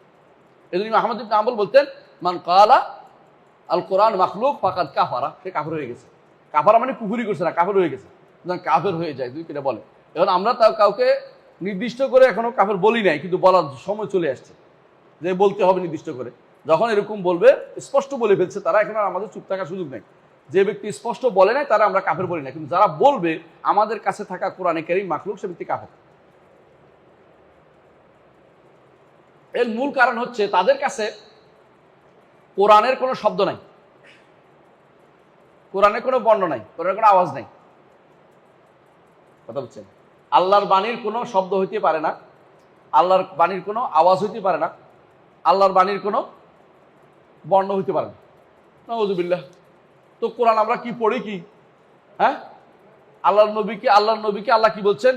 এই জন্য আহমদ ইবনে হাম্বল বলতেন, মান কালা আল কোরআন মাখলুক ফাকাদ কাফারা, সে কাফের হয়ে গেছে। কাফারা মানে কুফরি করছে না, কাফের হয়ে গেছে। কাফের হয়ে যায় যদি এটা বলে। এখন আমরা তাও কাউকে নির্দিষ্ট করে এখনো কাফের বলি নাই, কিন্তু বলার সময় চলে আসছে যে বলতে হবে নির্দিষ্ট করে। যখন এরকম বলবে, স্পষ্ট বলে ফেলছে তারা, এখন আর আমাদের চুপ থাকার সুযোগ নেই। যে ব্যক্তি স্পষ্ট বলে নাই তারা আমরা কাফের বলি না, কিন্তু যারা বলবে আমাদের কাছে থাকা কোরআনে কারীম মাখলুক, সে ব্যক্তি কাফের। এর মূল কারণ হচ্ছে তাদের কাছে কোরআনের কোনো শব্দ নাই, কোরআনের কোনো বর্ণ নাই, কোরআনের কোনো আওয়াজ নাই। কথা বলছেন? আল্লাহর বাণীর কোনো শব্দ হইতে পারে না, আল্লাহর বাণীর কোনো আওয়াজ হইতে পারে না, আল্লাহর বাণীর কোনো বর্ণ হইতে পারে না। নাউযুবিল্লাহ। তো কোরআন আমরা কি পড়ি কি? আল্লাহর নবীকে আল্লাহ কি বলছেন?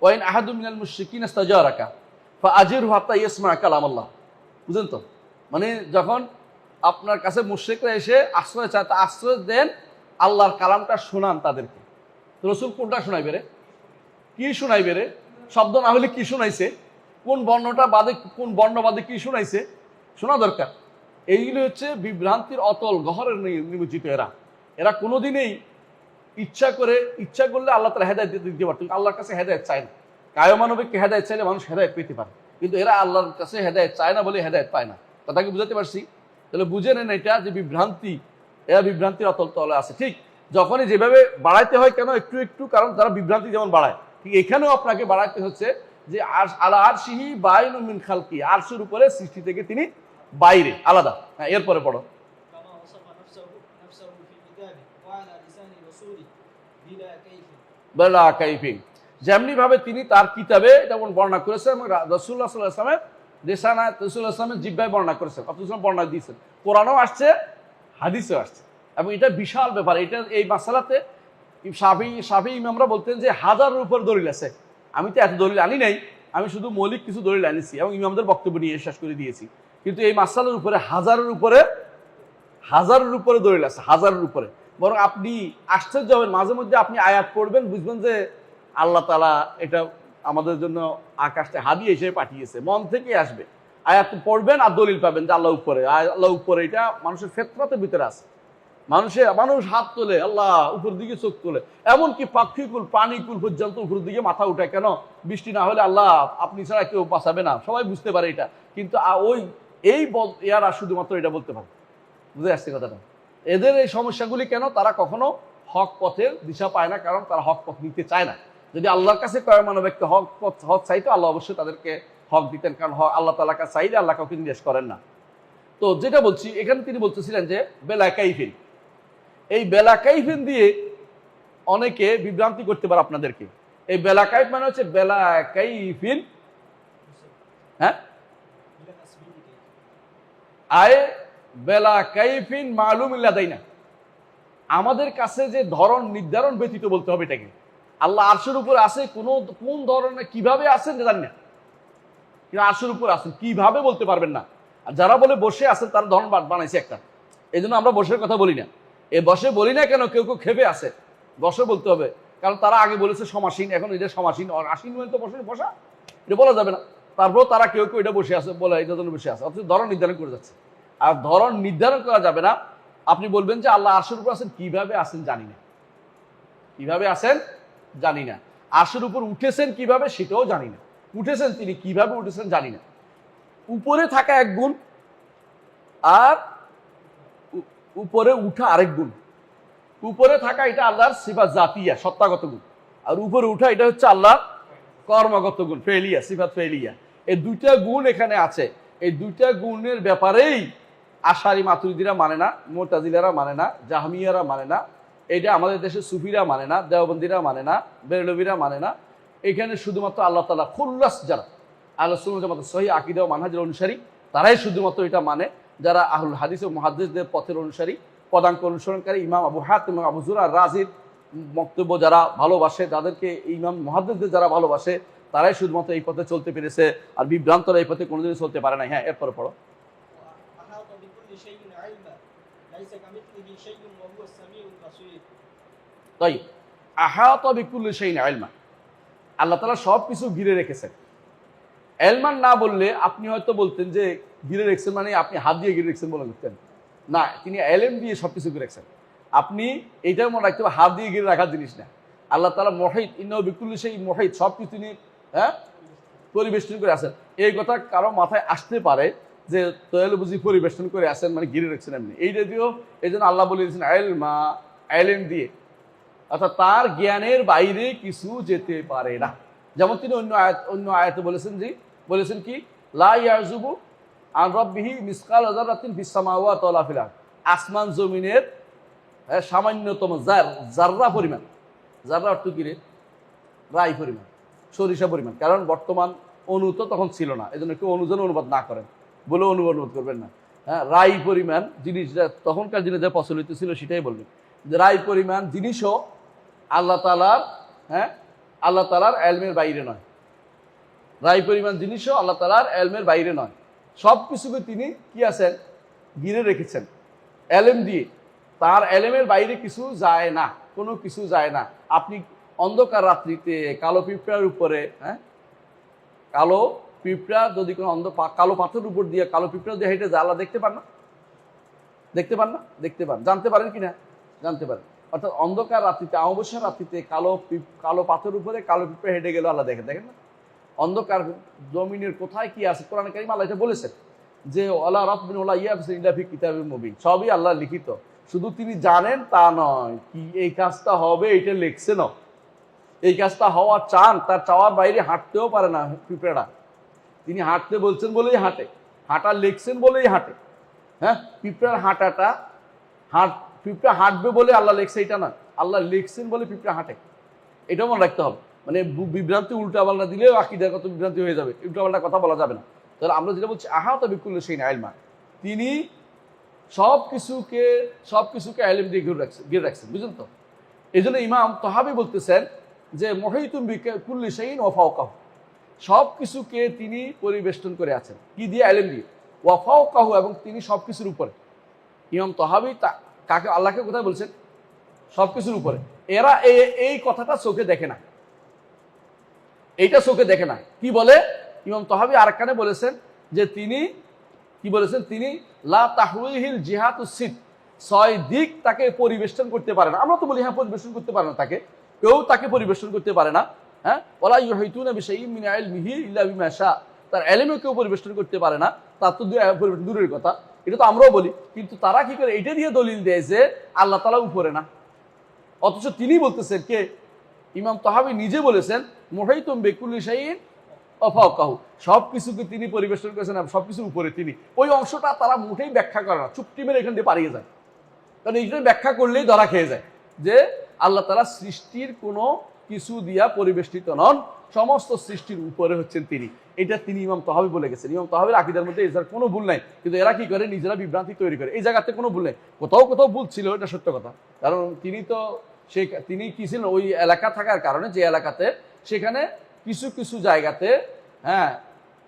ওয়াইন আহাদু মিনাল মুশরিকিন ইস্তাজারাকা ফাআজিরহু হাত্তা ইয়াসমা কালামাল্লাহ। বুঝেন তো? মানে যখন আপনার কাছে মুশরিকরা এসে আশ্রয় চায়, তা আশ্রয় দেন, আল্লাহর কালামটা শোনান তাদেরকে। তো রাসূল কোনটা শোনাইবে রে? কি শোনাইবে রে? শব্দ না হলে কি শোনাইছে? কোন বর্ণটা বাদে, কোন বর্ণ বাদে কি শোনাইছে, শোনা দরকার। এইগুলো হচ্ছে বিভ্রান্তির অতল গহরে নিমজ্জিত। এরা কোনোদিনই ইচ্ছা করলে আল্লাহ তাআলা হেদায়েত দিতে পারত, আল্লাহর কাছে হেদায়েত চায় না। কায়মানবিককে হেদায়েত চাইলে মানুষ হেদায়েত পেতে পারে, কিন্তু এরা আল্লাহর কাছে হেদায়েত চায় না বলে হেদায়েত পায় না। কথা কি বুঝাতে পারছি? তাহলে বুঝে নেন এটা যে বিভ্রান্তি, এরা বিভ্রান্তির অতল তলে আছে। ঠিক যখনই যেভাবে বাড়াইতে হয় কেন একটু একটু, কারণ তারা বিভ্রান্তি যেমন বাড়ায়, ঠিক এখানেও আপনাকে বাড়াইতে হচ্ছে যে আলা আরশিহি বাইনুম মিন খালকি, আরশের উপরে সৃষ্টি থেকে তিনি বাইরে আলাদা। হ্যাঁ, এরপরে পড়ো। كما وصف نفسه في كتابه وعلى لسان رسوله بلا كيف বেলা কাইফিন, যেমনি ভাবে তিনি তার কিতাবে যেমন বর্ণনা করেছেন এবং রাসূলুল্লাহ সাল্লাল্লাহু আলাইহি ওয়াসাল্লামের রিসালাত, রাসূলুল্লাহ সাল্লাল্লাহু আলাইহি ওয়াসাল্লামের জিহ্বায় বর্ণনা করেছেন, রাসূলুল্লাহ বর্ণনা দিয়েছেন, কোরআনেও আসছে, হাদিসেও আসছে। এবং এটা বিশাল ব্যাপার। এটা এই মাসালাতে শাফি ইমামরা বলতেন যে হাজারের উপর দলিল আছে। আমি তো এত দলিল আনি নাই, আমি শুধু মৌলিক কিছু দলিল আনিছি এবং ইমামদের বক্তব্য নিয়ে শেষ করে দিয়েছি। কিন্তু এই মাসালার উপরে হাজারের উপরে দলিল আছে, হাজারের উপরে। বরং আপনি আশ্চর্য হবেন, মাঝে মধ্যে আপনি আয়াত পড়বেন, বুঝবেন যে আল্লাহ তাআলা এটা আমাদের জন্য আকাশটা হাদিয়া হিসেবে পাঠিয়েছে, মন থেকে আসবে। আয়াত পড়বেন আর দলিল পাবেন যে আল্লাহ উপরে, এটা মানুষের ফিতরাতের ভিতরে আছে। মানুষ হাত তোলে, আল্লাহ উপর দিকে চোখ তোলে, এমনকি পাখিকুল প্রাণীকুল পর্যন্ত উপর দিকে মাথা উঠায়। কেন? বৃষ্টি না হলে আল্লাহ আপনি ছাড়া কেউ বাঁচাবে না, সবাই বুঝতে পারে এটা। কিন্তু এরা শুধুমাত্র এটা বলতে পারে। বুঝে আসছে কথাটা? এদের এই সমস্যাগুলি কেন? তারা কখনো হক পথের দিশা পায় না, কারণ তারা হক পথ নিতে চায় না। যদি আল্লাহর কাছে কয় মানব ব্যক্তি হক চাইতো, আল্লাহ অবশ্যই তাদেরকে হক দিতেন, কারণ আল্লাহ তাআলার কাছে চাইলে আল্লাহ কাউকে নির্দেশ করেন না। তো যেটা বলছি, এখানে তিনি বলতেছিলেন যে বেলা কাইফিন, এই বেলা কাইফিন দিয়ে অনেকে বিভ্রান্তি করতে পারে আপনাদেরকে। এই বেলা কাইফ মানে হচ্ছে বেলা কাইফিন, হ্যাঁ, بلا تسبيح كيف আয় বেলা কাইফিন মালুম ইল্লাদাইনা, আমাদের কাছে যে ধরন নির্ধারণ ব্যতীত বলতে হবে এটাকে। আল্লাহ আরশের উপর আছে, কোন ধরনের কিভাবে আছেন জানি না, কিন্তু আরশের উপর আছেন কিভাবে বলতে পারবেন না। আর যারা বলে বসে আছেন তারা ধরন বানাইছে একটা, এই জন্য আমরা বসের কথা বলি না। এ বসে বলি না কেন? কেউ খেপে আছে, বসে বলতে হবে, কারণ তারা আগে বলেছে সমাসীন, এখন এটা সমাসীন, আসীন মানে তো বসা, এটা বলা যাবে না। তারপর তারা কেউ এটা বসে আছে বলে এটার জন্য বসে আছে, অথচ ধরন নির্ধারণ করে যাচ্ছে। আর ধরন নির্ধারণ করা যাবে না। আপনি বলবেন যে আল্লাহ আরশের উপর আছেন, কিভাবে আছেন জানি না, কিভাবে আছেন জানি না। আরশের উপর উঠেছেন কিভাবে সেটাও জানি না, উঠেছেন তিনি কিভাবে উঠেছেন জানি না। উপরে থাকা এক গুণ, আর উপরে উঠা আরেক গুণ। উপরে থাকা এটা আল্লাহর সিফাত জাতিয়া, সত্তাগত গুণ, আর উপরে উঠা এটা হচ্ছে আল্লাহর কর্মগত গুণ, ফেলিয়া, সিফাত ফেলিয়া। এই দুইটা গুণ এখানে আছে। এই দুইটা গুণের ব্যাপারেই আশারি মাতুরিদিরা মানে না, মুতাজিলারা মানে না, জাহমিয়ারা মানে না, এটা আমাদের দেশে সুফিরা মানে না, দেওবন্দিরা মানে না, বেরলভিরা মানে না। এখানে শুধুমাত্র আল্লাহ তাআলা খুল্লাস, যারা আহলুস সুন্নাহ ওয়াল জামাত সহিহ আকীদা ও মানহাজের অনুসারী, তারাই শুধুমাত্র এটা মানে। যারা আহলুল হাদিস ও মুহাদ্দিসদের পথের অনুসারী, পদাঙ্ক অনুসরণকারী, ইমাম আবু হাতিম এবং আবু যুরআ রাজির বক্তব্য যারা ভালোবাসে, যাদেরকে ইমাম মুহাদ্দিসদের যারা ভালোবাসে, তারাই শুধুমাত্র এই পথে চলতে পেরেছে। আর বিভ্রান্তরা এই পথে কোনোদিনই চলতে পারে না। হ্যাঁ, এরপরে পড়ো। وأحاط بكل شيء علما ليس كمثله شيء وهو السميع البصير তাই আহাতা বিকুল্লি শাইইন ইলমা, আল্লাহ তাআলা সবকিছু ঘিরে রেখেছেন। এলমান না বললে আপনি হয়তো বলতেন যে ঘিরে রেখেছেন মানে আপনি হাত দিয়ে ঘিরে রেখেছেন বলে বলতেন না, তিনি এলেম দিয়ে সবকিছু ঘিরে রেখেছেন। আপনি এইটাও মনে রাখতে হবে, হাত দিয়ে ঘিরে রাখার জিনিস না। আল্লাহ তাআলা মুহিত, ইন্নাহু বিকুল্লি শাইইন মুহিত, সবকিছু তিনি পরিবেষ্টন করে আছেন। এই কথা কারো মাথায় আসতে পারে যে তয়ালু বুঝি পরিবেষ্টন করে আসেন মানে ঘিরে রেখেছেন এমনি, এইটা দিয়েও এই জন্য আল্লাহ বলে দিয়েছেন এলমা, এলেম দিয়ে, অর্থাৎ তার জ্ঞানের বাইরে কিছু যেতে পারে না। যেমন তিনি অন্য আয়াতে বলেছেন কি, লা ইয়াজুবু আন রাব্বিহি মিসকাল যারাতিন ফিস সামাওয়াতি ওয়া ফিল আরদ, আসমান জমিনের সামান্যতম জাররা পরিমাণ, জাররা অর্থ কি রে? রাই পরিমাণ, সরিষা পরিমাণ। কারণ বর্তমান অণু তো তখন ছিল না, এই জন্য কেউ অনুজন অনুবাদ না করেন বলে অনুবাদ করবেন না। হ্যাঁ, রাই পরিমাণ জিনিস, তখনকার দিনে যা প্রচলিত ছিল সেটাই বলবেন, যে রাই পরিমাণ জিনিসও আল্লাহ তাআলার এলমের বাইরে নয়। রাই পরিমাণ জিনিসও আল্লাহ তাআলার এলমের বাইরে নয়। সব কিছুকে তিনি কি আছেন? ঘিরে রেখেছেন এলেম দিয়ে। তার এলেমের বাইরে কিছু যায় না, কোনো কিছু যায় না। আপনি অন্ধকার রাত্রিতে কালো পিঁপড়ার উপরে, কালো পিঁপড়া যদি কোনো কালো পাথরের উপর দিয়ে কালো পিঁপড়া দিয়ে হেঁটে যায়, আল্লাহ দেখতে পান না? দেখতে পান না? দেখতে পান। জানতে পারেন কিনা? জানতে পারেন। অর্থাৎ অন্ধকার রাত্রিতে, অমাবস্যার রাত্রিতে কালো পাথরের উপরে কালো পিঁপড়া হেঁটে গেল, আল্লাহ দেখেন না? অন্ধকার জমিনের কোথায় কি আছে, কোরআনে কারীমে আল্লাহ এটা বলেছেন যে ওয়ালা রাতবিন ওয়ালা ইয়াবসিন ইল্লা ফি কিতাবিম মুবিন, সবই আল্লাহ লিখিত, শুধু তিনি জানেন তা নয়, কি এই কাজটা হবে এটা লিখছে না, এই কাজটা হওয়া চান, তার চাওয়ার বাইরে হাঁটতেও পারে না পিঁপড়াটা। তিনি হাঁটতে বলছেন বলেই হাঁটে, হাঁটা লিখছেন বলেই হাঁটে। হ্যাঁ, পিঁপড়ার হাঁটাটা পিঁপড়া হাঁটবে বলে আল্লাহ লিখছে এটা না, আল্লাহ লিখছেন বলে পিঁপড়া হাঁটে। এটাও মনে রাখতে হবে। মানে বিভ্রান্তি উল্টাপাল্টা দিলেও আকিদার কত বিভ্রান্তি হয়ে যাবে, উল্টাপাল্টা কথা বলা যাবে না। তাহলে আমরা যেটা বলছি আহাত বিকুল্লি শাইইন ইলমা, তিনি সবকিছুকে ইলম দিয়ে ঘিরে রাখছেন, বুঝলেন তো? এই জন্য ইমাম তাহাবী বলতেছেন যে মুহিতুম বিকুল্লি শাইইন ওয়া ফাওকাহু, সবকিছুকে তিনি পরিবেষ্টন করে আছেন, কি দিয়ে? ইলম দিয়ে। ওয়া ফাওকাহু, এবং তিনি সবকিছুর উপরে। ইমাম তাহাবী কাকে, আল্লাহকে কোথায় বলছেন? সবকিছুর উপরে। এরা এই কথাটা চোখে দেখে না, এইটা চোখে দেখে না। কি বলে ইমাম তাহাবী আরেকখানে বলেছেন যে তিনি কি বলেছেন? তিনি লা তাহউইহিল জিহাতুস সিদ, 6 দিক তাকে পরিবেষ্টন করতে পারে না। আমরা তো বলি হ্যাঁ পরিবেষ্টন করতে পারে না, তাকে কেউ তাকে পরিবেষ্টন করতে পারে না। হ্যাঁ, ওয়ালা ইউহিতুনা বিশাইইন মিন ইলমিহি ইল্লা বিমা শা, তার ইলমে কেউ পরিবেষ্টন করতে পারে না, তার তো দূরের কথা। এটা তো আমরাও বলি, কিন্তু তারা কি করে? এটা দিয়ে দলিল দেয় যে আল্লাহ তাআলা উপরে না। অথচ তিনি বলতেছেন, কে? ইমাম তাহাবী নিজে বলেছেন মুহিতুম বিকুল্লি শাইইন ওয়া ফাওকাহু, সবকিছুকে তিনি পরিবেষ্টন করেছেন, সবকিছুর উপরে তিনি। ওই অংশটা তারা মুঠেই ব্যাখ্যা করে না, চুপটি মেরে এখান দিয়ে পালিয়ে যায়। কারণ এইখানে ব্যাখ্যা করলেই ধরা খেয়ে যায় যে আল্লাহ তাআলা সৃষ্টির কোনো কিছু দিয়া পরিবেষ্টিত নন, সমস্ত সৃষ্টির উপরে হচ্ছেন তিনি। এটা তিনি ইমাম তাহাবী বলে গেছেন। ইমাম তাহাবীর আকীদার মধ্যে এর কোনো ভুল নাই, কিন্তু এরা কি করে? নিজেরা বিভ্রান্তি তৈরি করে। এই জায়গাতে কোনো ভুল নেই, কোথাও ভুল ছিল, এটা সত্য কথা। কারণ তিনি কি ছিলেন? ওই এলাকা থাকার কারণে, যে এলাকাতে, সেখানে কিছু জায়গাতে, হ্যাঁ,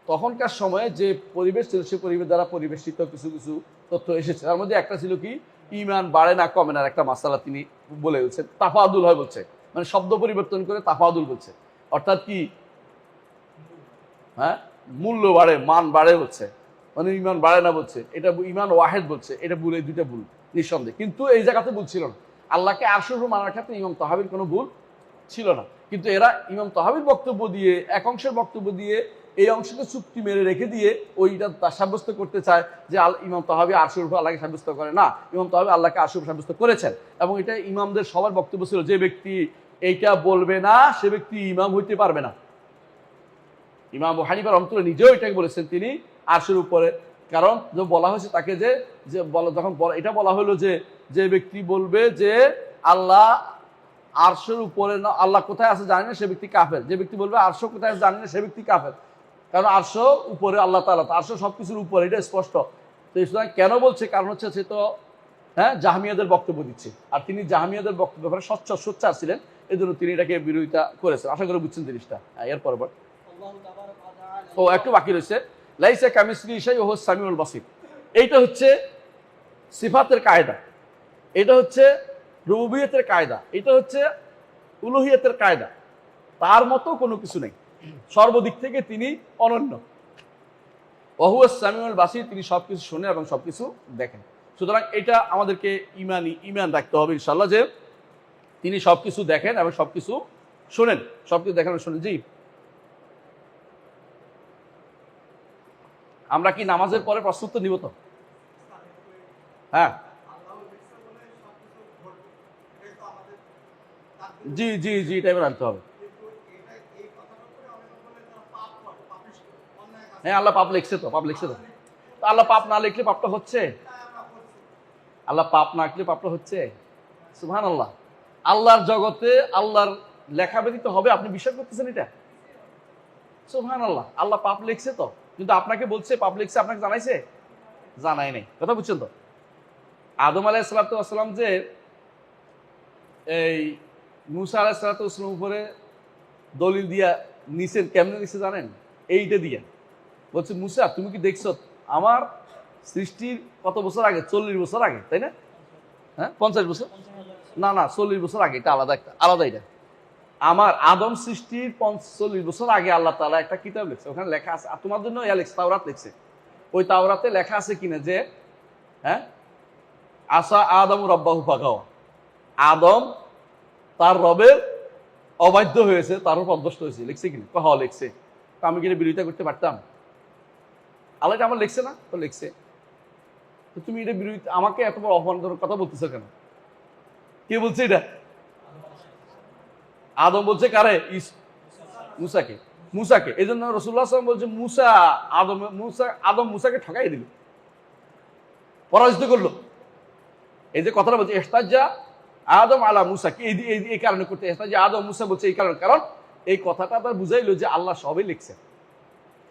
তখনকার সময়ে যে পরিবেশ ছিল, সে পরিবেশ দ্বারা পরিবেষ্টিত কিছু তথ্য এসেছে। তার মধ্যে একটা ছিল কি, ঈমান বাড়ে না কমে না, একটা মাসালা তিনি বলে বলছেন। তাফাদুল হয় বলছে, মানে শব্দ পরিবর্তন করে তাফাদুল বলছে, অর্থাৎ কি, হ্যাঁ, মূল্য বাড়ে, মান বাড়ে বলছে, মানে ঈমান বাড়ে না বলছে। এটা ঈমান ওয়াহেদ বলছে, এটা ভুল, এই দুইটা ভুল নিঃসন্দেহে। কিন্তু এই জায়গাতে ভুল ছিল না। আল্লাহকে আরশের উপর মানার ক্ষেত্রে ইমাম তাহাবীর কোনো ভুল ছিল না। কিন্তু এরা ইমাম তাহাবীর বক্তব্য দিয়ে, এক অংশের বক্তব্য দিয়ে, এই অংশকে চুক্তি মেরে রেখে দিয়ে ওইটা সাব্যস্ত করতে চায় যে ইমাম তাহাবী আরশের উপর আল্লাহকে সাব্যস্ত করে না, ইমাম তাহাবী আল্লাহকে আরশের উপর সাব্যস্ত করেছেন। এবং এটা ইমামদের সবার বক্তব্য ছিল, যে ব্যক্তি এইটা বলবে না সে ব্যক্তি ইমাম হইতে পারবে না। ইমাম আবু হানিফা রাহমাতুল্লাহ নিজেও এটাকে বলেছেন, তিনি আরশের উপরে। কারণ বলা হয়েছে তাকে যখন এটা বলা হলো যে ব্যক্তি বলবে যে আল্লাহ আরশের উপরে না, আল্লাহ কোথায় আছে জানি না, সে ব্যক্তি কাফের। যে ব্যক্তি বলবে আরশ কোথায় আছে জানি না, সে ব্যক্তি কাফের। কারণ আরশ উপরে আল্লাহ তাআলা, আরশ সবকিছুর উপরে, এটা স্পষ্ট। তো সুতরাং কেন বলছে? কারণ হচ্ছে সে তো, হ্যাঁ, জাহমিয়াদের বক্তব্য দিচ্ছে, আর তিনি জাহমিয়াদের বক্তব্য ব্যাপারে সোচ্চার ছিলেন, এই জন্য তিনি এটাকে বিরোধিতা করেছেন। আশা করি বুঝছেন জিনিসটা। এরপর একটু বাকি রয়েছে, লাইসা কামিসলি শাইউন ওয়া হুয়াস সামিউল বাসীর। এইটা হচ্ছে সিফাতের কায়দা, এটা হচ্ছে রুবুবিয়তের কায়দা, এটা হচ্ছে উলুহিয়তের কায়দা। তার মতো কোনো কিছু নেই, সর্বদিক থেকে তিনি অনন্য। ওয়া হুয়াস সামিউল বাসীর, তিনি সবকিছু শোনেন এবং সবকিছু দেখেন। সুতরাং এটা আমাদেরকে ঈমান রাখতে হবে ইনশাআল্লাহ, যে তিনি সবকিছু দেখেন এবং সবকিছু শোনেন, সবকিছু দেখেন এবং শোনেন। জি, আমরা কি নামাজের পরে প্রশ্নোত্তর নিব তো? হ্যাঁ, জি জি জি, টাইমে রাখতে হবে। হ্যাঁ, আল্লাহ পাপ লিখছে তো, আল্লাহ পাপ না লিখলে পাপটা হচ্ছে, আল্লাহ পাপ না লিখলে পাপটা হচ্ছে। সুবহানাল্লাহ। আল্লাহর জগতে আল্লাহর লেখা ব্যতীত হবে, আপনি বিশ্বাস করতেছেন এটা? সুবহানাল্লাহ। আল্লাহ পাপ লিখছে তো, কিন্তু আপনাকে বলছে পাপ লিখছে, আপনাকে জানাই নাই। কথা বুঝছেন তো? আদম আলাইহিস সালাতু ওয়াস সালাম যে এই মুসা আলাইহিস সালাতু ওয়াস সালামের উপরে দলিল দিয়া নিছেন, কেমনে নিছে জানেন? এইটা দিয়া বলছে, মুসা তুমি কি দেখছো আমার সৃষ্টির কত বছর আগে? 40 বছর আগে, তাই না? হ্যাঁ, 50 বছর না, 40 বছর আগে। এটা আলাদা এটা। আমার আদম সৃষ্টির 40 বছর আগে আল্লাহ তাআলা একটা কিতাব লিখছে, ওখানে লেখা আছে, আর তোমার জন্য তাওরাত লিখছে। ওই তাওরাতে লেখা আছে কিনা যে, হ্যাঁ, আসা আদম রব্বাহু ফাগাওয়া, আদম তার রবের অবাধ্য হয়েছে, তার উপর অধ্যস্ত হয়েছে। লিখছে কিনা? হ্যাঁ লিখছে। আমি কিনা বিরোধিতা করতে পারতাম? আল্লাহ এটা আমার লিখছে না? তো লিখছে। তো তুমি এটা বিরোধী আমাকে এত বড় অপমানজনক কথা বলতেছো কেন? কে বলছে এটা? আদম বলছে কারে? মুসাকে। মুসাকে। এই জন্য রাসূলুল্লাহ সাল্লাল্লাহু আলাইহি ওয়াসাল্লাম বলছে আদম মুসাকে ঠকাই দিল, পরাজিত করলো। এই যে কথাটা বলছে ইহতাজ্জা আদম আলা মুসা, কি এই কারণে করতে ইহতাজ্জা আদম মুসা বলছে এই কারণে, কারণ এই কথাটা তার বুঝাইলো যে আল্লাহ সবই লিখছেন।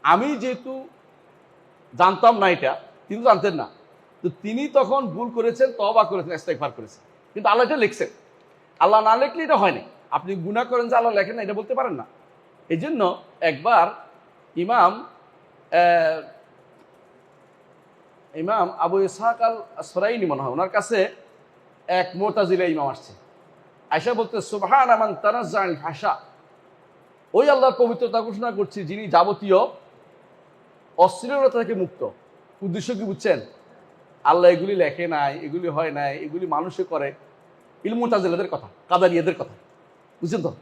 আমি যেহেতু জানতাম না, এটা তিনি জানতেন না, তো তিনি তখন ভুল করেছেন, তওবা করেছেন, ইস্তেগফার করেছেন, কিন্তু আল্লাহ এটা লিখছেন। আল্লাহ না লিখলে এটা হয় না। আপনি গুনাহ করেন যে আল্লাহ লেখেন না, এটা বলতে পারেন না। এই জন্য একবার ইমাম আবু ইসহাক আল আসফারাইনি মনে হয়, ওনার কাছে এক মুতাজিলা ইমাম আসছে। আয়েশা বলতে সুবহানা মান তানাজ্জাল ফাহশা, ওই আল্লাহর পবিত্রতা ঘোষণা করছি যিনি যাবতীয় অশ্লীলতা থেকে মুক্ত। উদ্দেশ্য কি বুঝছেন? আল্লাহ এগুলি লেখে নাই, এগুলি হয় নাই, এগুলি মানুষে করে। মুতাজিলাদের কথা, কাদারিয়াদের কথা, বুঝছেন তো?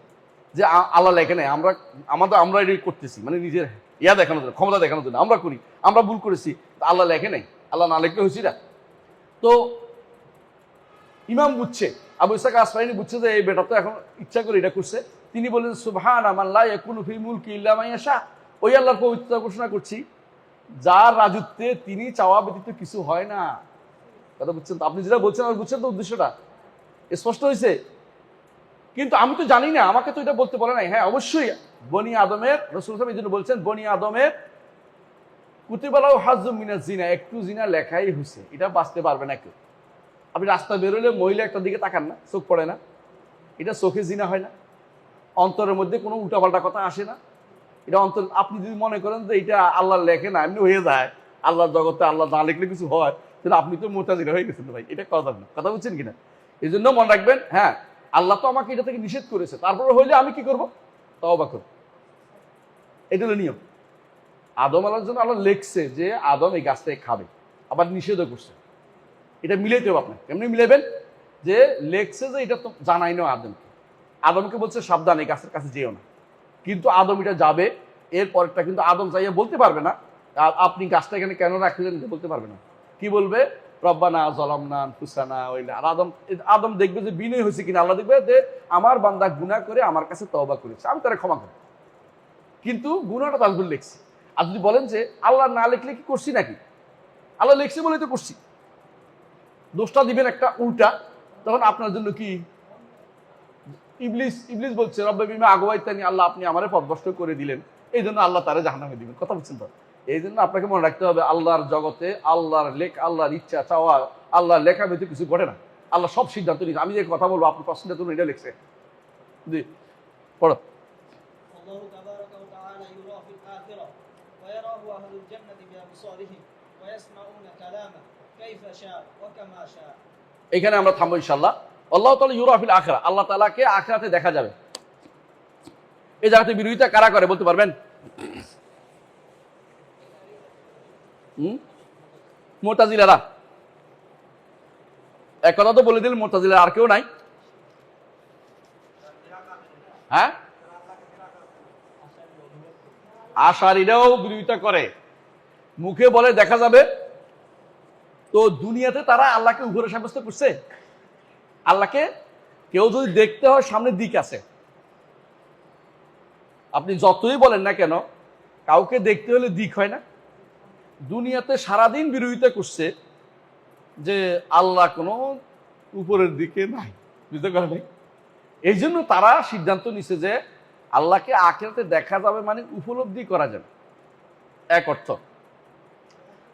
যে আল্লাহ লেখে নাই, আমরা এটাই করতেছি, মানে নিজের ইয়া দেখানোর জন্য, ক্ষমতা দেখানোর জন্য আমরা করি, আমরা ভুল করেছি, আল্লাহ লেখে নাই, আল্লাহ না লেখলে হয়েছি না। তো ইমাম বুঝছে, আবু ইসহাক আসফারাইনি বুঝছে যে এই বেটা তো এখন ইচ্ছা করে এটা করছে। তিনি বলেন সুবহানা মান লা ইয়াকুনু ফি মুলকি ইল্লা মা ইয়াশা, ওই আল্লাহর পবিত্রতা ঘোষণা করছি যার রাজত্বে তিনি চাওয়া ব্যতীত কিছু হয় না। কথা বুঝছেন তো? আপনি যেটা বলছেন আর বুঝছেন তো উদ্দেশ্যটা স্পষ্ট হয়েছে? কিন্তু আমি তো জানি না, আমাকে তো এটা বলতে বলে নাই। হ্যাঁ অবশ্যই বনি আদমের, রাসূল সাহেব এই জন্য বলছেন বনি আদমের কুতিবালাউ হাজ্জুম মিনাজ জিনা, একটু জিনা লেখাই হয়েছে, এটা বাঁচতে পারবে না কেউ। আপনি রাস্তা বেরোলে মহিলা একটা দিকে তাকান না, চোখ পড়ে না, এটা চোখে জিনা হয় না? অন্তরের মধ্যে কোনো উল্টাপাল্টা কথা আসে না? এটা অন্তর, আপনি যদি মনে করেন যে এটা আল্লাহ লেখে না, এমনি হয়ে যায়, আল্লাহর জগতে আল্লাহ না লিখলে কিছু হয়, তাহলে আপনি তো মুতাজিলা হয়ে গেছেন ভাই। এটা কথা না, কথা বুঝছেন কিনা? এই জন্য মনে রাখবেন, হ্যাঁ আল্লাহ তো আমাকে এটা থেকে নিষেধ করেছে, তারপরে হইলে আমি কি করবো? তওবা করব। এটা হলো নিয়ম। আদম আলাইহিস জন্য আল্লাহ লেখছে যে আদম এই গাছ থেকে খাবে, আবার নিষেধও করছে। এটা মিলাইতে হবে আপনার। এমনি মিলাবেন যে লেখছে যে এটা তো জানাই না আদমকে, আদমকে বলছে সাবধান এই গাছের কাছে যেও না, কিন্তু আদম এটা যাবে। এর পরেরটা কিন্তু আদম যাইয়া বলতে পারবে না আপনি গাছটা এখানে কেন রাখলেন, এটা বলতে পারবে না। কি বলবে? রব্বানা যালামনা আনফুসানা, ওইলা। আর আদম দেখবে যে বিনয় হয়েছে কিনা, আল্লাহ দেখবে যে আমার বান্দা গুনাহ করে আমার কাছে তওবা করেছে, আমি তারা ক্ষমা করি, কিন্তু গুনাহটা তার ভুল লিখছি। আর যদি বলেন যে আল্লাহ না লিখলে কি করছি নাকি, আল্লাহ লিখছে বলেই তো করছি, দোষটা দিবেন একটা উল্টা, তখন আপনার জন্য কি? ইবলিস বলছে রব্বে বিমা আগুয়াইতানি, আল্লাহ আপনি আমারে পথভ্রষ্ট করে দিলেন, এই জন্য আল্লাহ তারে জাহান্নামে দিবেন। কথা বুঝছেন তো? এই জন্য আপনাকে মনে রাখতে হবে আল্লাহর জগতে আল্লাহর ইচ্ছা চাওয়া, আল্লাহর লেখা ব্যতীত কিছু ঘটে না। আল্লাহ সব সিদ্ধান্ত নিচ্ছে। আমি যে কথা বলবো আপনি প্রশ্নটা তুলুন, এটা লিখছে। জি পড়ো। الله تبارك وتعالى يرى في الآخرة ويراه أهل الجنة بأبصارهم ويسمعون كلامه كيف شاء وكما شاء। এখানে আমরা থামবো ইনশাআল্লাহ। আল্লাহ তাআলা ইউরা ফিল আখিরা, আল্লাহ তাআলাকে আখিরাতে দেখা যাবে। এই জায়গাতে বিরোধিতা কারা করে বলতে পারবেন? মুতাজিলারা। এক কথা তো বলে দিলেন মুতাজিলা, আর কেউ নাই? হ্যাঁ, আশারীরাও বিরোধিতা করে, মুখে বলে দেখা যাবে। তো দুনিয়াতে তারা আল্লাহকে উপরে সাব্যস্ত করছে। আল্লাহকে কেউ যদি দেখতে হয় সামনের দিক আছে, আপনি যতই বলেন না কেন, কাউকে দেখতে হলে দিক হয় না। দুনিয়াতে সারাদিন বিরোধিতা করছে যে আল্লাহ কোনো উপরের দিকে নাই, বুঝতে পারে নাই। এই জন্য তারা সিদ্ধান্ত নিছে যে আল্লাহকে আখিরাতে দেখা যাবে, মানে উপলব্ধি করা যাবে, এক অর্থ।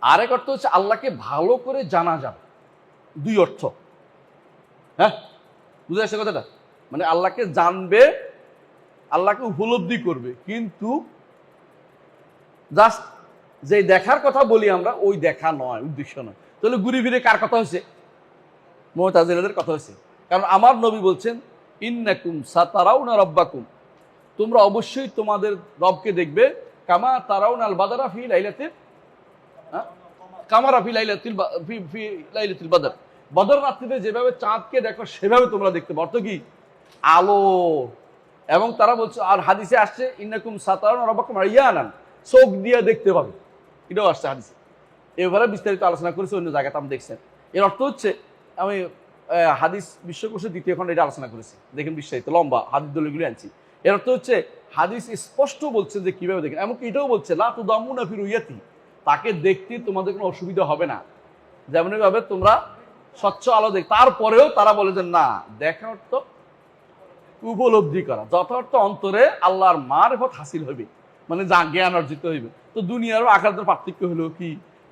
আরেক অর্থ হচ্ছে আল্লাহকে ভালো করে জানা যাবে, দুই অর্থ। হ্যাঁ বুঝে আসছে কথাটা? মানে আল্লাহকে জানবে, আল্লাহকে উপলব্ধি করবে, কিন্তু জাস্ট যে দেখার কথা বলি আমরা, ওই দেখা নয়, উদ্দেশ্য নয়। তাহলে ঘুরে ফিরে কার কথা হয়েছে? মুতাজিলাদের কথা হয়েছে। কারণ আমার নবী বলছেন ইন্নাকুম সাতারাউনা রাব্বাকুম, তোমরা অবশ্যই তোমাদের রবকে দেখবে, কামা তারাউনাল বাদরা ফি লাইলাতিল কামারা ফি লাইলাতিল বদর, বদর রাত্রিতে যেভাবে চাঁদকে দেখো সেভাবে তোমরা দেখতে পারো। অর্থ কি? আলো। এবং তারা বলছে, আর হাদিসে আসছে ইন্নাকুম সাতারাউনা রাব্বাকুম ইয়ানান, চোখ দিয়ে দেখতে পাবে, এটাও আসছে হাদিসে। এবারে বিস্তারিত আলোচনা করেছি অন্য জায়গাতে আপনি দেখছেন। এর অর্থ হচ্ছে আমি হাদিস বিশ্বকোষের 2য় খণ্ডে এটা আলোচনা করেছি, দেখেন বিস্তারিত লম্বা হাদিস দলিলগুলি আনছি। এর অর্থ হচ্ছে হাদিস স্পষ্ট বলছে যে কিভাবে দেখেন, এমনকি এটাও বলছে লা তুদাম্মুনা ফি রুইয়াতি, তাকে দেখতে তোমাদের কোনো অসুবিধা হবে না, যেমনভাবে তোমরা স্বচ্ছ আলো দেখ। তারপরেও তারা বলে যে না, দেখা অর্থ উপলব্ধি করা, যথার্থ অন্তরে আল্লাহর মারফত হাসিল হইবে, মানে যা জ্ঞান অর্জিত হইবে। তো দুনিয়ারও আকারের পার্থক্য হলো কি,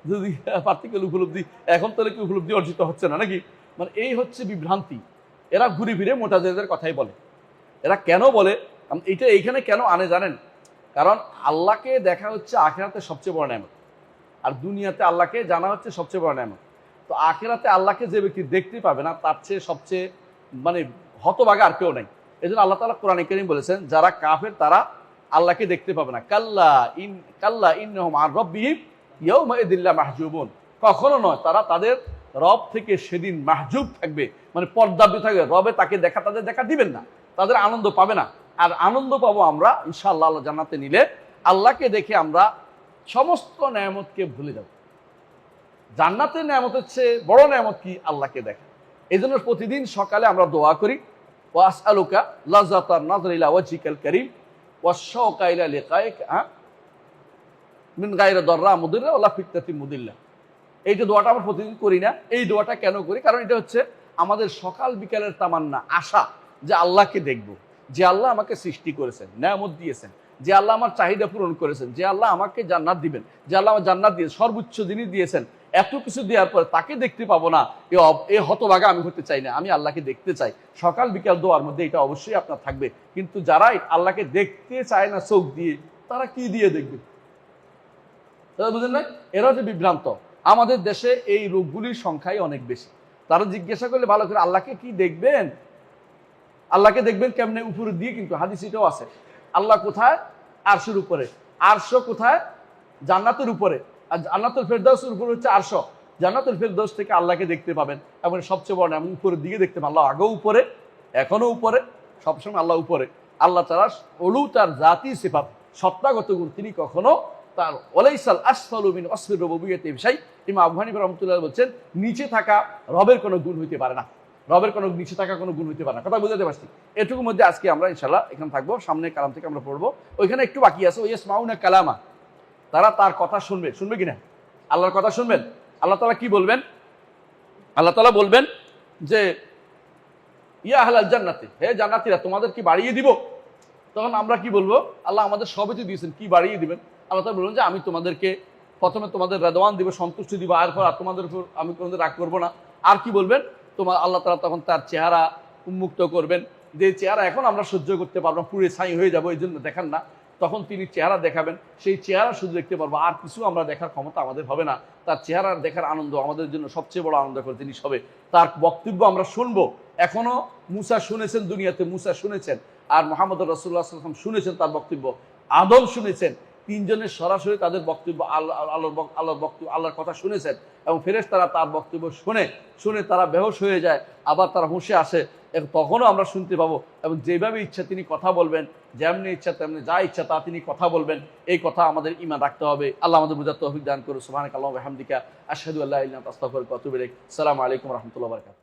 যদি পার্থক্য হলো উপলব্ধি, এখন তাহলে কি উপলব্ধি অর্জিত হচ্ছে না নাকি? মানে এই হচ্ছে বিভ্রান্তি। এরা ঘুরে ফিরে মুতাজিলাদের কথাই বলে। এরা কেন বলে, এটা এইখানে কেন আনে জানেন? কারণ আল্লাহকে দেখা হচ্ছে আখিরাতে সবচেয়ে বড় নেয়ামত, আর দুনিয়াতে আল্লাহকে জানা হচ্ছে সবচেয়ে বড় নেয়ামত। তো আখিরাতে আল্লাহকে যে ব্যক্তি দেখতে পাবে না, তার চেয়ে সবচেয়ে মানে হতভাগা আর কেউ নাই। এই জন্য আল্লাহ তাআলা কোরআনে কারীম বলেছেন, যারা কাফের তারা আল্লাহকে দেখতে পাবে না। কাল্লা ইন্নাহুম আন রাব্বিহিম ইয়াওমাইযিন লামাহজুবুন, কখনো নয়, তারা তাদের রব থেকে সেদিন মাহজুব থাকবে, মানে পর্দাবৃত থাকবে। রবে তাকে দেখা, তাদের দেখা দিবেন না, তাদের আনন্দ পাবে না। আর আনন্দ পাবো আমরা ইনশাআল্লাহ আল্লাহ জান্নাতে নিলে। আল্লাহকে দেখে আমরা সমস্ত নেয়ামতকে ভুলে যাব। জান্নাতের নেয়ামত হচ্ছে বড় নেয়ামত কি? আল্লাহকে দেখা। এই জন্য প্রতিদিন সকালে আমরা দোয়া করি, ওয়াসআলুকা লাযাতান নাযর ইলা ওয়াজহিকাল কারীম ওয়াশ-শাওকা ইলা লিকাইকা মিন গায়রি দাররা মুদিররা ওয়ালা ফিতনাতিন মুদিল্লা। এই যে দোয়াটা আমরা প্রতিদিন করি না, এই দোয়াটা কেন করি? কারণ এটা হচ্ছে আমাদের সকাল বিকালের তামান্না, আশা, যে আল্লাহকে দেখব, যে আল্লাহ আমাকে সৃষ্টি করেছেন, নেয়ামত দিয়েছেন, যে আল্লাহ আমার চাহিদা পূরণ করেছেন, যে আল্লাহ আমাকে জান্নাত দিবেন, যে আল্লাহ আমার জান্নাত দিয়ে সর্বোচ্চ জিনিস দিয়েছেন। এত কিছু দেওয়ার পরে তাকে দেখতে পাবো না, এ হতভাগা আমি হতে চাই না, আমি আল্লাহকে দেখতে চাই। সকাল বিকাল দোয়ার মধ্যে এটা অবশ্যই আপনার থাকবে। কিন্তু যারা আল্লাহকে দেখতে চায় না চোখ দিয়ে, তারা কি দিয়ে দেখবে? বুঝলেন না? এরা যে বিভ্রান্ত। আমাদের দেশে এই রোগগুলির সংখ্যাই অনেক বেশি। তারা জিজ্ঞাসা করলে ভালো করে, আল্লাহকে কি দেখবেন? আল্লাহকে দেখবেন কেমনে? উপরের দিয়ে, কিন্তু হাদিস এটাও আছে। আল্লাহ কোথায়? আরশের উপরে। আরশ কোথায়? জান্নাতের উপরে। আর জান্নাতুল ফেরদাউসের উপরে হচ্ছে আরশ। জান্নাতুল ফেরদাউস থেকে আল্লাহকে দেখতে পাবেন, এবং সবচেয়ে বড় এমন উপরের দিকে দেখতে পাবেন। আল্লাহ আগেও উপরে, এখনো উপরে, সবসময় আল্লাহ উপরে। আল্লাহ তাআলা অলু তার জাতি সিফাত, সত্তাগত গুণ, তিনি কখনো তার ওয়ালাইসাল আসফালু মিন ওয়াসফির রুবুবিয়্যাতি বিশাই। ইমাম আবু হানিফা রাহমাতুল্লাহ বলছেন, নিচে থাকা রবের কোনো গুণ হইতে পারে না, রবের কোনো নিচে থাকা কোনো গুণ হইতে পারে না। কথা বুঝাতে পারছি? এটুকুর মধ্যে আজকে আমরা ইনশাআল্লাহ এখানে থাকবো। সামনে কালাম থেকে আমরা পড়বো, ওইখানে একটু বাকি আছে। ওয়াসমাউনা কালামা, তারা তার কথা শুনবে। শুনবে কিনা? আল্লাহর কথা শুনবেন। আল্লাহ তাআলা কি বলবেন? আল্লাহ তাআলা বলবেন যে ইয়া আহলাল জান্নাতি, হে জান্নাতীরা, তোমাদের কি বাড়িয়ে দিব? তখন আমরা কি বলবো? আল্লাহ আমাদের সবই তো দিয়েছেন, কি বাড়িয়ে দিবেন? আল্লাহ তাআলা বলবেন যে আমি তোমাদেরকে প্রথমে তোমাদের রেদওয়ান দিব, সন্তুষ্টি দিব, আর পর তোমাদের উপর আমি কোনোদিন রাগ করবো না। আর কি বলবেন? তোমার আল্লাহ তাআলা তখন তার চেহারা উন্মুক্ত করবেন, যে চেহারা এখন আমরা সহ্য করতে পারবো না, পুরো ছাই হয়ে যাবো, এই জন্য দেখান না। তখন তিনি চেহারা দেখাবেন, সেই চেহারা শুধু দেখতে পারবো, আর কিছু আমরা দেখার ক্ষমতা আমাদের হবে না। তার চেহারা দেখার আনন্দ আমাদের জন্য সবচেয়ে বড় আনন্দকর জিনিস হবে। তার বক্তব্য আমরা শুনবো। এখনো মুসা শুনেছেন, দুনিয়াতে মুসা শুনেছেন, আর মুহাম্মদ রাসূলুল্লাহ সাল্লাল্লাহু আলাইহি ওয়াসাল্লাম শুনেছেন তার বক্তব্য, আদম শুনেছেন। তিনজনের সরাসরি তাদের বক্তব্য, আল্লাহর বক্তব্য, আল্লাহর কথা শুনেছেন। এবং ফেরেশতারা তার বক্তব্য শুনে তারা বেহুশ হয়ে যায়, আবার তারা হুঁশে আসে। এবং তখনও আমরা শুনতে পাবো, এবং যেভাবে ইচ্ছা তিনি কথা বলবেন, যেমনি ইচ্ছা তেমনি যা ইচ্ছা তা তিনি কথা বলবেন। এই কথা আমাদের ঈমান রাখতে হবে। আল্লাহ আমাদের বুঝার তৌফিক দান করুন। সুবহানাকাল্লাহু ওয়া বিহামদিকা, আশহাদু আল্লা ইলাহা ইল্লা আনতা, আস্তাগফিরুকা ওয়া আতুবু ইলাইক। আসসালামু আলাইকুম ওয়া রাহমাতুল্লাহি ওয়া বারাকাতুহু।